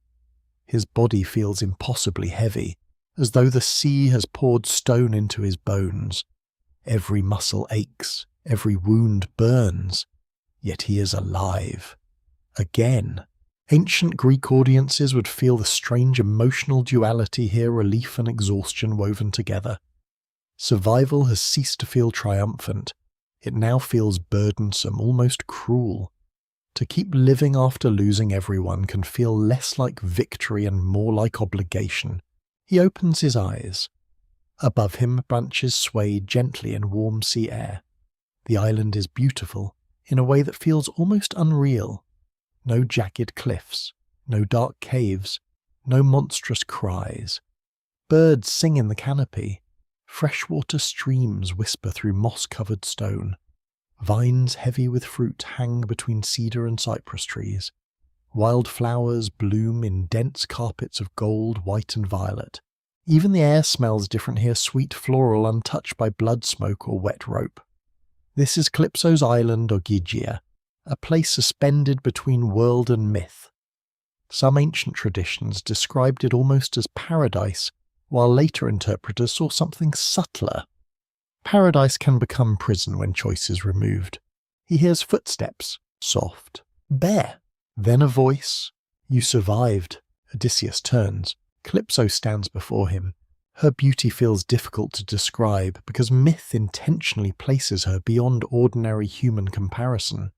His body feels impossibly heavy, as though the sea has poured stone into his bones. Every muscle aches, every wound burns, yet he is alive. Again. Ancient Greek audiences would feel the strange emotional duality here, relief and exhaustion woven together. Survival has ceased to feel triumphant. It now feels burdensome, almost cruel. To keep living after losing everyone can feel less like victory and more like obligation. He opens his eyes. Above him, branches sway gently in warm sea air. The island is beautiful, in a way that feels almost unreal. No jagged cliffs, no dark caves, no monstrous cries. Birds sing in the canopy. Freshwater streams whisper through moss-covered stone. Vines heavy with fruit hang between cedar and cypress trees. Wild flowers bloom in dense carpets of gold, white and violet. Even the air smells different here, sweet floral untouched by blood smoke or wet rope. This is Calypso's island or Gygia, a place suspended between world and myth. Some ancient traditions described it almost as paradise, while later interpreters saw something subtler. Paradise can become prison when choice is removed. He hears footsteps, soft, bare. Then a voice. You survived. Odysseus turns. Calypso stands before him. Her beauty feels difficult to describe because myth intentionally places her beyond ordinary human comparison.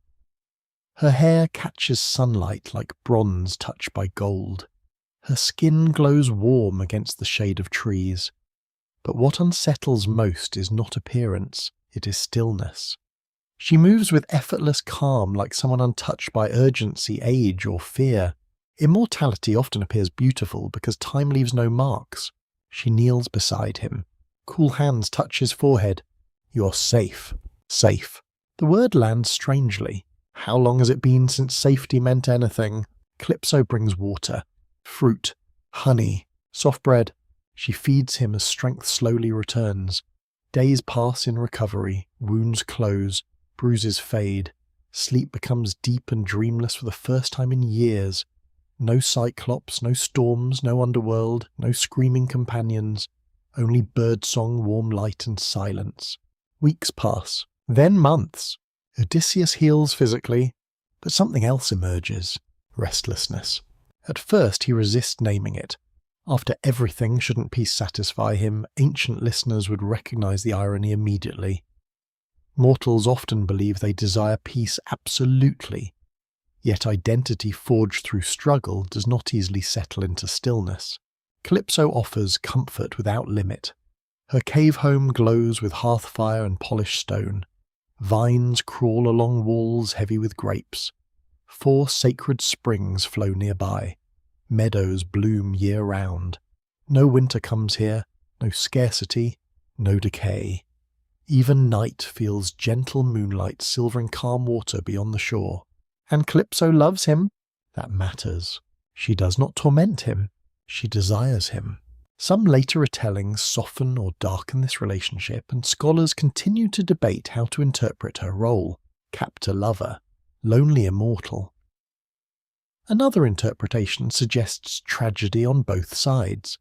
Her hair catches sunlight like bronze touched by gold. Her skin glows warm against the shade of trees. But what unsettles most is not appearance, it is stillness. She moves with effortless calm like someone untouched by urgency, age, or fear. Immortality often appears beautiful because time leaves no marks. She kneels beside him. Cool hands touch his forehead. You're safe. Safe. The word lands strangely. How long has it been since safety meant anything? Calypso brings water, fruit, honey, soft bread. She feeds him as strength slowly returns. Days pass in recovery, wounds close, bruises fade. Sleep becomes deep and dreamless for the first time in years. No Cyclops, no storms, no underworld, no screaming companions. Only birdsong, warm light and silence. Weeks pass, then months. Odysseus heals physically, but something else emerges. Restlessness. At first he resists naming it. After everything, shouldn't peace satisfy him? Ancient listeners would recognize the irony immediately. Mortals often believe they desire peace absolutely. Yet identity forged through struggle does not easily settle into stillness. Calypso offers comfort without limit. Her cave home glows with hearth fire and polished stone. Vines crawl along walls heavy with grapes. 4 sacred springs flow nearby. Meadows bloom year-round. No winter comes here, no scarcity, no decay. Even night feels gentle moonlight silvering calm water beyond the shore. And Calypso loves him. That matters. She does not torment him. She desires him. Some later retellings soften or darken this relationship, and scholars continue to debate how to interpret her role. Captor-lover. Lonely immortal. Another interpretation suggests tragedy on both sides.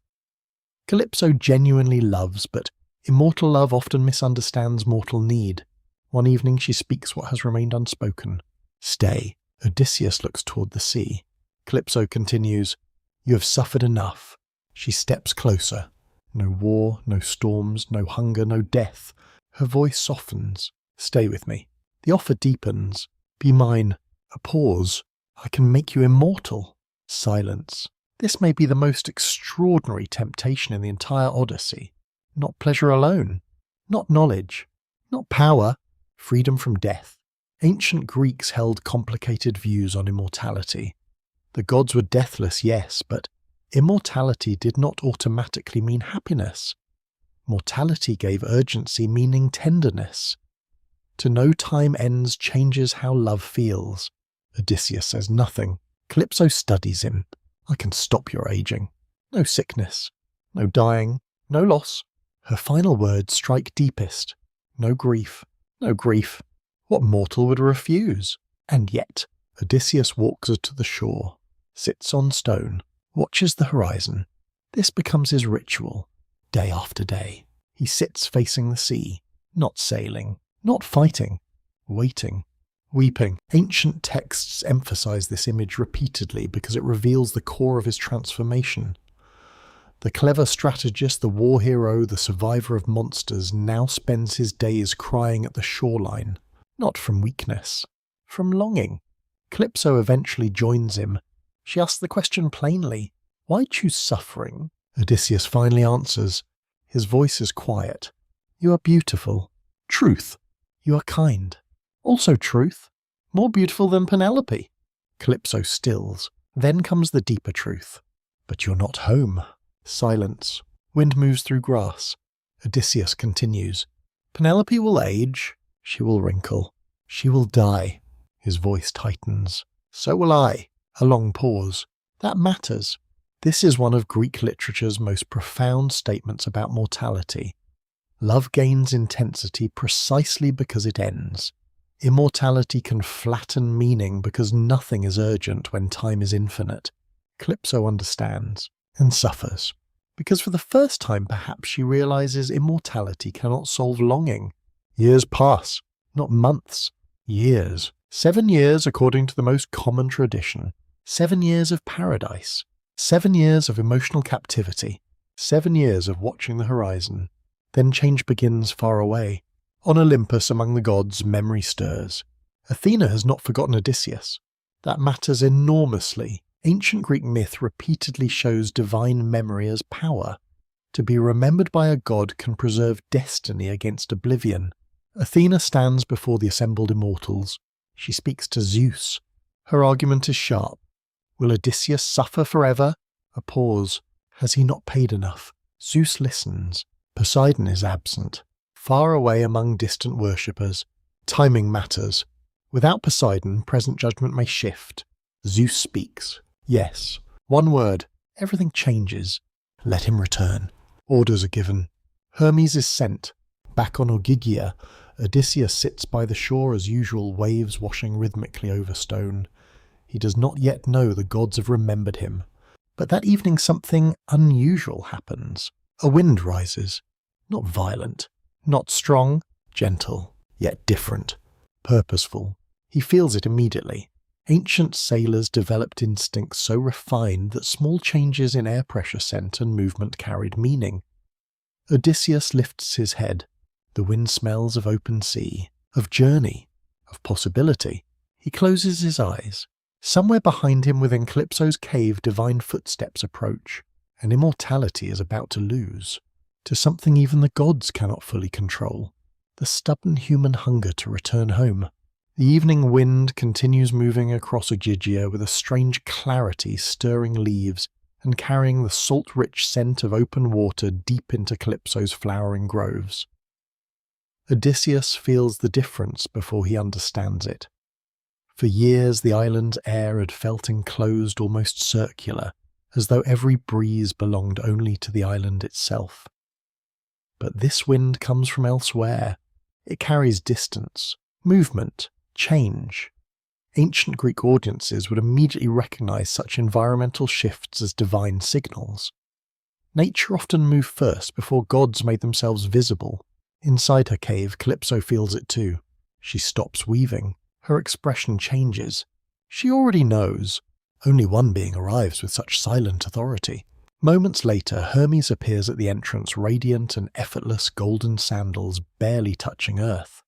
Calypso genuinely loves, but immortal love often misunderstands mortal need. One evening she speaks what has remained unspoken. Stay. Odysseus looks toward the sea. Calypso continues, You have suffered enough. She steps closer. No war, no storms, no hunger, no death. Her voice softens. Stay with me. The offer deepens. Be mine. A pause. I can make you immortal. Silence. This may be the most extraordinary temptation in the entire Odyssey. Not pleasure alone. Not knowledge. Not power. Freedom from death. Ancient Greeks held complicated views on immortality. The gods were deathless, yes, but immortality did not automatically mean happiness. Mortality gave urgency, meaning tenderness. To know time ends changes how love feels. Odysseus says nothing. Calypso studies him. I can stop your aging. No sickness. No dying. No loss. Her final words strike deepest. No grief. No grief. What mortal would refuse? And yet, Odysseus walks her to the shore, sits on stone, watches the horizon. This becomes his ritual. Day after day, he sits facing the sea, not sailing, not fighting, waiting, weeping. Ancient texts emphasize this image repeatedly because it reveals the core of his transformation. The clever strategist, the war hero, the survivor of monsters now spends his days crying at the shoreline, not from weakness, from longing. Calypso eventually joins him. She asks the question plainly, "Why choose suffering?" Odysseus finally answers. His voice is quiet. "You are beautiful. Truth. You are kind. Also truth. More beautiful than Penelope." Calypso stills. Then comes the deeper truth. "But you're not home." Silence. Wind moves through grass. Odysseus continues. "Penelope will age. She will wrinkle. She will die." His voice tightens. "So will I." A long pause. "That matters." This is one of Greek literature's most profound statements about mortality. Love gains intensity precisely because it ends. Immortality can flatten meaning because nothing is urgent when time is infinite. Calypso understands, and suffers, because for the first time perhaps she realizes immortality cannot solve longing. Years pass, not months, years. 7 years according to the most common tradition. 7 years of paradise. 7 years of emotional captivity. 7 years of watching the horizon. Then change begins far away. On Olympus among the gods, memory stirs. Athena has not forgotten Odysseus. That matters enormously. Ancient Greek myth repeatedly shows divine memory as power. To be remembered by a god can preserve destiny against oblivion. Athena stands before the assembled immortals. She speaks to Zeus. Her argument is sharp. Will Odysseus suffer forever? A pause. Has he not paid enough? Zeus listens. Poseidon is absent. Far away among distant worshippers. Timing matters. Without Poseidon, present judgment may shift. Zeus speaks. Yes. One word. Everything changes. Let him return. Orders are given. Hermes is sent. Back on Ogygia, Odysseus sits by the shore as usual, waves washing rhythmically over stone. He does not yet know the gods have remembered him. But that evening something unusual happens. A wind rises. Not violent. Not strong. Gentle. Yet different. Purposeful. He feels it immediately. Ancient sailors developed instincts so refined that small changes in air pressure scent and movement carried meaning. Odysseus lifts his head. The wind smells of open sea, of journey, of possibility. He closes his eyes. Somewhere behind him within Calypso's cave divine footsteps approach, and immortality is about to lose to something even the gods cannot fully control, the stubborn human hunger to return home. The evening wind continues moving across Ogygia with a strange clarity, stirring leaves and carrying the salt-rich scent of open water deep into Calypso's flowering groves. Odysseus feels the difference before he understands it. For years the island's air had felt enclosed, almost circular, as though every breeze belonged only to the island itself. But this wind comes from elsewhere. It carries distance, movement, change. Ancient Greek audiences would immediately recognize such environmental shifts as divine signals. Nature often moved first before gods made themselves visible. Inside her cave, Calypso feels it too. She stops weaving. Her expression changes. She already knows. Only one being arrives with such silent authority. Moments later, Hermes appears at the entrance, radiant and effortless, golden sandals barely touching earth.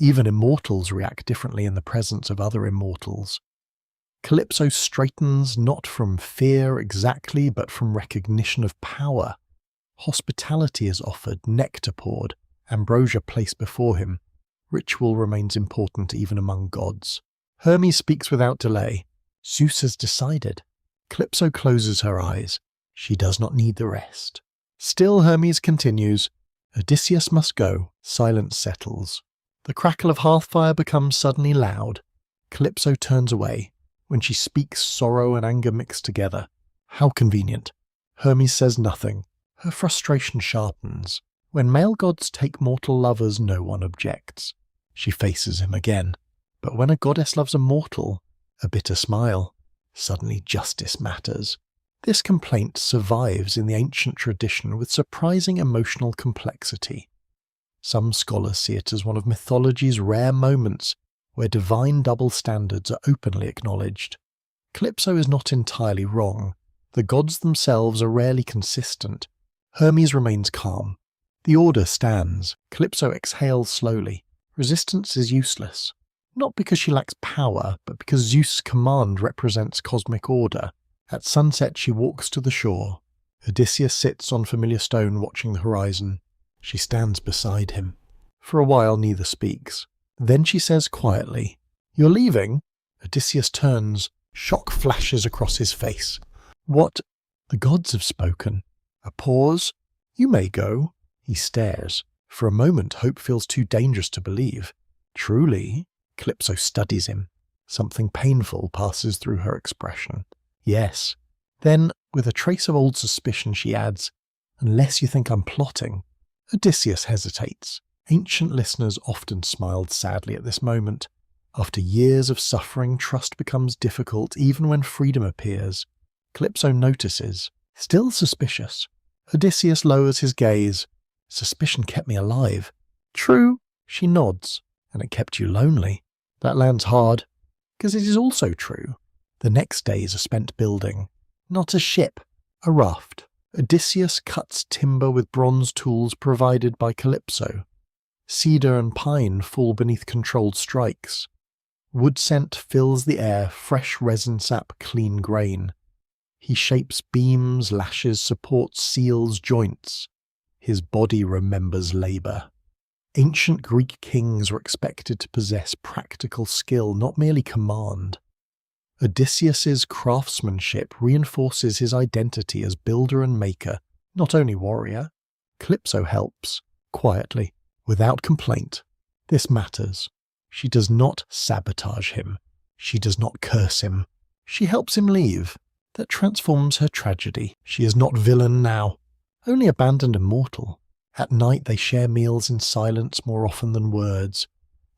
Even immortals react differently in the presence of other immortals. Calypso straightens not from fear exactly, but from recognition of power. Hospitality is offered, nectar poured, ambrosia placed before him. Ritual remains important even among gods. Hermes speaks without delay. Zeus has decided. Calypso closes her eyes. She does not need the rest. Still Hermes continues. Odysseus must go. Silence settles. The crackle of hearthfire becomes suddenly loud. Calypso turns away. When she speaks, sorrow and anger mix together. How convenient. Hermes says nothing. Her frustration sharpens. When male gods take mortal lovers, no one objects. She faces him again. But when a goddess loves a mortal, a bitter smile. Suddenly justice matters. This complaint survives in the ancient tradition with surprising emotional complexity. Some scholars see it as one of mythology's rare moments where divine double standards are openly acknowledged. Calypso is not entirely wrong. The gods themselves are rarely consistent. Hermes remains calm. The order stands. Calypso exhales slowly. Resistance is useless. Not because she lacks power, but because Zeus' command represents cosmic order. At sunset she walks to the shore. Odysseus sits on familiar stone watching the horizon. She stands beside him. For a while neither speaks. Then she says quietly, "You're leaving?" Odysseus turns. Shock flashes across his face. "What?" "The gods have spoken." A pause. "You may go." He stares. For a moment hope feels too dangerous to believe. "Truly?" Calypso studies him. Something painful passes through her expression. "Yes." Then, with a trace of old suspicion, she adds, "Unless you think I'm plotting." Odysseus hesitates. Ancient listeners often smiled sadly at this moment. After years of suffering, trust becomes difficult even when freedom appears. Calypso notices, still suspicious. Odysseus lowers his gaze. "Suspicion kept me alive." "True." She nods. "And it kept you lonely." That lands hard, because it is also true. The next days are spent building. Not a ship, a raft. Odysseus cuts timber with bronze tools provided by Calypso. Cedar and pine fall beneath controlled strikes. Wood scent fills the air, fresh resin sap, clean grain. He shapes beams, lashes, supports, seals, joints. His body remembers labour. Ancient Greek kings were expected to possess practical skill, not merely command. Odysseus's craftsmanship reinforces his identity as builder and maker, not only warrior. Calypso helps, quietly, without complaint. This matters. She does not sabotage him. She does not curse him. She helps him leave. That transforms her tragedy. She is not villain now, only abandoned and mortal. At night they share meals in silence more often than words.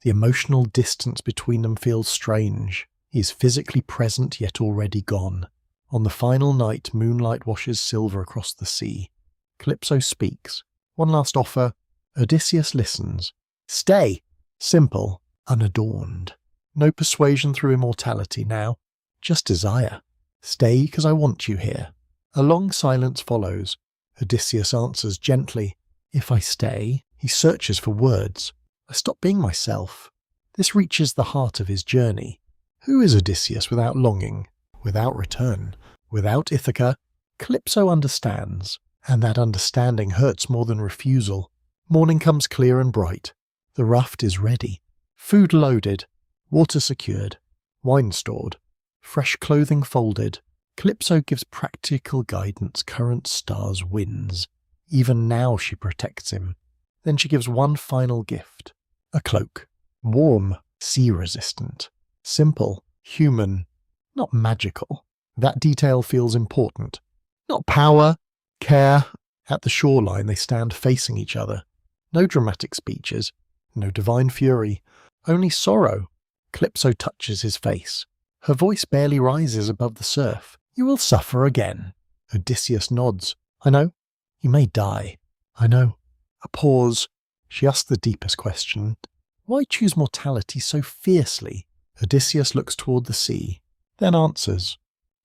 The emotional distance between them feels strange. He is physically present yet already gone. On the final night, moonlight washes silver across the sea. Calypso speaks. One last offer. Odysseus listens. "Stay." Simple, unadorned. No persuasion through immortality now. Just desire. "Stay because I want you here." A long silence follows. Odysseus answers gently, "If I stay." He searches for words. "I stop being myself." This reaches the heart of his journey. Who is Odysseus without longing, without return, without Ithaca? Calypso understands, and that understanding hurts more than refusal. Morning comes clear and bright. The raft is ready. Food loaded, water secured, wine stored, fresh clothing folded. Calypso gives practical guidance, currents, stars, winds. Even now she protects him. Then she gives one final gift. A cloak. Warm, sea-resistant. Simple, human, not magical. That detail feels important. Not power, care. At the shoreline they stand facing each other. No dramatic speeches, no divine fury, only sorrow. Calypso touches his face. Her voice barely rises above the surf. "You will suffer again." Odysseus nods. "I know. You may die." "I know." A pause. She asks the deepest question. "Why choose mortality so fiercely?" Odysseus looks toward the sea, then answers,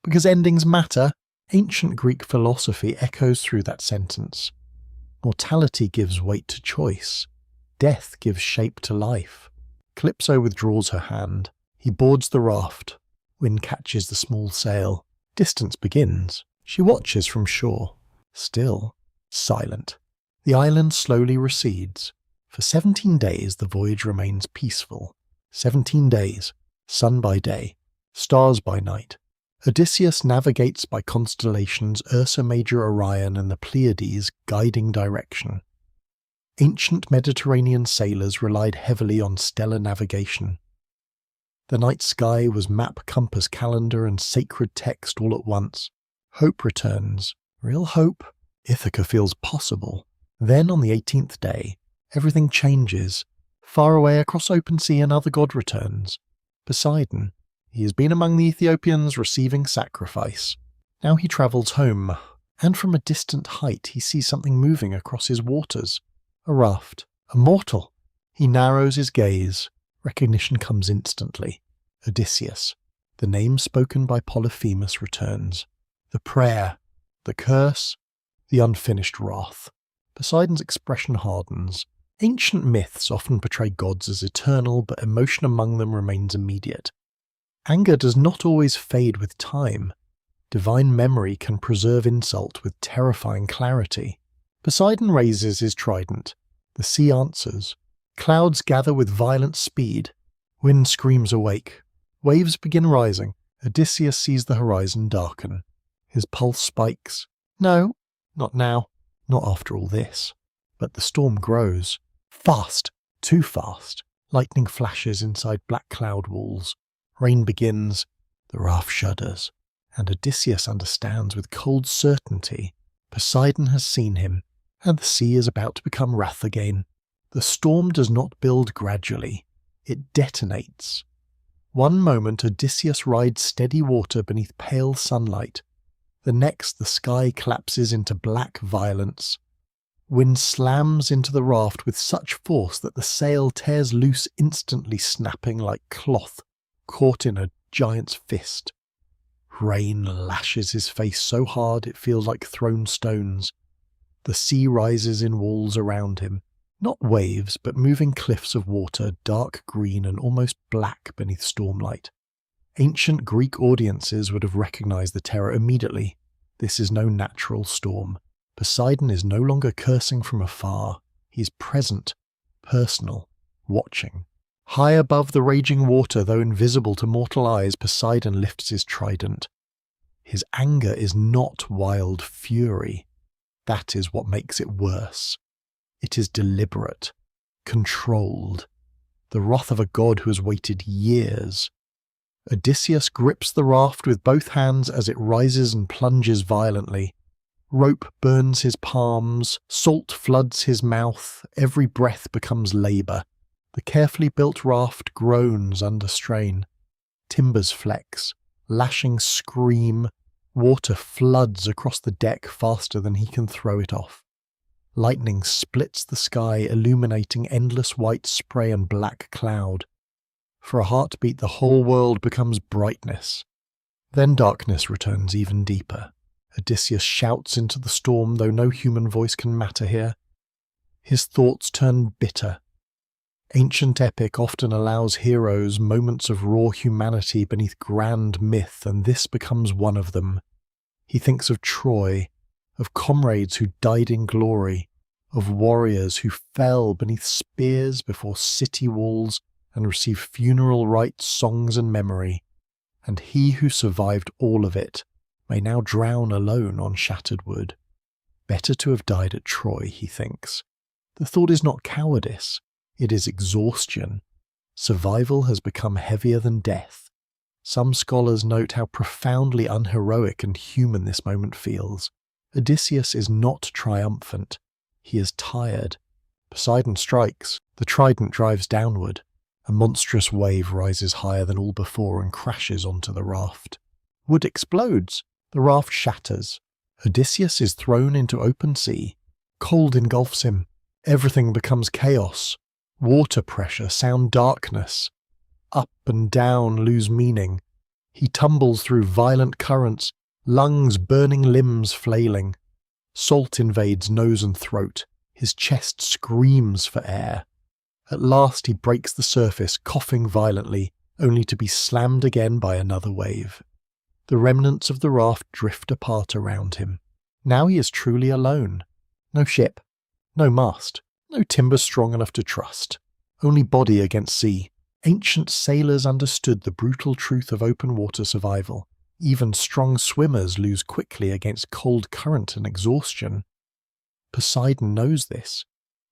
"Because endings matter." Ancient Greek philosophy echoes through that sentence. Mortality gives weight to choice. Death gives shape to life. Calypso withdraws her hand. He boards the raft. Wind catches the small sail. Distance begins. She watches from shore. Still, silent. The island slowly recedes. For 17 days the voyage remains peaceful. 17 days. Sun by day, stars by night. Odysseus navigates by constellations, Ursa Major, Orion, and the Pleiades guiding direction. Ancient Mediterranean sailors relied heavily on stellar navigation. The night sky was map, compass, calendar, and sacred text all at once. Hope returns. Real hope. Ithaca feels possible. Then on the 18th day, everything changes. Far away across open sea another god returns. Poseidon. He has been among the Ethiopians receiving sacrifice. Now he travels home, and from a distant height he sees something moving across his waters. A raft. A mortal. He narrows his gaze. Recognition comes instantly. Odysseus. The name spoken by Polyphemus returns. The prayer, the curse, the unfinished wrath. Poseidon's expression hardens. Ancient myths often portray gods as eternal, but emotion among them remains immediate. Anger does not always fade with time. Divine memory can preserve insult with terrifying clarity. Poseidon raises his trident. The sea answers. Clouds gather with violent speed. Wind screams awake. Waves begin rising. Odysseus sees the horizon darken. His pulse spikes. No, not now. Not after all this. But the storm grows. Fast. Too fast. Lightning flashes inside black cloud walls. Rain begins. The raft shudders. And Odysseus understands with cold certainty Poseidon has seen him, and the sea is about to become wrath again. The storm does not build gradually. It detonates. One moment Odysseus rides steady water beneath pale sunlight. The next the sky collapses into black violence. Wind slams into the raft with such force that the sail tears loose, instantly snapping like cloth caught in a giant's fist. Rain lashes his face so hard it feels like thrown stones. The sea rises in walls around him. Not waves, but moving cliffs of water, dark green and almost black beneath stormlight. Ancient Greek audiences would have recognized the terror immediately. This is no natural storm. Poseidon is no longer cursing from afar. He is present, personal, watching. High above the raging water, though invisible to mortal eyes, Poseidon lifts his trident. His anger is not wild fury. That is what makes it worse. It is deliberate, controlled, the wrath of a god who has waited years. Odysseus grips the raft with both hands as it rises and plunges violently. Rope burns his palms, salt floods his mouth, every breath becomes labour. The carefully built raft groans under strain. Timbers flex, lashings scream, water floods across the deck faster than he can throw it off. Lightning splits the sky, illuminating endless white spray and black cloud. For a heartbeat, the whole world becomes brightness. Then darkness returns even deeper. Odysseus shouts into the storm, though no human voice can matter here. His thoughts turn bitter. Ancient epic often allows heroes moments of raw humanity beneath grand myth, and this becomes one of them. He thinks of Troy, of comrades who died in glory, of warriors who fell beneath spears before city walls and received funeral rites, songs and memory. And he who survived all of it may now drown alone on shattered wood. Better to have died at Troy, he thinks. The thought is not cowardice, it is exhaustion. Survival has become heavier than death. Some scholars note how profoundly unheroic and human this moment feels. Odysseus is not triumphant. He is tired. Poseidon strikes. The trident drives downward. A monstrous wave rises higher than all before and crashes onto the raft. Wood explodes. The raft shatters. Odysseus is thrown into open sea. Cold engulfs him. Everything becomes chaos. Water pressure, sound darkness. Up and down lose meaning. He tumbles through violent currents, lungs burning, limbs flailing. Salt invades nose and throat. His chest screams for air. At last he breaks the surface, coughing violently, only to be slammed again by another wave. The remnants of the raft drift apart around him. Now he is truly alone. No ship, no mast, no timber strong enough to trust. Only body against sea. Ancient sailors understood the brutal truth of open water survival. Even strong swimmers lose quickly against cold current and exhaustion. Poseidon knows this.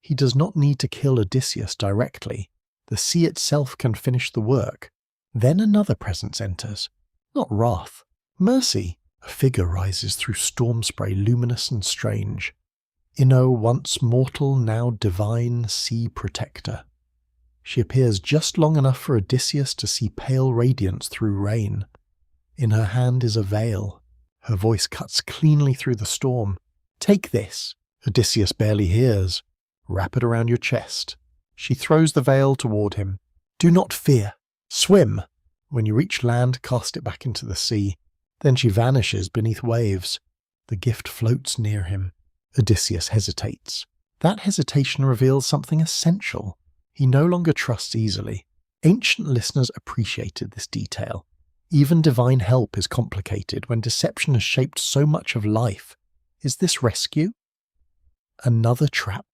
He does not need to kill Odysseus directly. The sea itself can finish the work. Then another presence enters. Not wrath. Mercy. A figure rises through storm spray, luminous and strange. Ino, once mortal, now divine sea protector. She appears just long enough for Odysseus to see pale radiance through rain. In her hand is a veil. Her voice cuts cleanly through the storm. Take this. Odysseus barely hears. Wrap it around your chest. She throws the veil toward him. Do not fear. Swim. When you reach land, cast it back into the sea. Then she vanishes beneath waves. The gift floats near him. Odysseus hesitates. That hesitation reveals something essential. He no longer trusts easily. Ancient listeners appreciated this detail. Even divine help is complicated when deception has shaped so much of life. Is this rescue? Another trap.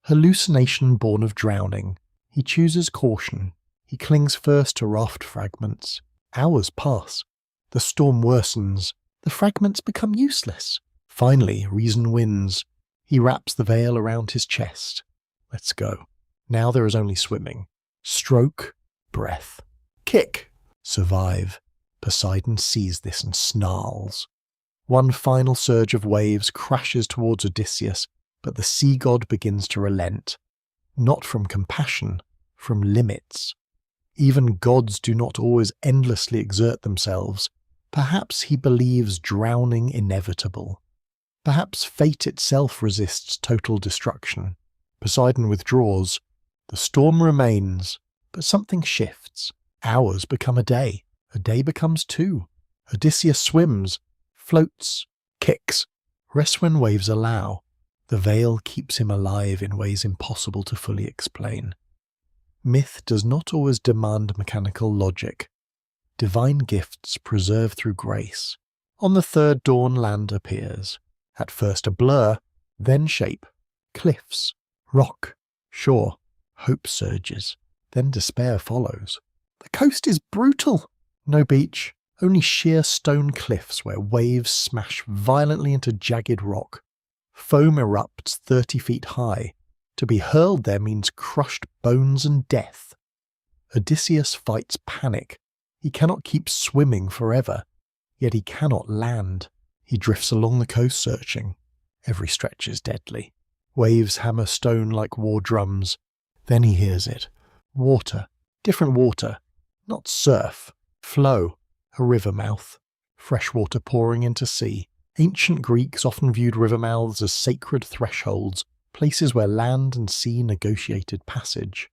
Hallucination born of drowning. He chooses caution. He clings first to raft fragments. Hours pass. The storm worsens. The fragments become useless. Finally, reason wins. He wraps the veil around his chest. Let's go. Now there is only swimming. Stroke, breath, kick, survive. Poseidon sees this and snarls. One final surge of waves crashes towards Odysseus, but the sea god begins to relent. Not from compassion, from limits. Even gods do not always endlessly exert themselves. Perhaps he believes drowning inevitable. Perhaps fate itself resists total destruction. Poseidon withdraws. The storm remains, but something shifts. Hours become a day becomes 2. Odysseus swims, floats, kicks, rests when waves allow. The veil keeps him alive in ways impossible to fully explain. Myth does not always demand mechanical logic. Divine gifts preserve through grace. On the third dawn land appears. At first a blur, then shape, cliffs, rock, shore. Hope surges, then despair follows. The coast is brutal. No beach, only sheer stone cliffs where waves smash violently into jagged rock. Foam erupts 30 feet high. To be hurled there means crushed bones and death. Odysseus fights panic. He cannot keep swimming forever, yet he cannot land. He drifts along the coast searching. Every stretch is deadly. Waves hammer stone like war drums. Then he hears it. Water. Different water. Not surf. Flow. A river mouth. Fresh water pouring into sea. Ancient Greeks often viewed river mouths as sacred thresholds, places where land and sea negotiated passage.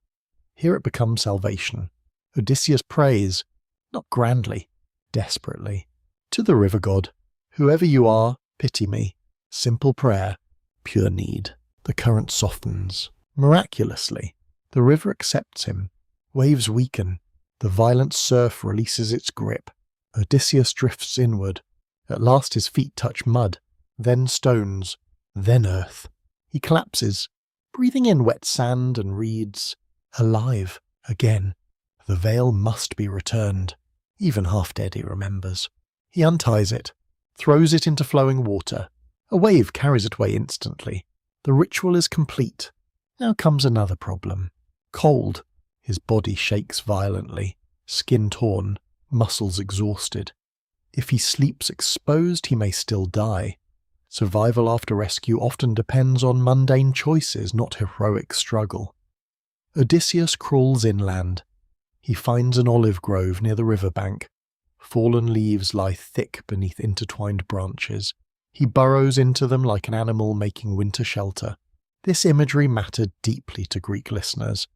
Here it becomes salvation. Odysseus prays, not grandly, desperately, to the river god. Whoever you are, pity me. Simple prayer, pure need. The current softens. Miraculously. The river accepts him. Waves weaken. The violent surf releases its grip. Odysseus drifts inward. At last his feet touch mud, then stones, then earth. He collapses, breathing in wet sand and reeds. Alive, again. The veil must be returned. Even half dead, he remembers. He unties it, throws it into flowing water. A wave carries it away instantly. The ritual is complete. Now comes another problem. Cold. His body shakes violently, skin torn, muscles exhausted. If he sleeps exposed, he may still die. Survival after rescue often depends on mundane choices, not heroic struggle. Odysseus crawls inland. He finds an olive grove near the riverbank. Fallen leaves lie thick beneath intertwined branches. He burrows into them like an animal making winter shelter. This imagery mattered deeply to Greek listeners.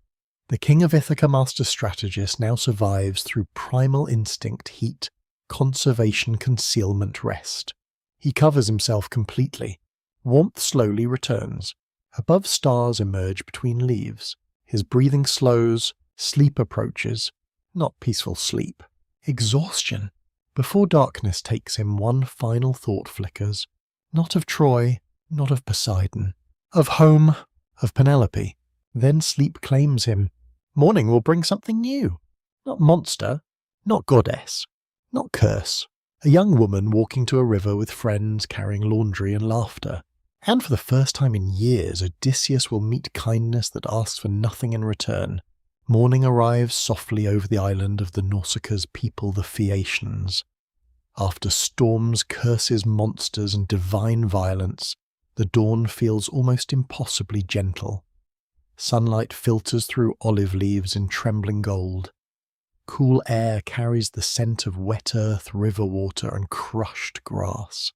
The king of Ithaca master strategist now survives through primal instinct, heat, conservation, concealment, rest. He covers himself completely. Warmth slowly returns. Above stars emerge between leaves. His breathing slows. Sleep approaches. Not peaceful sleep. Exhaustion. Before darkness takes him, one final thought flickers. Not of Troy, not of Poseidon. Of home, of Penelope. Then sleep claims him. Morning will bring something new. Not monster, not goddess, not curse. A young woman walking to a river with friends carrying laundry and laughter. And for the first time in years, Odysseus will meet kindness that asks for nothing in return. Morning arrives softly over the island of the Nausicaa's people, the Phaeacians. After storms, curses, monsters, and divine violence, the dawn feels almost impossibly gentle. Sunlight filters through olive leaves in trembling gold. Cool air carries the scent of wet earth, river water, and crushed grass.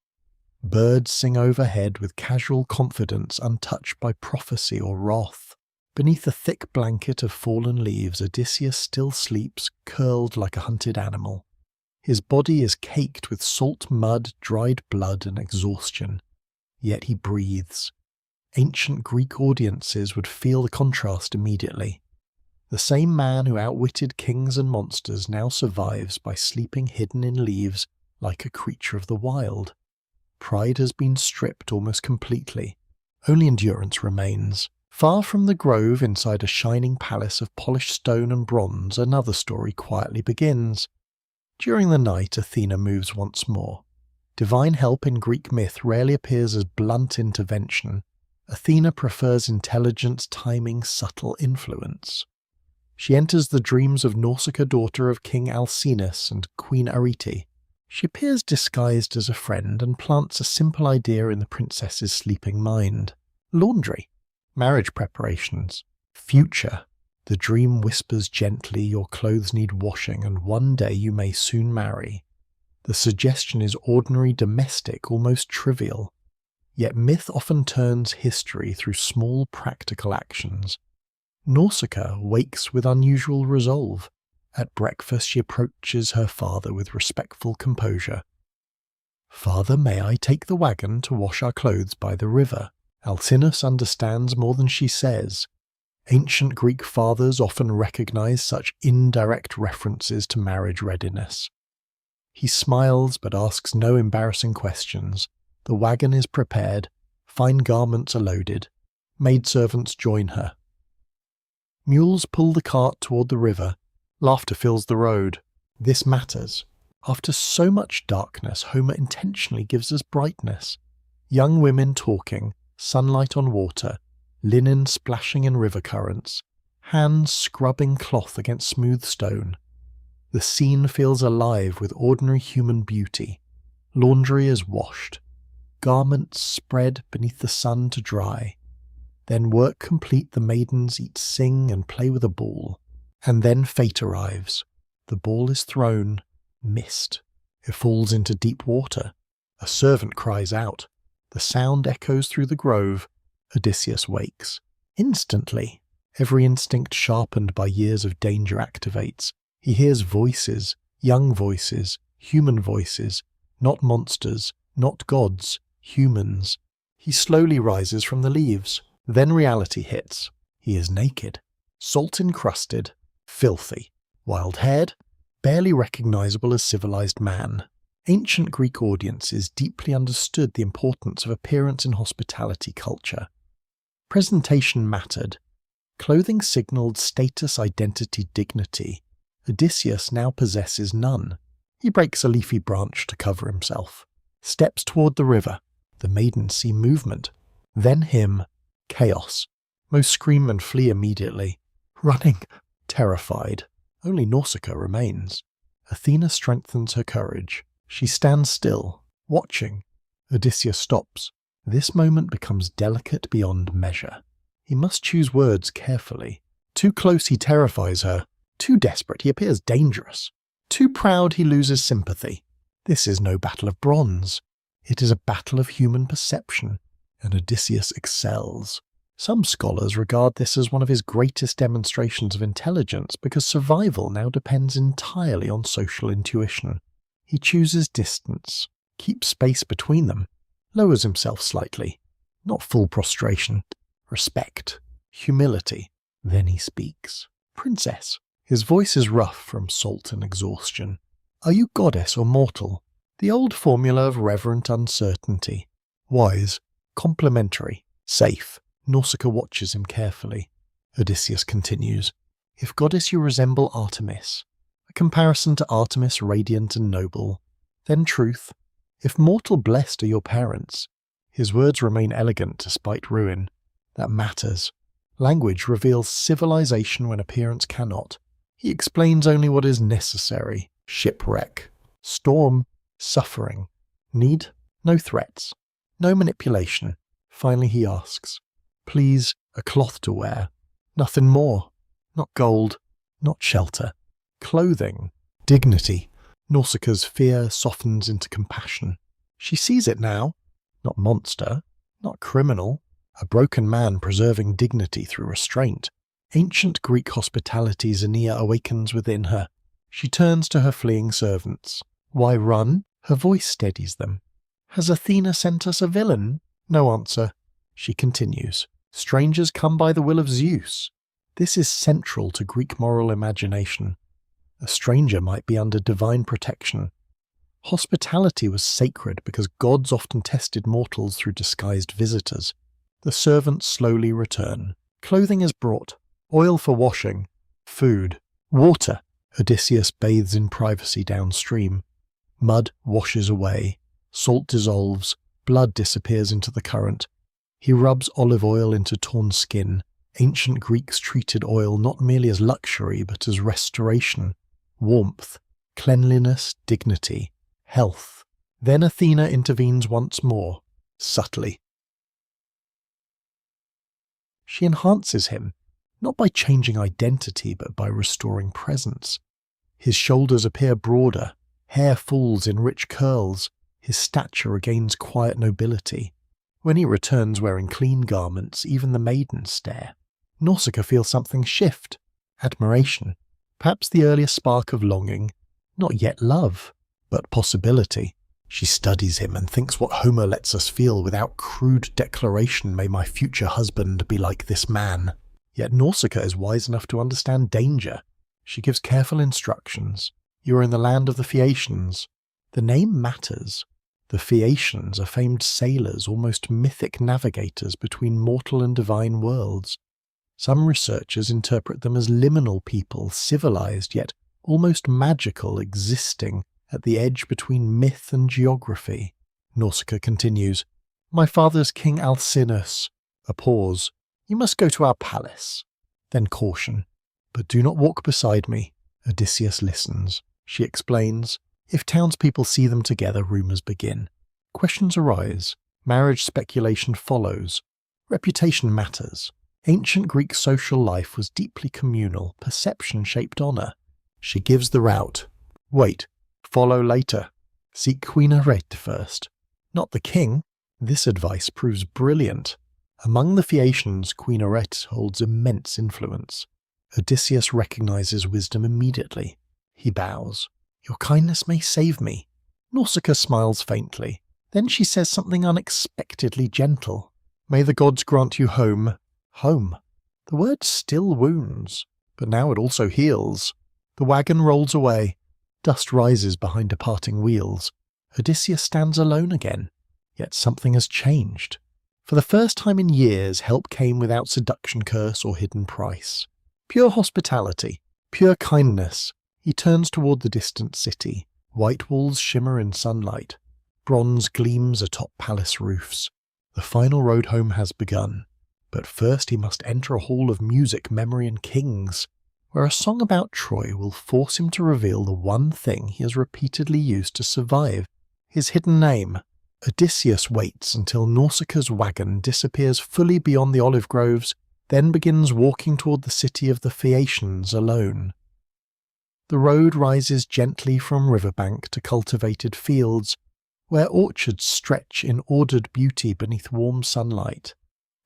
Birds sing overhead with casual confidence untouched by prophecy or wrath. Beneath a thick blanket of fallen leaves, Odysseus still sleeps, curled like a hunted animal. His body is caked with salt mud, dried blood, and exhaustion. Yet he breathes. Ancient Greek audiences would feel the contrast immediately. The same man who outwitted kings and monsters now survives by sleeping hidden in leaves like a creature of the wild. Pride has been stripped almost completely. Only endurance remains. Far from the grove, inside a shining palace of polished stone and bronze, another story quietly begins. During the night, Athena moves once more. Divine help in Greek myth rarely appears as blunt intervention. Athena prefers intelligence, timing, subtle influence. She enters the dreams of Nausicaa, daughter of King Alcinous and Queen Arete. She appears disguised as a friend and plants a simple idea in the princess's sleeping mind. Laundry, marriage preparations, future. The dream whispers gently, your clothes need washing and one day you may soon marry. The suggestion is ordinary, domestic, almost trivial. Yet myth often turns history through small practical actions. Nausicaa wakes with unusual resolve. At breakfast she approaches her father with respectful composure. "Father, may I take the wagon to wash our clothes by the river?" Alcinous understands more than she says. Ancient Greek fathers often recognize such indirect references to marriage readiness. He smiles but asks no embarrassing questions. The wagon is prepared, fine garments are loaded, maidservants join her. Mules pull the cart toward the river. Laughter fills the road. This matters. After so much darkness, Homer intentionally gives us brightness. Young women talking, sunlight on water, linen splashing in river currents, hands scrubbing cloth against smooth stone. The scene feels alive with ordinary human beauty. Laundry is washed. Garments spread beneath the sun to dry. Then work complete, the maidens eat, sing, and play with a ball. And then fate arrives. The ball is thrown, missed. It falls into deep water. A servant cries out. The sound echoes through the grove. Odysseus wakes. Instantly, every instinct sharpened by years of danger activates. He hears voices, young voices, human voices, not monsters, not gods, humans. He slowly rises from the leaves. Then reality hits. He is naked, salt-encrusted, filthy, wild-haired, barely recognizable as civilized man. Ancient Greek audiences deeply understood the importance of appearance in hospitality culture. Presentation mattered. Clothing signaled status, identity, dignity. Odysseus now possesses none. He breaks a leafy branch to cover himself. Steps toward the river. The maidens see movement. Then him. Chaos. Most scream and flee immediately. Running. Terrified. Only Nausicaa remains. Athena strengthens her courage. She stands still, watching. Odysseus stops. This moment becomes delicate beyond measure. He must choose words carefully. Too close, he terrifies her. Too desperate, he appears dangerous. Too proud, he loses sympathy. This is no battle of bronze. It is a battle of human perception, and Odysseus excels. Some scholars regard this as one of his greatest demonstrations of intelligence because survival now depends entirely on social intuition. He chooses distance, keeps space between them, lowers himself slightly. Not full prostration. Respect. Humility. Then he speaks. "Princess." His voice is rough from salt and exhaustion. "Are you goddess or mortal?" The old formula of reverent uncertainty. Wise. Complimentary. Safe. Nausicaa watches him carefully. Odysseus continues. "If goddess, you resemble Artemis. A comparison to Artemis, radiant and noble. Then truth. If mortal, blessed are your parents." His words remain elegant despite ruin. That matters. Language reveals civilization when appearance cannot. He explains only what is necessary. Shipwreck. Storm. Suffering. Need. No threats. No manipulation. Finally he asks. "Please, a cloth to wear. Nothing more. Not gold. Not shelter. Clothing. Dignity." Nausicaa's fear softens into compassion. She sees it now. Not monster. Not criminal. A broken man preserving dignity through restraint. Ancient Greek hospitality Xenia awakens within her. She turns to her fleeing servants. Why run? Her voice steadies them. Has Athena sent us a villain? No answer. She continues. Strangers come by the will of Zeus. This is central to Greek moral imagination. A stranger might be under divine protection. Hospitality was sacred because gods often tested mortals through disguised visitors. The servants slowly return. Clothing is brought, oil for washing, food, water. Odysseus bathes in privacy downstream. Mud washes away, salt dissolves, blood disappears into the current. He rubs olive oil into torn skin. Ancient Greeks treated oil not merely as luxury but as restoration, warmth, cleanliness, dignity, health. Then Athena intervenes once more, subtly. She enhances him, not by changing identity but by restoring presence. His shoulders appear broader, hair falls in rich curls, his stature regains quiet nobility. When he returns wearing clean garments, even the maidens stare. Nausicaa feels something shift, admiration, perhaps the earliest spark of longing, not yet love, but possibility. She studies him and thinks what Homer lets us feel without crude declaration, may my future husband be like this man. Yet Nausicaa is wise enough to understand danger. She gives careful instructions. You are in the land of the Phaeacians. The name matters. The Phaeacians are famed sailors, almost mythic navigators between mortal and divine worlds. Some researchers interpret them as liminal people, civilized yet almost magical, existing at the edge between myth and geography. Nausicaa continues, My father's King Alcinous. A pause. You must go to our palace. Then caution. But do not walk beside me. Odysseus listens. She explains, If townspeople see them together, rumours begin. Questions arise. Marriage speculation follows. Reputation matters. Ancient Greek social life was deeply communal. Perception shaped honour. She gives the route. Wait. Follow later. Seek Queen Arete first. Not the king. This advice proves brilliant. Among the Phaeacians, Queen Arete holds immense influence. Odysseus recognizes wisdom immediately. He bows. Your kindness may save me. Nausicaa smiles faintly. Then she says something unexpectedly gentle. May the gods grant you home. Home. The word still wounds, but now it also heals. The wagon rolls away. Dust rises behind departing wheels. Odysseus stands alone again. Yet something has changed. For the first time in years, help came without seduction curse or hidden price. Pure hospitality, pure kindness. He turns toward the distant city. White walls shimmer in sunlight. Bronze gleams atop palace roofs. The final road home has begun. But first he must enter a hall of music, memory, and kings, where a song about Troy will force him to reveal the one thing he has repeatedly used to survive, his hidden name. Odysseus waits until Nausicaa's wagon disappears fully beyond the olive groves, then begins walking toward the city of the Phaeacians alone. The road rises gently from riverbank to cultivated fields, where orchards stretch in ordered beauty beneath warm sunlight.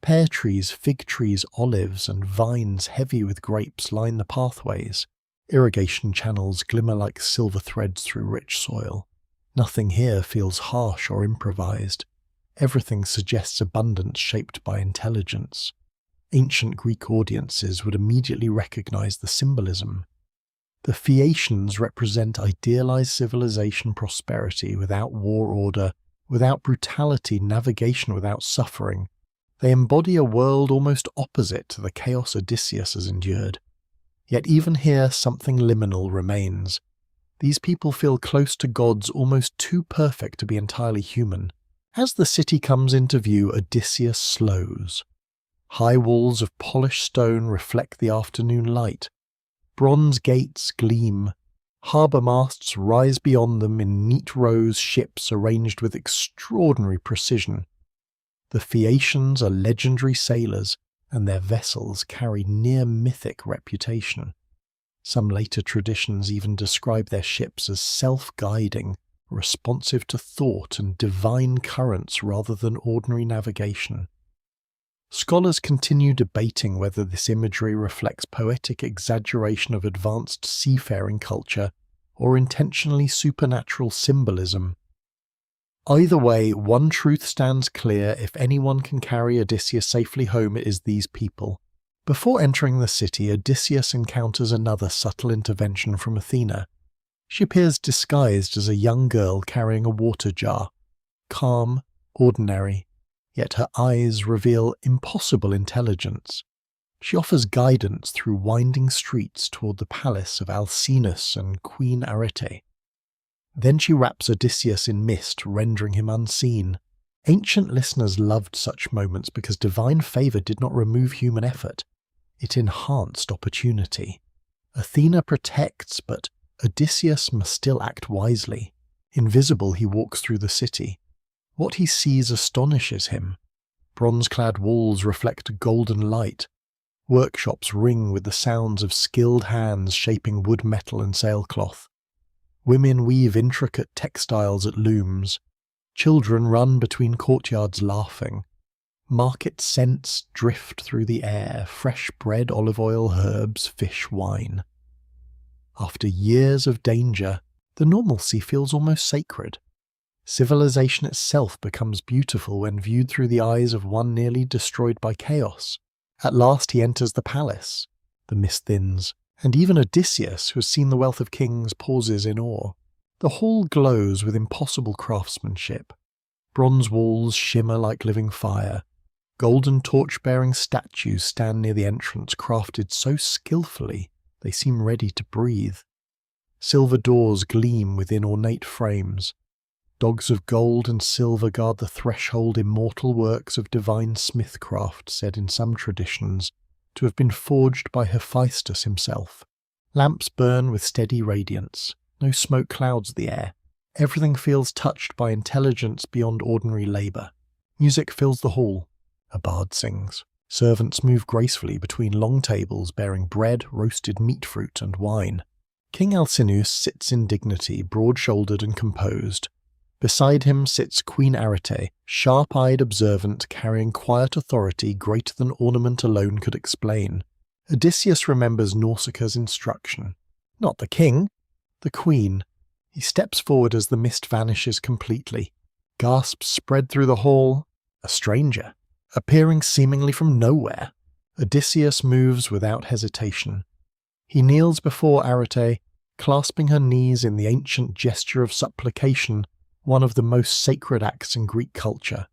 Pear trees, fig trees, olives, and vines heavy with grapes line the pathways. Irrigation channels glimmer like silver threads through rich soil. Nothing here feels harsh or improvised. Everything suggests abundance shaped by intelligence. Ancient Greek audiences would immediately recognize the symbolism. The Phaeacians represent idealized civilization prosperity without war order, without brutality, navigation without suffering. They embody a world almost opposite to the chaos Odysseus has endured. Yet even here something liminal remains. These people feel close to gods almost too perfect to be entirely human. As the city comes into view, Odysseus slows. High walls of polished stone reflect the afternoon light. Bronze gates gleam. Harbour masts rise beyond them in neat rows, ships arranged with extraordinary precision. The Phaeacians are legendary sailors, and their vessels carry near-mythic reputation. Some later traditions even describe their ships as self-guiding, responsive to thought and divine currents rather than ordinary navigation. Scholars continue debating whether this imagery reflects poetic exaggeration of advanced seafaring culture or intentionally supernatural symbolism. Either way, one truth stands clear: if anyone can carry Odysseus safely home, it is these people. Before entering the city, Odysseus encounters another subtle intervention from Athena. She appears disguised as a young girl carrying a water jar. Calm, ordinary, yet her eyes reveal impossible intelligence. She offers guidance through winding streets toward the palace of Alcinous and Queen Arete. Then she wraps Odysseus in mist, rendering him unseen. Ancient listeners loved such moments because divine favour did not remove human effort. It enhanced opportunity. Athena protects, but Odysseus must still act wisely. Invisible, he walks through the city. What he sees astonishes him. Bronze-clad walls reflect golden light. Workshops ring with the sounds of skilled hands shaping wood, metal and sailcloth. Women weave intricate textiles at looms. Children run between courtyards laughing. Market scents drift through the air: fresh bread, olive oil, herbs, fish, wine. After years of danger, the normalcy feels almost sacred. Civilization itself becomes beautiful when viewed through the eyes of one nearly destroyed by chaos. At last he enters the palace. The mist thins, and even Odysseus, who has seen the wealth of kings, pauses in awe. The hall glows with impossible craftsmanship. Bronze walls shimmer like living fire. Golden torch-bearing statues stand near the entrance, crafted so skillfully they seem ready to breathe. Silver doors gleam within ornate frames. Dogs of gold and silver guard the threshold, immortal works of divine smithcraft, said in some traditions to have been forged by Hephaestus himself. Lamps burn with steady radiance. No smoke clouds the air. Everything feels touched by intelligence beyond ordinary labour. Music fills the hall. A bard sings. Servants move gracefully between long tables bearing bread, roasted meat fruit and wine. King Alcinous sits in dignity, broad-shouldered and composed. Beside him sits Queen Arete, sharp-eyed, observant, carrying quiet authority greater than ornament alone could explain. Odysseus remembers Nausicaa's instruction. Not the king, the queen. He steps forward as the mist vanishes completely. Gasps spread through the hall. A stranger, appearing seemingly from nowhere. Odysseus moves without hesitation. He kneels before Arete, clasping her knees in the ancient gesture of supplication, one of the most sacred acts in Greek culture.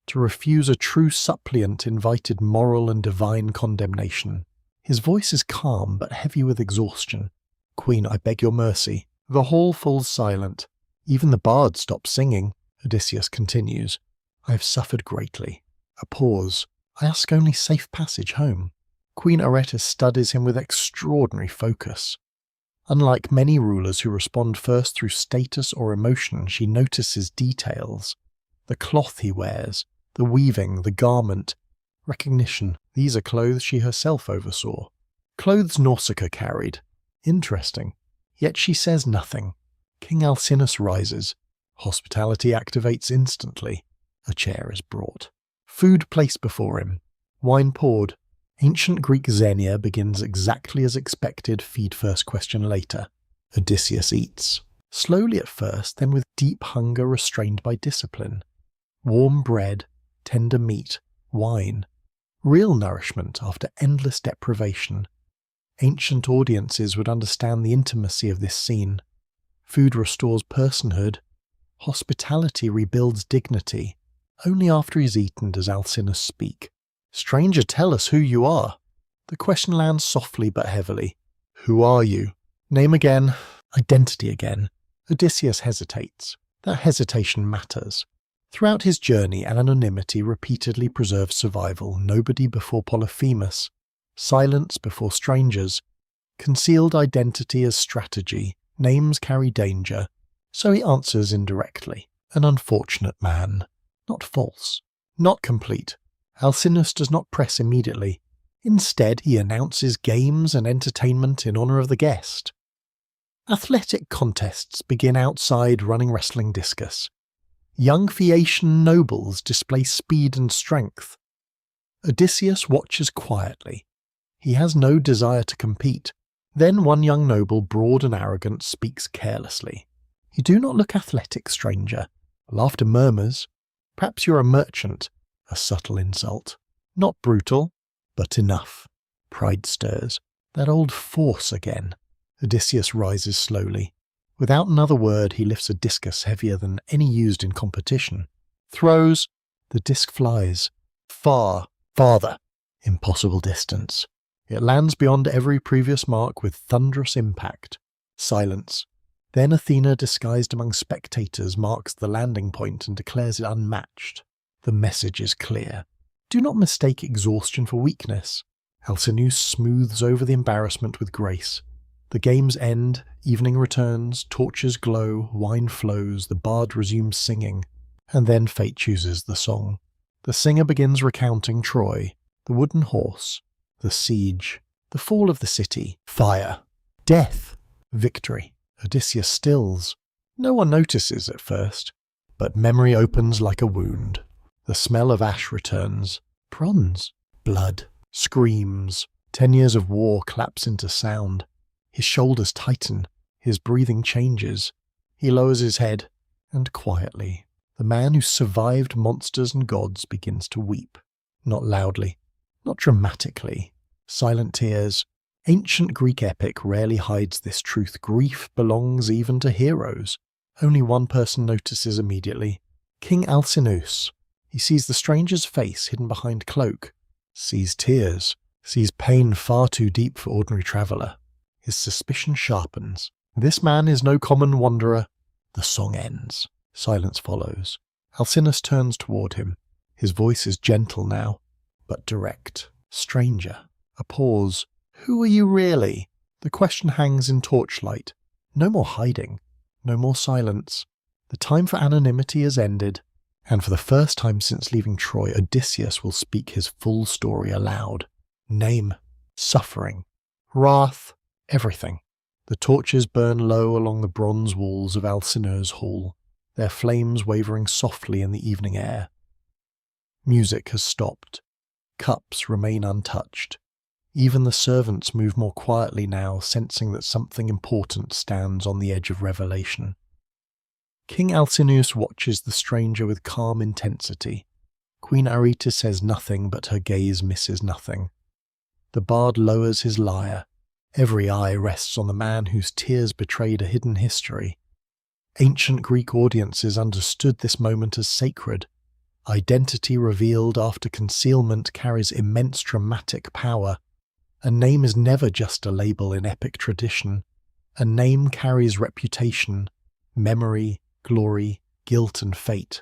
To refuse a true suppliant invited moral and divine condemnation. His voice is calm but heavy with exhaustion. "Queen, I beg your mercy." The hall falls silent. Even the bard stops singing. Odysseus continues. "I have suffered greatly." A pause. "I ask only safe passage home." Queen Arete studies him with extraordinary focus. Unlike many rulers who respond first through status or emotion, she notices details. The cloth he wears, the weaving, the garment. Recognition. These are clothes she herself oversaw. Clothes Nausicaa carried. Interesting. Yet she says nothing. King Alcinous rises. Hospitality activates instantly. A chair is brought. Food placed before him. Wine poured. Ancient Greek xenia begins exactly as expected, feed first, question later. Odysseus eats. Slowly at first, then with deep hunger restrained by discipline. Warm bread, tender meat, wine. Real nourishment after endless deprivation. Ancient audiences would understand the intimacy of this scene. Food restores personhood. Hospitality rebuilds dignity. Only after he's eaten does Alcinous speak. "Stranger, tell us who you are." The question lands softly but heavily. "Who are you?" Name again. Identity again. Odysseus hesitates. That hesitation matters. Throughout his journey, anonymity repeatedly preserves survival. Nobody before Polyphemus. Silence before strangers. Concealed identity as strategy. Names carry danger. So he answers indirectly. An unfortunate man. Not false. Not complete. Alcinous does not press immediately. Instead, he announces games and entertainment in honour of the guest. Athletic contests begin outside, running, wrestling, discus. Young Phaeacian nobles display speed and strength. Odysseus watches quietly. He has no desire to compete. Then one young noble, broad and arrogant, speaks carelessly. "You do not look athletic, stranger." Laughter murmurs. "Perhaps you're a merchant." A subtle insult. Not brutal, but enough. Pride stirs. That old force again. Odysseus rises slowly. Without another word, he lifts a discus heavier than any used in competition. Throws. The disc flies. Far, farther. Impossible distance. It lands beyond every previous mark with thunderous impact. Silence. Then Athena, disguised among spectators, marks the landing point and declares it unmatched. The message is clear. Do not mistake exhaustion for weakness. Alcinous smooths over the embarrassment with grace. The games end, evening returns, torches glow, wine flows, the bard resumes singing, and then fate chooses the song. The singer begins recounting Troy, the wooden horse, the siege, the fall of the city, fire, death, victory. Odysseus stills. No one notices at first, but memory opens like a wound. The smell of ash returns. Bronze, blood, screams. 10 years of war collapse into sound. His shoulders tighten. His breathing changes. He lowers his head, and quietly, the man who survived monsters and gods begins to weep. Not loudly, not dramatically. Silent tears. Ancient Greek epic rarely hides this truth. Grief belongs even to heroes. Only one person notices immediately. King Alcinous. He sees the stranger's face hidden behind cloak. Sees tears. Sees pain far too deep for ordinary traveller. His suspicion sharpens. This man is no common wanderer. The song ends. Silence follows. Alcinous turns toward him. His voice is gentle now, but direct. "Stranger." A pause. "Who are you really?" The question hangs in torchlight. No more hiding. No more silence. The time for anonymity has ended, and for the first time since leaving Troy, Odysseus will speak his full story aloud. Name, suffering, wrath, everything. The torches burn low along the bronze walls of Alcinous' hall, their flames wavering softly in the evening air. Music has stopped. Cups remain untouched. Even the servants move more quietly now, sensing that something important stands on the edge of revelation. King Alcinous watches the stranger with calm intensity. Queen Arete says nothing, but her gaze misses nothing. The bard lowers his lyre. Every eye rests on the man whose tears betrayed a hidden history. Ancient Greek audiences understood this moment as sacred. Identity revealed after concealment carries immense dramatic power. A name is never just a label in epic tradition. A name carries reputation, memory, glory, guilt and fate.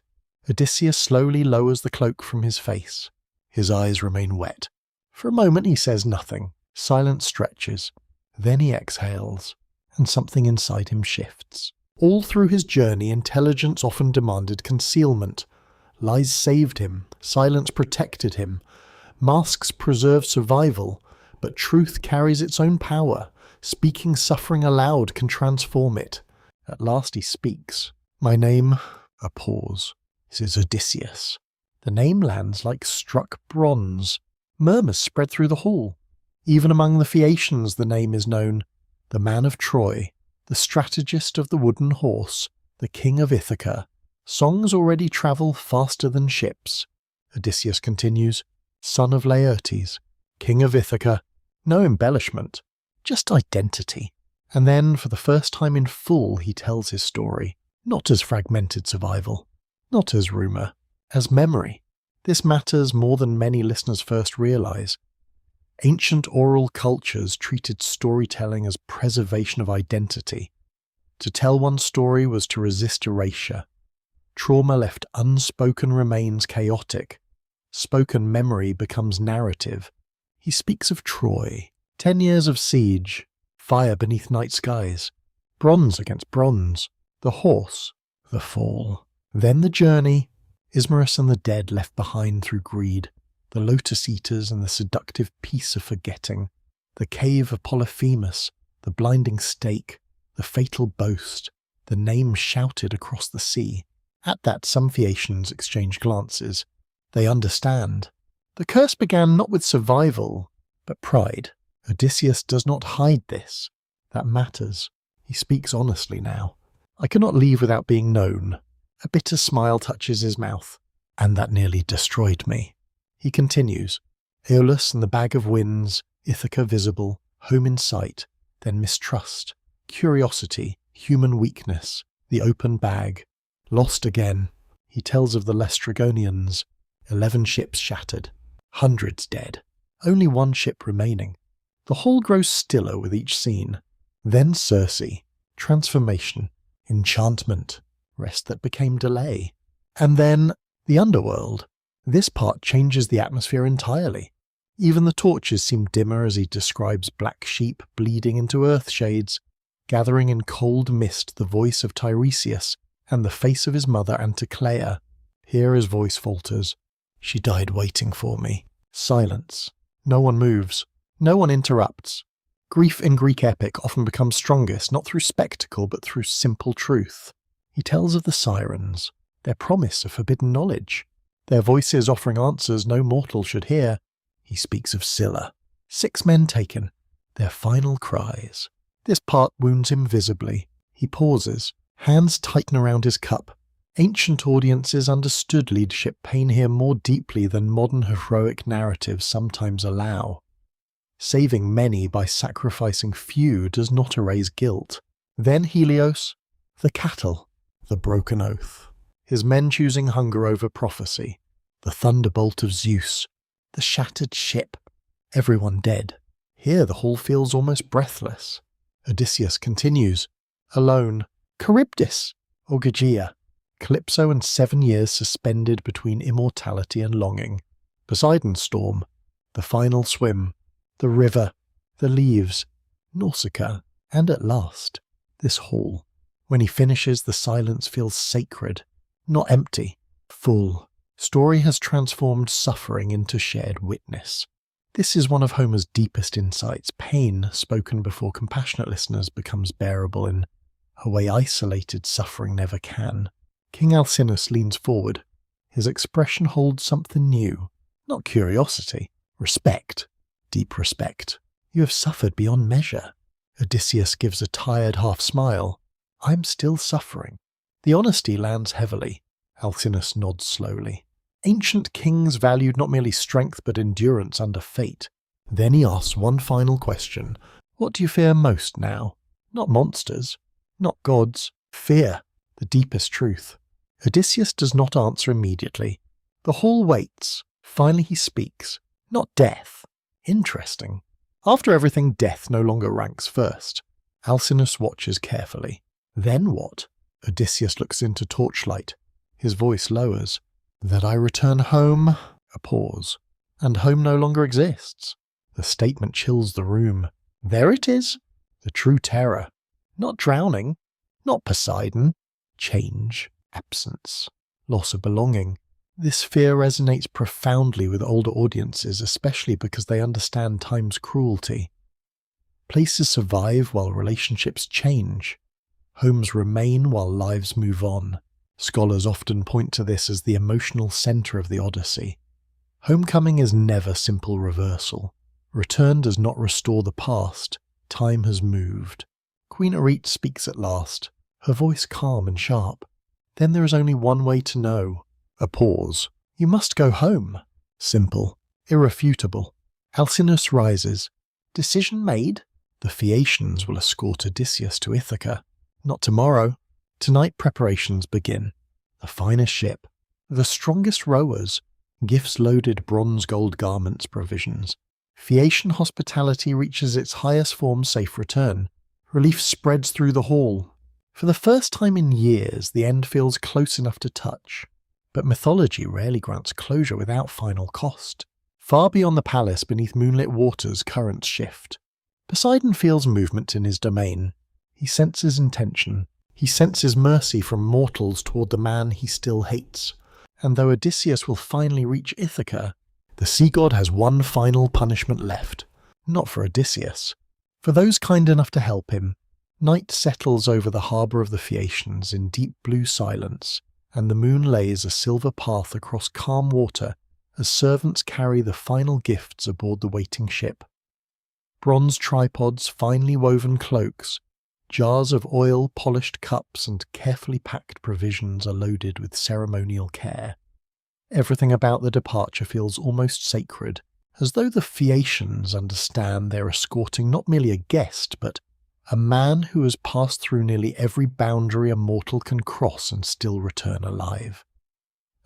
Odysseus slowly lowers the cloak from his face. His eyes remain wet. For a moment he says nothing. Silence stretches. Then he exhales, and something inside him shifts. All through his journey, intelligence often demanded concealment. Lies saved him. Silence protected him. Masks preserved survival. But truth carries its own power. Speaking suffering aloud can transform it. At last he speaks. "My name," a pause, "is Odysseus." The name lands like struck bronze. Murmurs spread through the hall. Even among the Phaeacians the name is known. The man of Troy, the strategist of the wooden horse, the king of Ithaca. Songs already travel faster than ships. Odysseus continues, "Son of Laertes, king of Ithaca." No embellishment, just identity. And then, for the first time in full, he tells his story, not as fragmented survival, not as rumour, as memory. This matters more than many listeners first realise. Ancient oral cultures treated storytelling as preservation of identity. To tell one's story was to resist erasure. Trauma left unspoken remains chaotic. Spoken memory becomes narrative. He speaks of Troy, 10 years of siege, fire beneath night skies, bronze against bronze, the horse, the fall. Then the journey, Ismarus and the dead left behind through greed, the lotus eaters and the seductive peace of forgetting, the cave of Polyphemus, the blinding stake, the fatal boast, the name shouted across the sea. At that some Phaeacians exchange glances. They understand. The curse began not with survival, but pride. Odysseus does not hide this. That matters. He speaks honestly now. I cannot leave without being known. A bitter smile touches his mouth. And that nearly destroyed me. He continues. Aeolus and the bag of winds, Ithaca visible, home in sight, then mistrust, curiosity, human weakness, the open bag, lost again. He tells of the Laestrygonians, 11 ships shattered, hundreds dead, only one ship remaining. The hall grows stiller with each scene. Then Circe, transformation, enchantment, rest that became delay. And then the underworld. This part changes the atmosphere entirely. Even the torches seem dimmer as he describes black sheep bleeding into earth shades, gathering in cold mist the voice of Tiresias and the face of his mother Anticlea. Here his voice falters. She died waiting for me. Silence. No one moves. No one interrupts. Grief in Greek epic often becomes strongest not through spectacle but through simple truth. He tells of the Sirens, their promise of forbidden knowledge, their voices offering answers no mortal should hear. He speaks of Scylla, 6 men taken, their final cries. This part wounds him visibly. He pauses, hands tighten around his cup. Ancient audiences understood leadership pain here more deeply than modern heroic narratives sometimes allow. Saving many by sacrificing few does not erase guilt. Then Helios, the cattle, the broken oath. His men choosing hunger over prophecy, the thunderbolt of Zeus, the shattered ship, everyone dead. Here the hall feels almost breathless. Odysseus continues, alone, Charybdis, or Gygea, Calypso and 7 years suspended between immortality and longing, Poseidon's storm, the final swim, the river, the leaves, Nausicaa, and at last, this hall. When he finishes, the silence feels sacred, not empty, full. Story has transformed suffering into shared witness. This is one of Homer's deepest insights. Pain, spoken before compassionate listeners, becomes bearable in a way isolated suffering never can. King Alcinous leans forward. His expression holds something new. Not curiosity, respect. Deep respect. You have suffered beyond measure. Odysseus gives a tired half smile. I'm still suffering. The honesty lands heavily. Alcinous nods slowly. Ancient kings valued not merely strength but endurance under fate. Then he asks one final question. What do you fear most now? Not monsters, not gods. Fear, the deepest truth. Odysseus does not answer immediately. The hall waits. Finally he speaks. Not death. Interesting. After everything, death no longer ranks first. Alcinous watches carefully. Then what? Odysseus looks into torchlight. His voice lowers. That I return home. A pause. And home no longer exists. The statement chills the room. There it is. The true terror. Not drowning. Not Poseidon. Change. Absence. Loss of belonging. This fear resonates profoundly with older audiences, especially because they understand time's cruelty. Places survive while relationships change. Homes remain while lives move on. Scholars often point to this as the emotional center of the Odyssey. Homecoming is never simple reversal. Return does not restore the past. Time has moved. Queen Arete speaks at last, her voice calm and sharp. Then there is only one way to know. A pause. You must go home. Simple. Irrefutable. Alcinous rises. Decision made? The Phaeacians will escort Odysseus to Ithaca. Not tomorrow. Tonight preparations begin. The finest ship. The strongest rowers. Gifts-loaded bronze-gold garments provisions. Phaeacian hospitality reaches its highest form safe return. Relief spreads through the hall. For the first time in years, the end feels close enough to touch. But mythology rarely grants closure without final cost. Far beyond the palace, beneath moonlit waters, currents shift. Poseidon feels movement in his domain. He senses intention. He senses mercy from mortals toward the man he still hates. And though Odysseus will finally reach Ithaca, the sea god has one final punishment left. Not for Odysseus. For those kind enough to help him. Night settles over the harbour of the Phaeacians in deep blue silence, and the moon lays a silver path across calm water as servants carry the final gifts aboard the waiting ship. bronze tripods, finely woven cloaks, jars of oil-polished cups and carefully packed provisions are loaded with ceremonial care. Everything about the departure feels almost sacred, as though the Phaeacians understand they're escorting not merely a guest, but a man who has passed through nearly every boundary a mortal can cross and still return alive.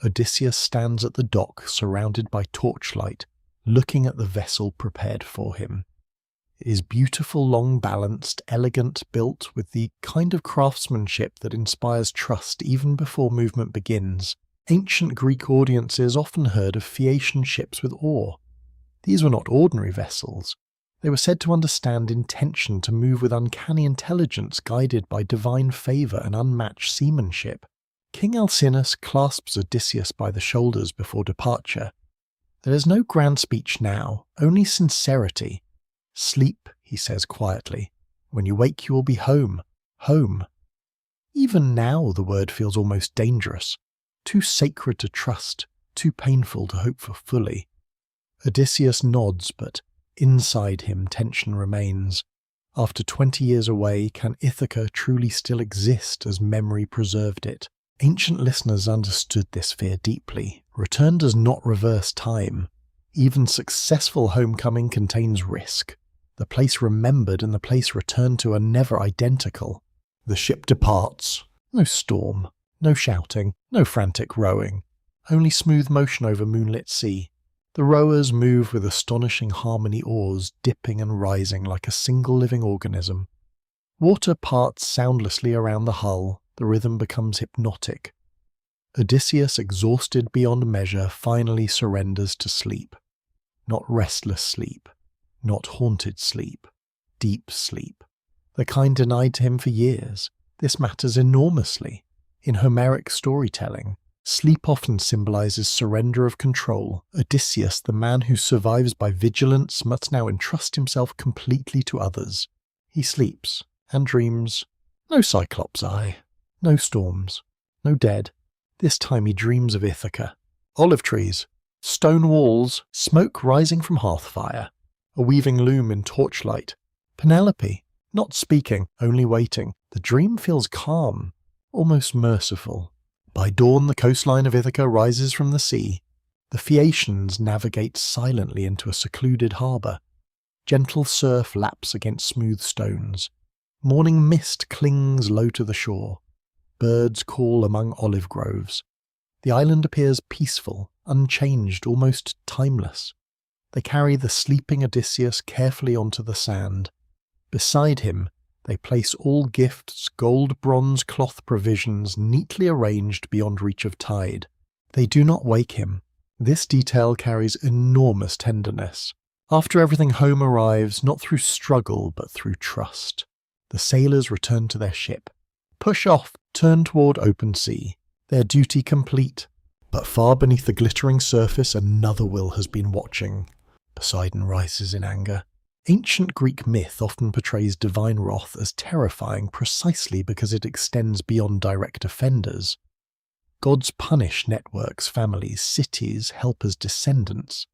Odysseus stands at the dock, surrounded by torchlight, looking at the vessel prepared for him. It is beautiful, long-balanced, elegant, built with the kind of craftsmanship that inspires trust even before movement begins. Ancient Greek audiences often heard of Phaeacian ships with awe. These were not ordinary vessels. They were said to understand intention, to move with uncanny intelligence, guided by divine favour and unmatched seamanship. King Alcinous clasps Odysseus by the shoulders before departure. There is no grand speech now, only sincerity. "Sleep," he says quietly. "When you wake you will be home. Home." Even now the word feels almost dangerous. Too sacred to trust, too painful to hope for fully. Odysseus nods, but inside him tension remains. After 20 years away, can Ithaca truly still exist as memory preserved it? Ancient listeners understood this fear deeply. Return does not reverse time. Even successful homecoming contains risk. The place remembered and the place returned to are never identical. The ship departs. No storm, no shouting, no frantic rowing. Only smooth motion over moonlit sea. The rowers move with astonishing harmony, oars dipping and rising like a single living organism. Water parts soundlessly around the hull, the rhythm becomes hypnotic. Odysseus, exhausted beyond measure, finally surrenders to sleep. Not restless sleep, not haunted sleep, deep sleep. The kind denied to him for years. This matters enormously. In Homeric storytelling, sleep often symbolizes surrender of control. Odysseus, the man who survives by vigilance, must now entrust himself completely to others. He sleeps and dreams. No Cyclops' eye, no storms, no dead. This time he dreams of Ithaca. Olive trees, stone walls, smoke rising from hearth fire, a weaving loom in torchlight. Penelope, not speaking, only waiting. The dream feels calm, almost merciful. By dawn the coastline of Ithaca rises from the sea. The Phaeacians navigate silently into a secluded harbour. Gentle surf laps against smooth stones. Morning mist clings low to the shore. Birds call among olive groves. The island appears peaceful, unchanged, almost timeless. They carry the sleeping Odysseus carefully onto the sand. Beside him, they place all gifts, gold, bronze, cloth provisions, neatly arranged beyond reach of tide. They do not wake him. This detail carries enormous tenderness. After everything, home arrives, not through struggle, but through trust. The sailors return to their ship. Push off, turn toward open sea. Their duty complete. But far beneath the glittering surface, another will has been watching. Poseidon rises in anger. Ancient Greek myth often portrays divine wrath as terrifying precisely because it extends beyond direct offenders. Gods punish networks, families, cities, helpers, descendants.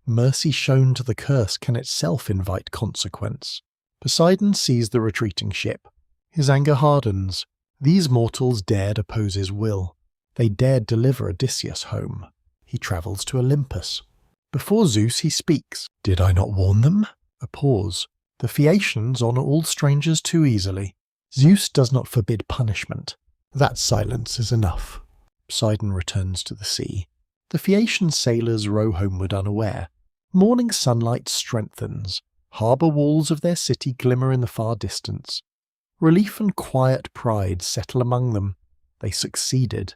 Mercy shown to the curse can itself invite consequence. Poseidon sees the retreating ship. His anger hardens. These mortals dared oppose his will. They dared deliver Odysseus home. He travels to Olympus. Before Zeus he speaks. "Did I not warn them?" A pause. The Phaeacians honour all strangers too easily. Zeus does not forbid punishment. That silence is enough. Poseidon returns to the sea. The Phaeacian sailors row homeward unaware. Morning sunlight strengthens. Harbour walls of their city glimmer in the far distance. Relief and quiet pride settle among them. They succeeded.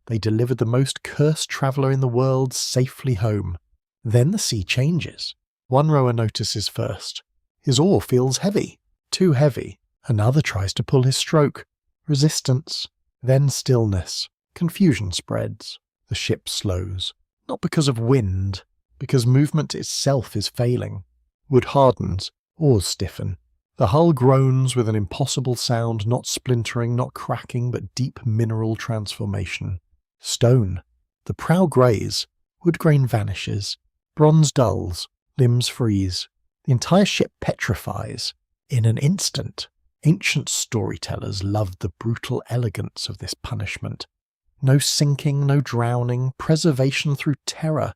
They delivered the most cursed traveller in the world safely home. Then the sea changes. One rower notices first. His oar feels heavy, too heavy. Another tries to pull his stroke. Resistance. Then stillness. Confusion spreads. The ship slows. Not because of wind, because movement itself is failing. Wood hardens. Oars stiffen. The hull groans with an impossible sound, not splintering, not cracking, but deep mineral transformation. Stone. The prow greys. Wood grain vanishes. Bronze dulls. Limbs freeze. The entire ship petrifies in an instant. Ancient storytellers loved the brutal elegance of this punishment. No sinking, no drowning, preservation through terror.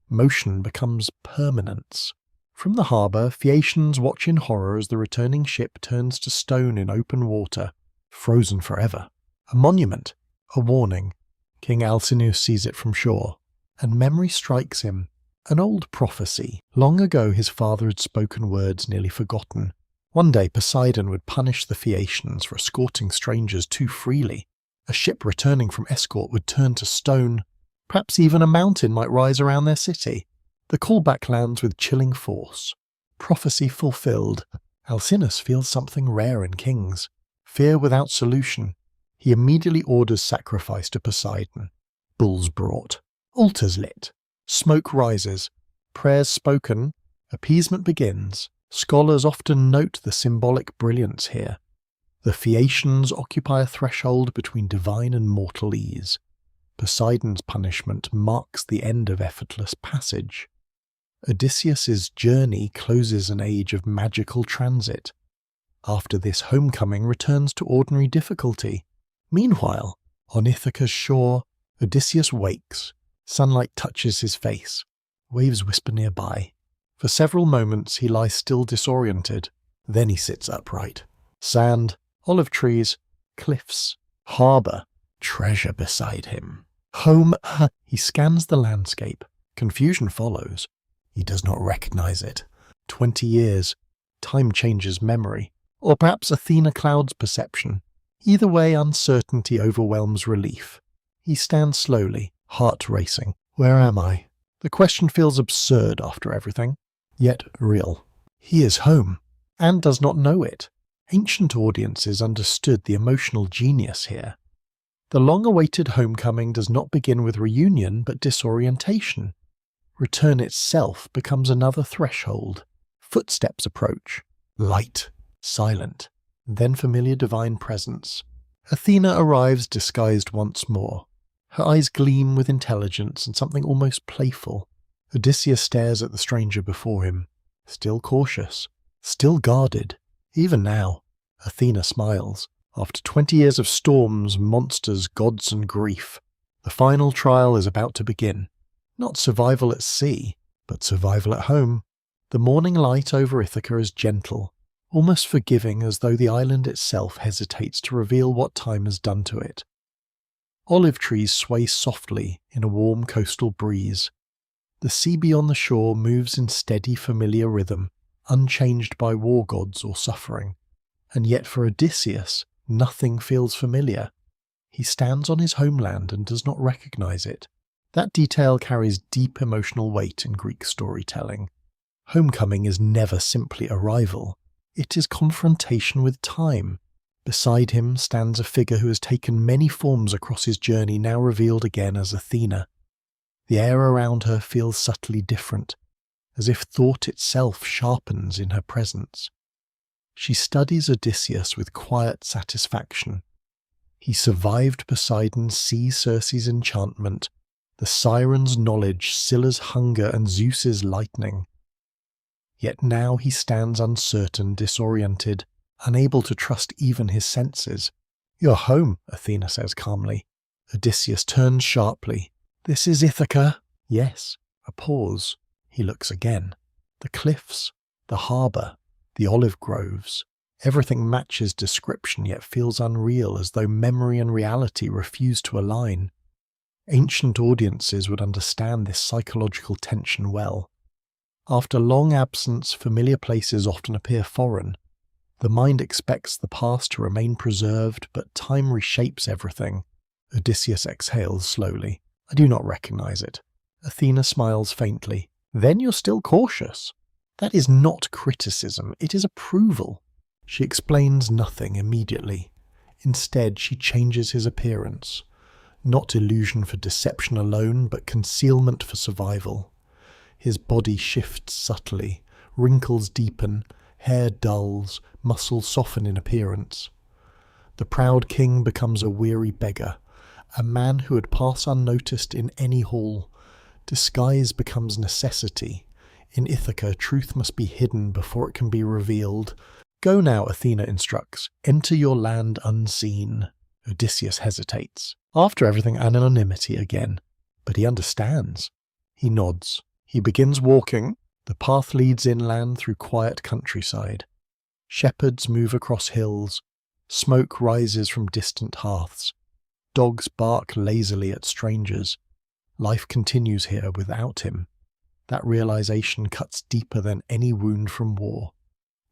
Motion becomes permanence. From the harbour, Phaeacians watch in horror as the returning ship turns to stone in open water, frozen forever. A monument, a warning. King Alcinous sees it from shore, and memory strikes him. An old prophecy. Long ago his father had spoken words nearly forgotten. One day Poseidon would punish the Phaeacians for escorting strangers too freely. A ship returning from escort would turn to stone. Perhaps even a mountain might rise around their city. The callback lands with chilling force. Prophecy fulfilled. Alcinous feels something rare in kings. Fear without solution. He immediately orders sacrifice to Poseidon. Bulls brought. Altars lit. Smoke rises. Prayers spoken. Appeasement begins. Scholars often note the symbolic brilliance here. The Phaeacians occupy a threshold between divine and mortal ease. Poseidon's punishment marks the end of effortless passage. Odysseus's journey closes an age of magical transit. After this, homecoming returns to ordinary difficulty. Meanwhile, on Ithaca's shore, Odysseus wakes. Sunlight touches his face. Waves whisper nearby. For several moments he lies still disoriented. Then he sits upright. Sand, olive trees, cliffs, harbour, treasure beside him. Home. He scans the landscape. Confusion follows. He does not recognize it. 20 years. Time changes memory. Or perhaps Athena clouds perception. Either way, uncertainty overwhelms relief. He stands slowly, heart racing. Where am I? The question feels absurd after everything, yet real. He is home, and does not know it. Ancient audiences understood the emotional genius here. The long-awaited homecoming does not begin with reunion, but disorientation. Return itself becomes another threshold. Footsteps approach. Light. Silent. Then familiar divine presence. Athena arrives disguised once more. Her eyes gleam with intelligence and something almost playful. Odysseus stares at the stranger before him. Still cautious. Still guarded. Even now. Athena smiles. After 20 years of storms, monsters, gods and grief, the final trial is about to begin. Not survival at sea, but survival at home. The morning light over Ithaca is gentle, almost forgiving, as though the island itself hesitates to reveal what time has done to it. Olive trees sway softly in a warm coastal breeze. The sea beyond the shore moves in steady, familiar rhythm, unchanged by war gods or suffering. And yet for Odysseus, nothing feels familiar. He stands on his homeland and does not recognize it. That detail carries deep emotional weight in Greek storytelling. Homecoming is never simply arrival. It is confrontation with time. Beside him stands a figure who has taken many forms across his journey, now revealed again as Athena. The air around her feels subtly different, as if thought itself sharpens in her presence. She studies Odysseus with quiet satisfaction. He survived Poseidon, sees Circe's enchantment, the Sirens' knowledge, Scylla's hunger, and Zeus's lightning. Yet now he stands uncertain, disoriented, unable to trust even his senses. "You're home," Athena says calmly. Odysseus turns sharply. "This is Ithaca?" "Yes." A pause. He looks again. The cliffs, the harbour, the olive groves. Everything matches description, yet feels unreal, as though memory and reality refuse to align. Ancient audiences would understand this psychological tension well. After long absence, familiar places often appear foreign. The mind expects the past to remain preserved, but time reshapes everything. Odysseus exhales slowly. "I do not recognize it." Athena smiles faintly. "Then you're still cautious." "That is not criticism, it is approval." She explains nothing immediately. Instead, she changes his appearance. Not illusion for deception alone, but concealment for survival. His body shifts subtly, wrinkles deepen, hair dulls, muscles soften in appearance. The proud king becomes a weary beggar, a man who would pass unnoticed in any hall. Disguise becomes necessity. In Ithaca, truth must be hidden before it can be revealed. Go now, Athena instructs. Enter your land unseen. Odysseus hesitates. After everything, anonymity again. But he understands. He nods. He begins walking. The path leads inland through quiet countryside. Shepherds move across hills. Smoke rises from distant hearths. Dogs bark lazily at strangers. Life continues here without him. That realization cuts deeper than any wound from war.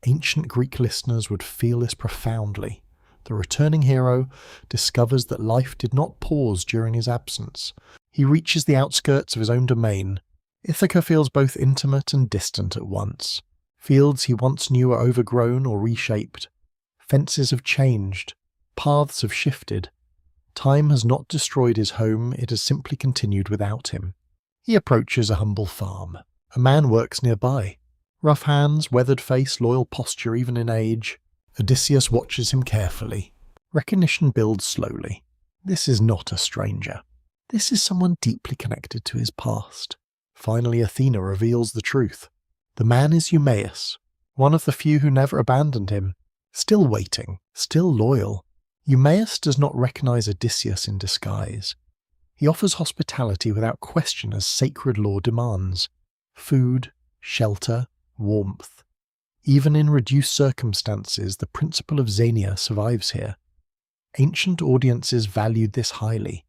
Ancient Greek listeners would feel this profoundly. The returning hero discovers that life did not pause during his absence. He reaches the outskirts of his own domain. Ithaca feels both intimate and distant at once. Fields he once knew are overgrown or reshaped. Fences have changed. Paths have shifted. Time has not destroyed his home, it has simply continued without him. He approaches a humble farm. A man works nearby. Rough hands, weathered face, loyal posture even in age. Odysseus watches him carefully. Recognition builds slowly. This is not a stranger. This is someone deeply connected to his past. Finally, Athena reveals the truth. The man is Eumaeus, one of the few who never abandoned him. Still waiting, still loyal. Eumaeus does not recognize Odysseus in disguise. He offers hospitality without question as sacred law demands. Food, shelter, warmth. Even in reduced circumstances, the principle of xenia survives here. Ancient audiences valued this highly.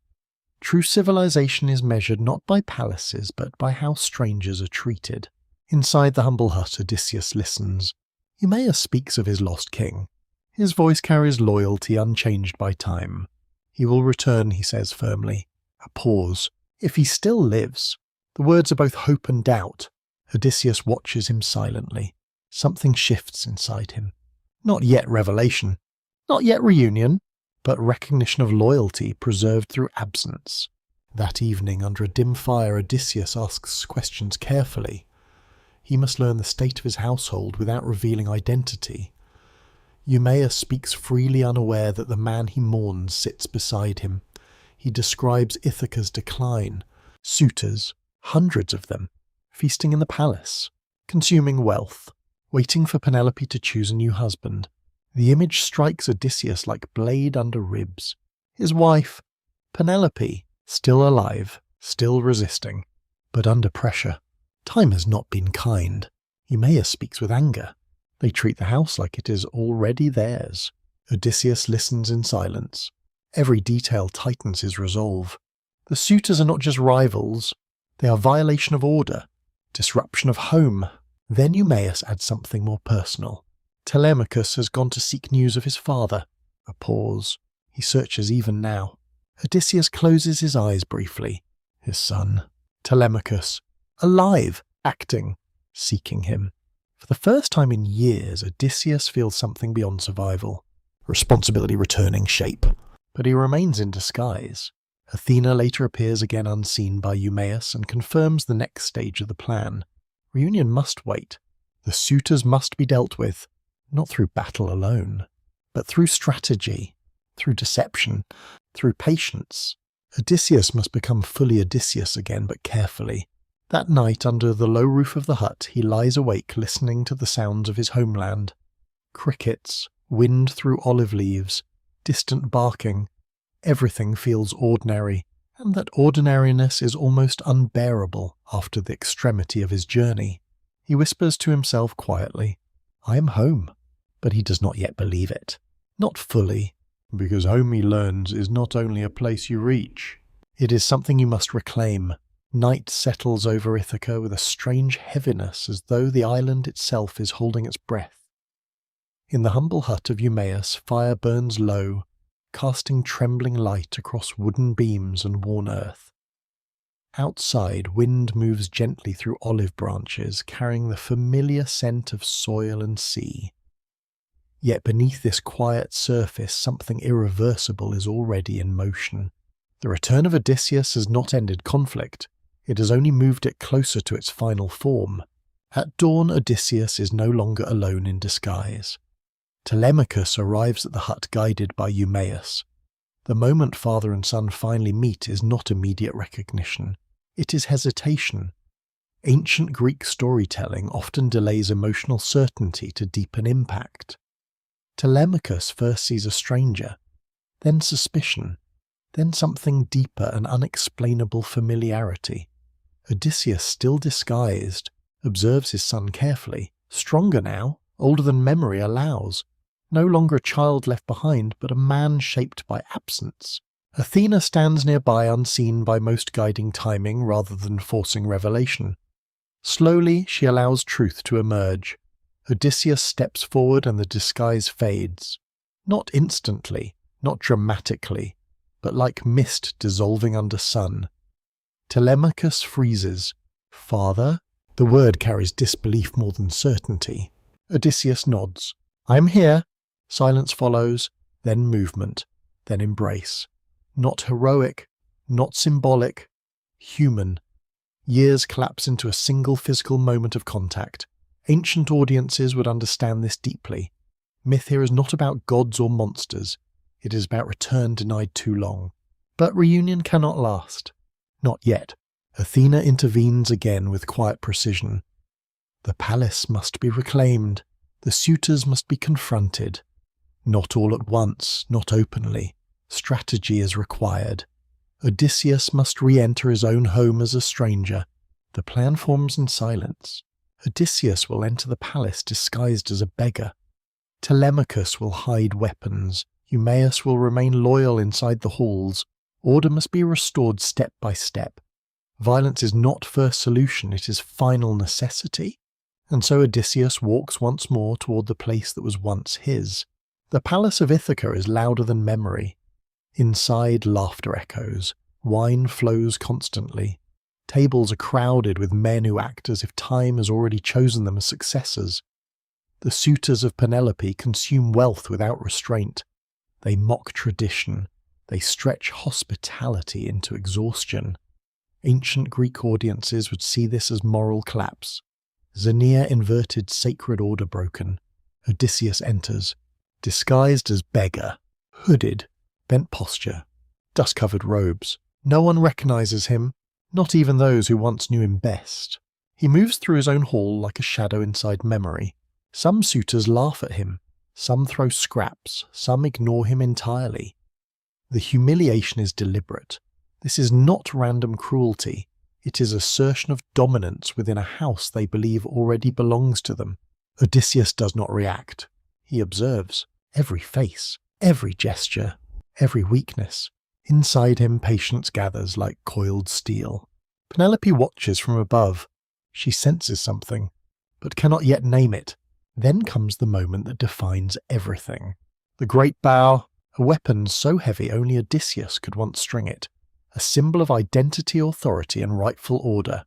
True civilization is measured not by palaces, but by how strangers are treated. Inside the humble hut, Odysseus listens. Eumaeus speaks of his lost king. His voice carries loyalty unchanged by time. He will return, he says firmly. A pause. If he still lives. The words are both hope and doubt. Odysseus watches him silently. Something shifts inside him. Not yet revelation. Not yet reunion. But recognition of loyalty preserved through absence. That evening, under a dim fire, Odysseus asks questions carefully. He must learn the state of his household without revealing identity. Eumaeus speaks freely, unaware that the man he mourns sits beside him. He describes Ithaca's decline. Suitors, hundreds of them, feasting in the palace, consuming wealth, waiting for Penelope to choose a new husband. The image strikes Odysseus like blade under ribs. His wife, Penelope, still alive, still resisting, but under pressure. Time has not been kind. Eumaeus speaks with anger. They treat the house like it is already theirs. Odysseus listens in silence. Every detail tightens his resolve. The suitors are not just rivals. They are violation of order, disruption of home. Then Eumaeus adds something more personal. Telemachus has gone to seek news of his father. A pause. He searches even now. Odysseus closes his eyes briefly. His son, Telemachus, alive, acting, seeking him. For the first time in years, Odysseus feels something beyond survival. Responsibility returning shape. But he remains in disguise. Athena later appears again unseen by Eumaeus and confirms the next stage of the plan. Reunion must wait. The suitors must be dealt with, not through battle alone, but through strategy, through deception, through patience. Odysseus must become fully Odysseus again, but carefully. That night, under the low roof of the hut, he lies awake listening to the sounds of his homeland. Crickets, wind through olive leaves, distant barking. Everything feels ordinary, and that ordinariness is almost unbearable after the extremity of his journey. He whispers to himself quietly, "I am home," but he does not yet believe it. Not fully, because home, he learns, is not only a place you reach. It is something you must reclaim. Night settles over Ithaca with a strange heaviness, as though the island itself is holding its breath. In the humble hut of Eumaeus, fire burns low, casting trembling light across wooden beams and worn earth. Outside, wind moves gently through olive branches, carrying the familiar scent of soil and sea. Yet beneath this quiet surface, something irreversible is already in motion. The return of Odysseus has not ended conflict. It has only moved it closer to its final form. At dawn, Odysseus is no longer alone in disguise. Telemachus arrives at the hut guided by Eumaeus. The moment father and son finally meet is not immediate recognition. It is hesitation. Ancient Greek storytelling often delays emotional certainty to deepen impact. Telemachus first sees a stranger, then suspicion, then something deeper and unexplainable familiarity. Odysseus, still disguised, observes his son carefully, stronger now, older than memory allows, no longer a child left behind, but a man shaped by absence. Athena stands nearby, unseen by most, guiding timing rather than forcing revelation. Slowly, she allows truth to emerge. Odysseus steps forward and the disguise fades. Not instantly, not dramatically, but like mist dissolving under sun. Telemachus freezes. "Father?" The word carries disbelief more than certainty. Odysseus nods. "I'm here." Silence follows, then movement, then embrace. Not heroic, not symbolic, human. Years collapse into a single physical moment of contact. Ancient audiences would understand this deeply. Myth here is not about gods or monsters. It is about return denied too long. But reunion cannot last. Not yet. Athena intervenes again with quiet precision. The palace must be reclaimed. The suitors must be confronted. Not all at once, not openly. Strategy is required. Odysseus must re-enter his own home as a stranger. The plan forms in silence. Odysseus will enter the palace disguised as a beggar. Telemachus will hide weapons. Eumaeus will remain loyal inside the halls. Order must be restored step by step. Violence is not first solution, it is final necessity. And so Odysseus walks once more toward the place that was once his. The palace of Ithaca is louder than memory. Inside, laughter echoes. Wine flows constantly. Tables are crowded with men who act as if time has already chosen them as successors. The suitors of Penelope consume wealth without restraint. They mock tradition. They stretch hospitality into exhaustion. Ancient Greek audiences would see this as moral collapse. Xenia inverted sacred order broken. Odysseus enters, disguised as beggar, hooded, bent posture, dust-covered robes. No one recognizes him, not even those who once knew him best. He moves through his own hall like a shadow inside memory. Some suitors laugh at him, some throw scraps, some ignore him entirely. The humiliation is deliberate. This is not random cruelty. It is assertion of dominance within a house they believe already belongs to them. Odysseus does not react. He observes every face, every gesture, every weakness. Inside him, patience gathers like coiled steel. Penelope watches from above. She senses something, but cannot yet name it. Then comes the moment that defines everything. The great bow, a weapon so heavy only Odysseus could once string it. A symbol of identity, authority, and rightful order.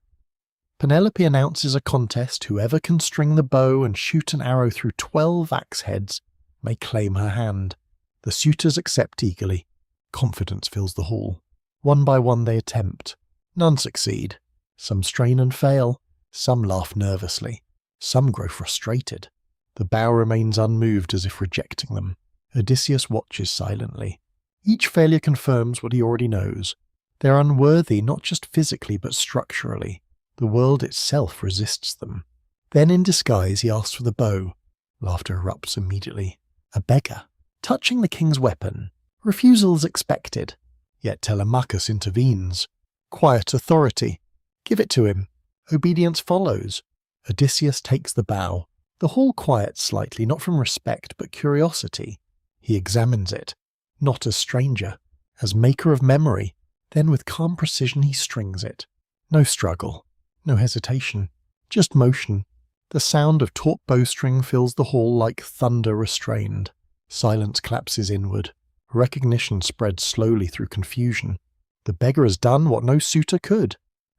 Penelope announces a contest. Whoever can string the bow and shoot an arrow through 12 axe heads may claim her hand. The suitors accept eagerly. Confidence fills the hall. One by one they attempt. None succeed. Some strain and fail. Some laugh nervously. Some grow frustrated. The bow remains unmoved as if rejecting them. Odysseus watches silently. Each failure confirms what he already knows. They are unworthy not just physically but structurally. The world itself resists them. Then in disguise he asks for the bow. Laughter erupts immediately. A beggar, touching the king's weapon. Refusal is expected. Yet Telemachus intervenes. Quiet authority. Give it to him. Obedience follows. Odysseus takes the bow. The hall quiets slightly, not from respect but curiosity. He examines it, not as stranger, as maker of memory. Then with calm precision he strings it. No struggle, no hesitation, just motion. The sound of taut bowstring fills the hall like thunder restrained. Silence collapses inward. Recognition spreads slowly through confusion. The beggar has done what no suitor could.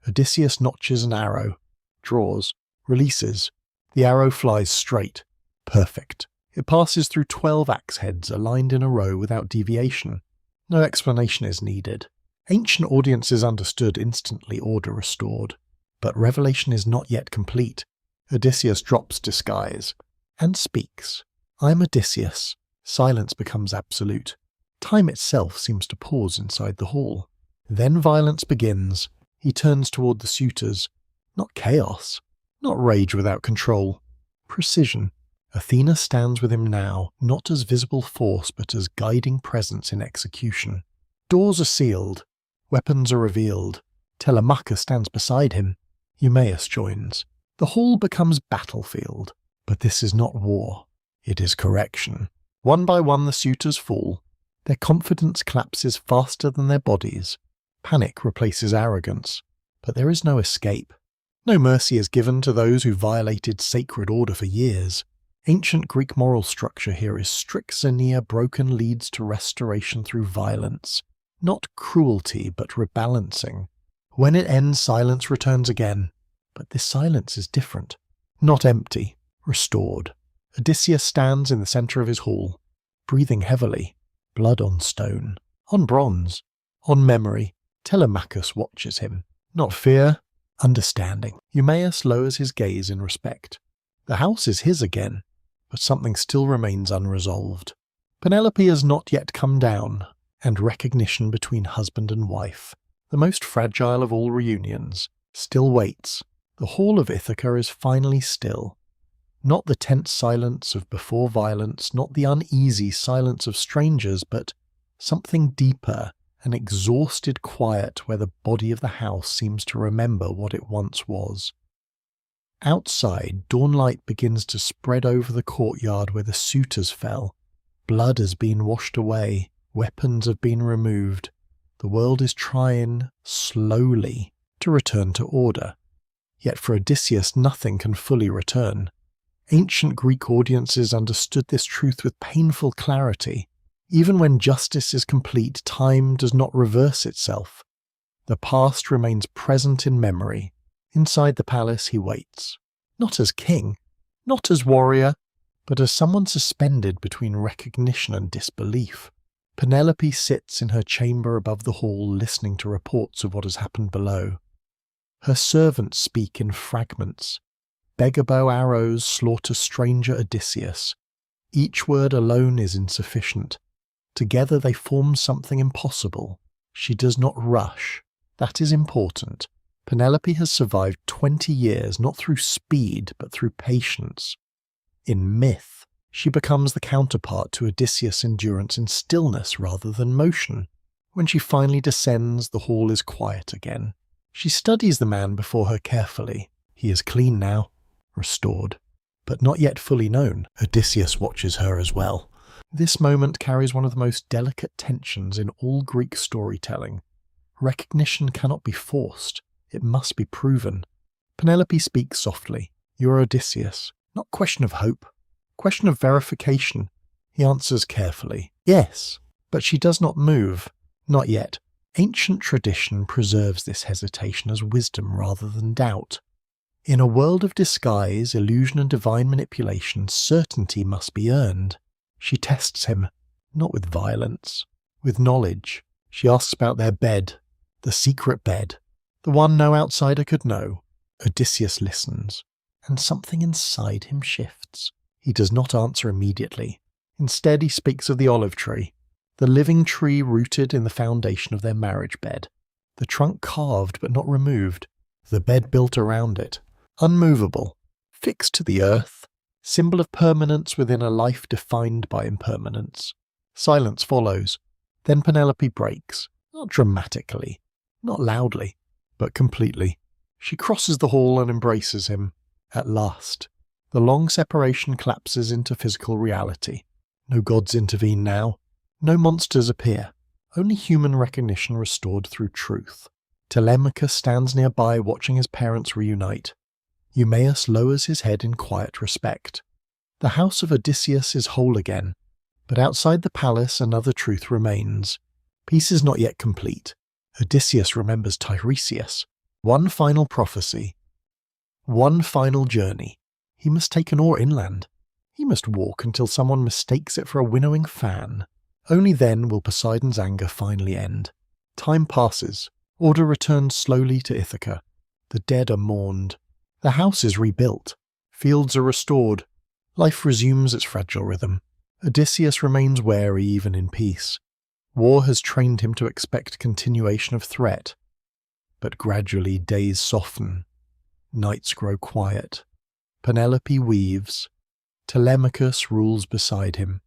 Odysseus notches an arrow, draws, releases. The arrow flies straight. Perfect. It passes through 12 axe heads aligned in a row without deviation. No explanation is needed. Ancient audiences understood instantly, order restored. But revelation is not yet complete. Odysseus drops disguise and speaks. "I am Odysseus." Silence becomes absolute. Time itself seems to pause inside the hall. Then violence begins. He turns toward the suitors. Not chaos, not rage without control. Precision. Athena stands with him now, not as visible force but as guiding presence in execution. Doors are sealed, weapons are revealed. Telemachus stands beside him. Eumaeus joins. The hall becomes battlefield. But this is not war. It is correction. One by one the suitors fall. Their confidence collapses faster than their bodies. Panic replaces arrogance. But there is no escape. No mercy is given to those who violated sacred order for years. Ancient Greek moral structure here is strict xenia broken leads to restoration through violence. Not cruelty, but rebalancing. When it ends, silence returns again. But this silence is different. Not empty, restored. Odysseus stands in the centre of his hall, breathing heavily. Blood on stone, on bronze, on memory. Telemachus watches him. Not fear, understanding. Eumaeus lowers his gaze in respect. The house is his again, but something still remains unresolved. Penelope has not yet come down, and recognition between husband and wife, the most fragile of all reunions, still waits. The hall of Ithaca is finally still. Not the tense silence of before violence, not the uneasy silence of strangers, but something deeper, an exhausted quiet where the body of the house seems to remember what it once was. Outside, dawnlight begins to spread over the courtyard where the suitors fell. Blood has been washed away, weapons have been removed. The world is trying, slowly, to return to order. Yet for Odysseus nothing can fully return. Ancient Greek audiences understood this truth with painful clarity. Even when justice is complete, time does not reverse itself. The past remains present in memory. Inside the palace he waits. Not as king, not as warrior, but as someone suspended between recognition and disbelief. Penelope sits in her chamber above the hall listening to reports of what has happened below. Her servants speak in fragments. Beggar bow arrows slaughter stranger Odysseus. Each word alone is insufficient. Together they form something impossible. She does not rush. That is important. Penelope has survived 20 years, not through speed, but through patience. In myth, she becomes the counterpart to Odysseus' endurance in stillness rather than motion. When she finally descends, the hall is quiet again. She studies the man before her carefully. He is clean now, restored, but not yet fully known. Odysseus watches her as well. This moment carries one of the most delicate tensions in all Greek storytelling. Recognition cannot be forced. It must be proven. Penelope speaks softly. You are Odysseus. Not question of hope. Question of verification. He answers carefully. Yes, but she does not move. Not yet. Ancient tradition preserves this hesitation as wisdom rather than doubt. In a world of disguise, illusion and divine manipulation, certainty must be earned. She tests him, not with violence, with knowledge. She asks about their bed, the secret bed, the one no outsider could know. Odysseus listens, and something inside him shifts. He does not answer immediately. Instead, he speaks of the olive tree, the living tree rooted in the foundation of their marriage bed, the trunk carved but not removed, the bed built around it, unmovable, fixed to the earth, symbol of permanence within a life defined by impermanence. Silence follows. Then Penelope breaks, not dramatically, not loudly, but completely. She crosses the hall and embraces him. At last, the long separation collapses into physical reality. No gods intervene now. No monsters appear. Only human recognition restored through truth. Telemachus stands nearby watching his parents reunite. Eumaeus lowers his head in quiet respect. The house of Odysseus is whole again, but outside the palace another truth remains. Peace is not yet complete. Odysseus remembers Tiresias. One final prophecy. One final journey. He must take an oar inland. He must walk until someone mistakes it for a winnowing fan. Only then will Poseidon's anger finally end. Time passes. Order returns slowly to Ithaca. The dead are mourned. The house is rebuilt. Fields are restored. Life resumes its fragile rhythm. Odysseus remains wary even in peace. War has trained him to expect continuation of threat. But gradually days soften. Nights grow quiet. Penelope weaves. Telemachus rules beside him.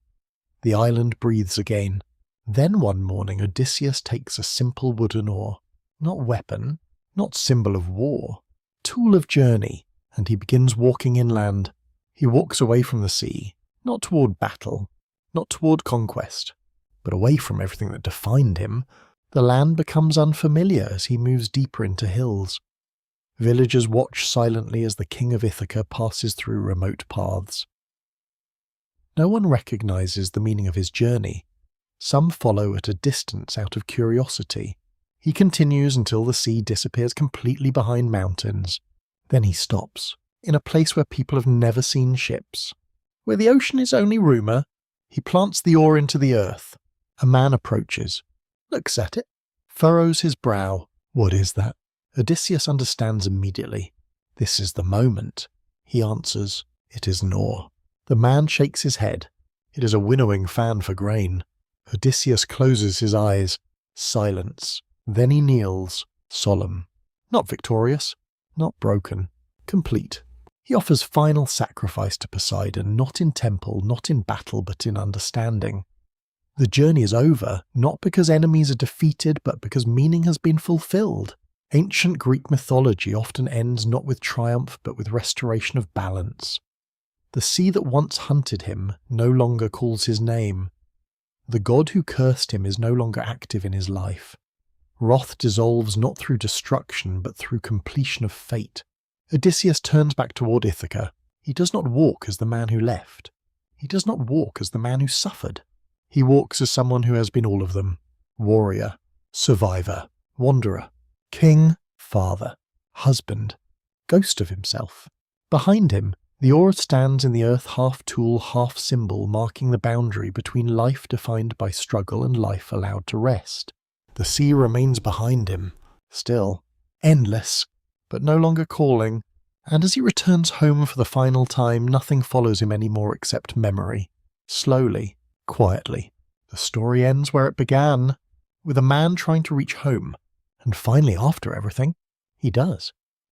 The island breathes again. Then one morning Odysseus takes a simple wooden oar, not weapon, not symbol of war, tool of journey, and he begins walking inland. He walks away from the sea, not toward battle, not toward conquest, but away from everything that defined him. The land becomes unfamiliar as he moves deeper into hills. Villagers watch silently as the king of Ithaca passes through remote paths. No one recognizes the meaning of his journey. Some follow at a distance out of curiosity. He continues until the sea disappears completely behind mountains. Then he stops, in a place where people have never seen ships, where the ocean is only rumour. He plants the oar into the earth. A man approaches, looks at it, furrows his brow. What is that? Odysseus understands immediately. This is the moment. He answers, it is an oar. The man shakes his head. It is a winnowing fan for grain. Odysseus closes his eyes. Silence. Then he kneels, solemn. Not victorious, not broken, complete. He offers final sacrifice to Poseidon, not in temple, not in battle, but in understanding. The journey is over, not because enemies are defeated, but because meaning has been fulfilled. Ancient Greek mythology often ends not with triumph, but with restoration of balance. The sea that once hunted him no longer calls his name. The god who cursed him is no longer active in his life. Wrath dissolves not through destruction, but through completion of fate. Odysseus turns back toward Ithaca. He does not walk as the man who left. He does not walk as the man who suffered. He walks as someone who has been all of them. Warrior, survivor, wanderer, king, father, husband, ghost of himself. Behind him, the oar stands in the earth, half tool, half symbol, marking the boundary between life defined by struggle and life allowed to rest. The sea remains behind him, still, endless, but no longer calling, and as he returns home for the final time, nothing follows him anymore except memory. Slowly, quietly, the story ends where it began, with a man trying to reach home, and finally, after everything, he does.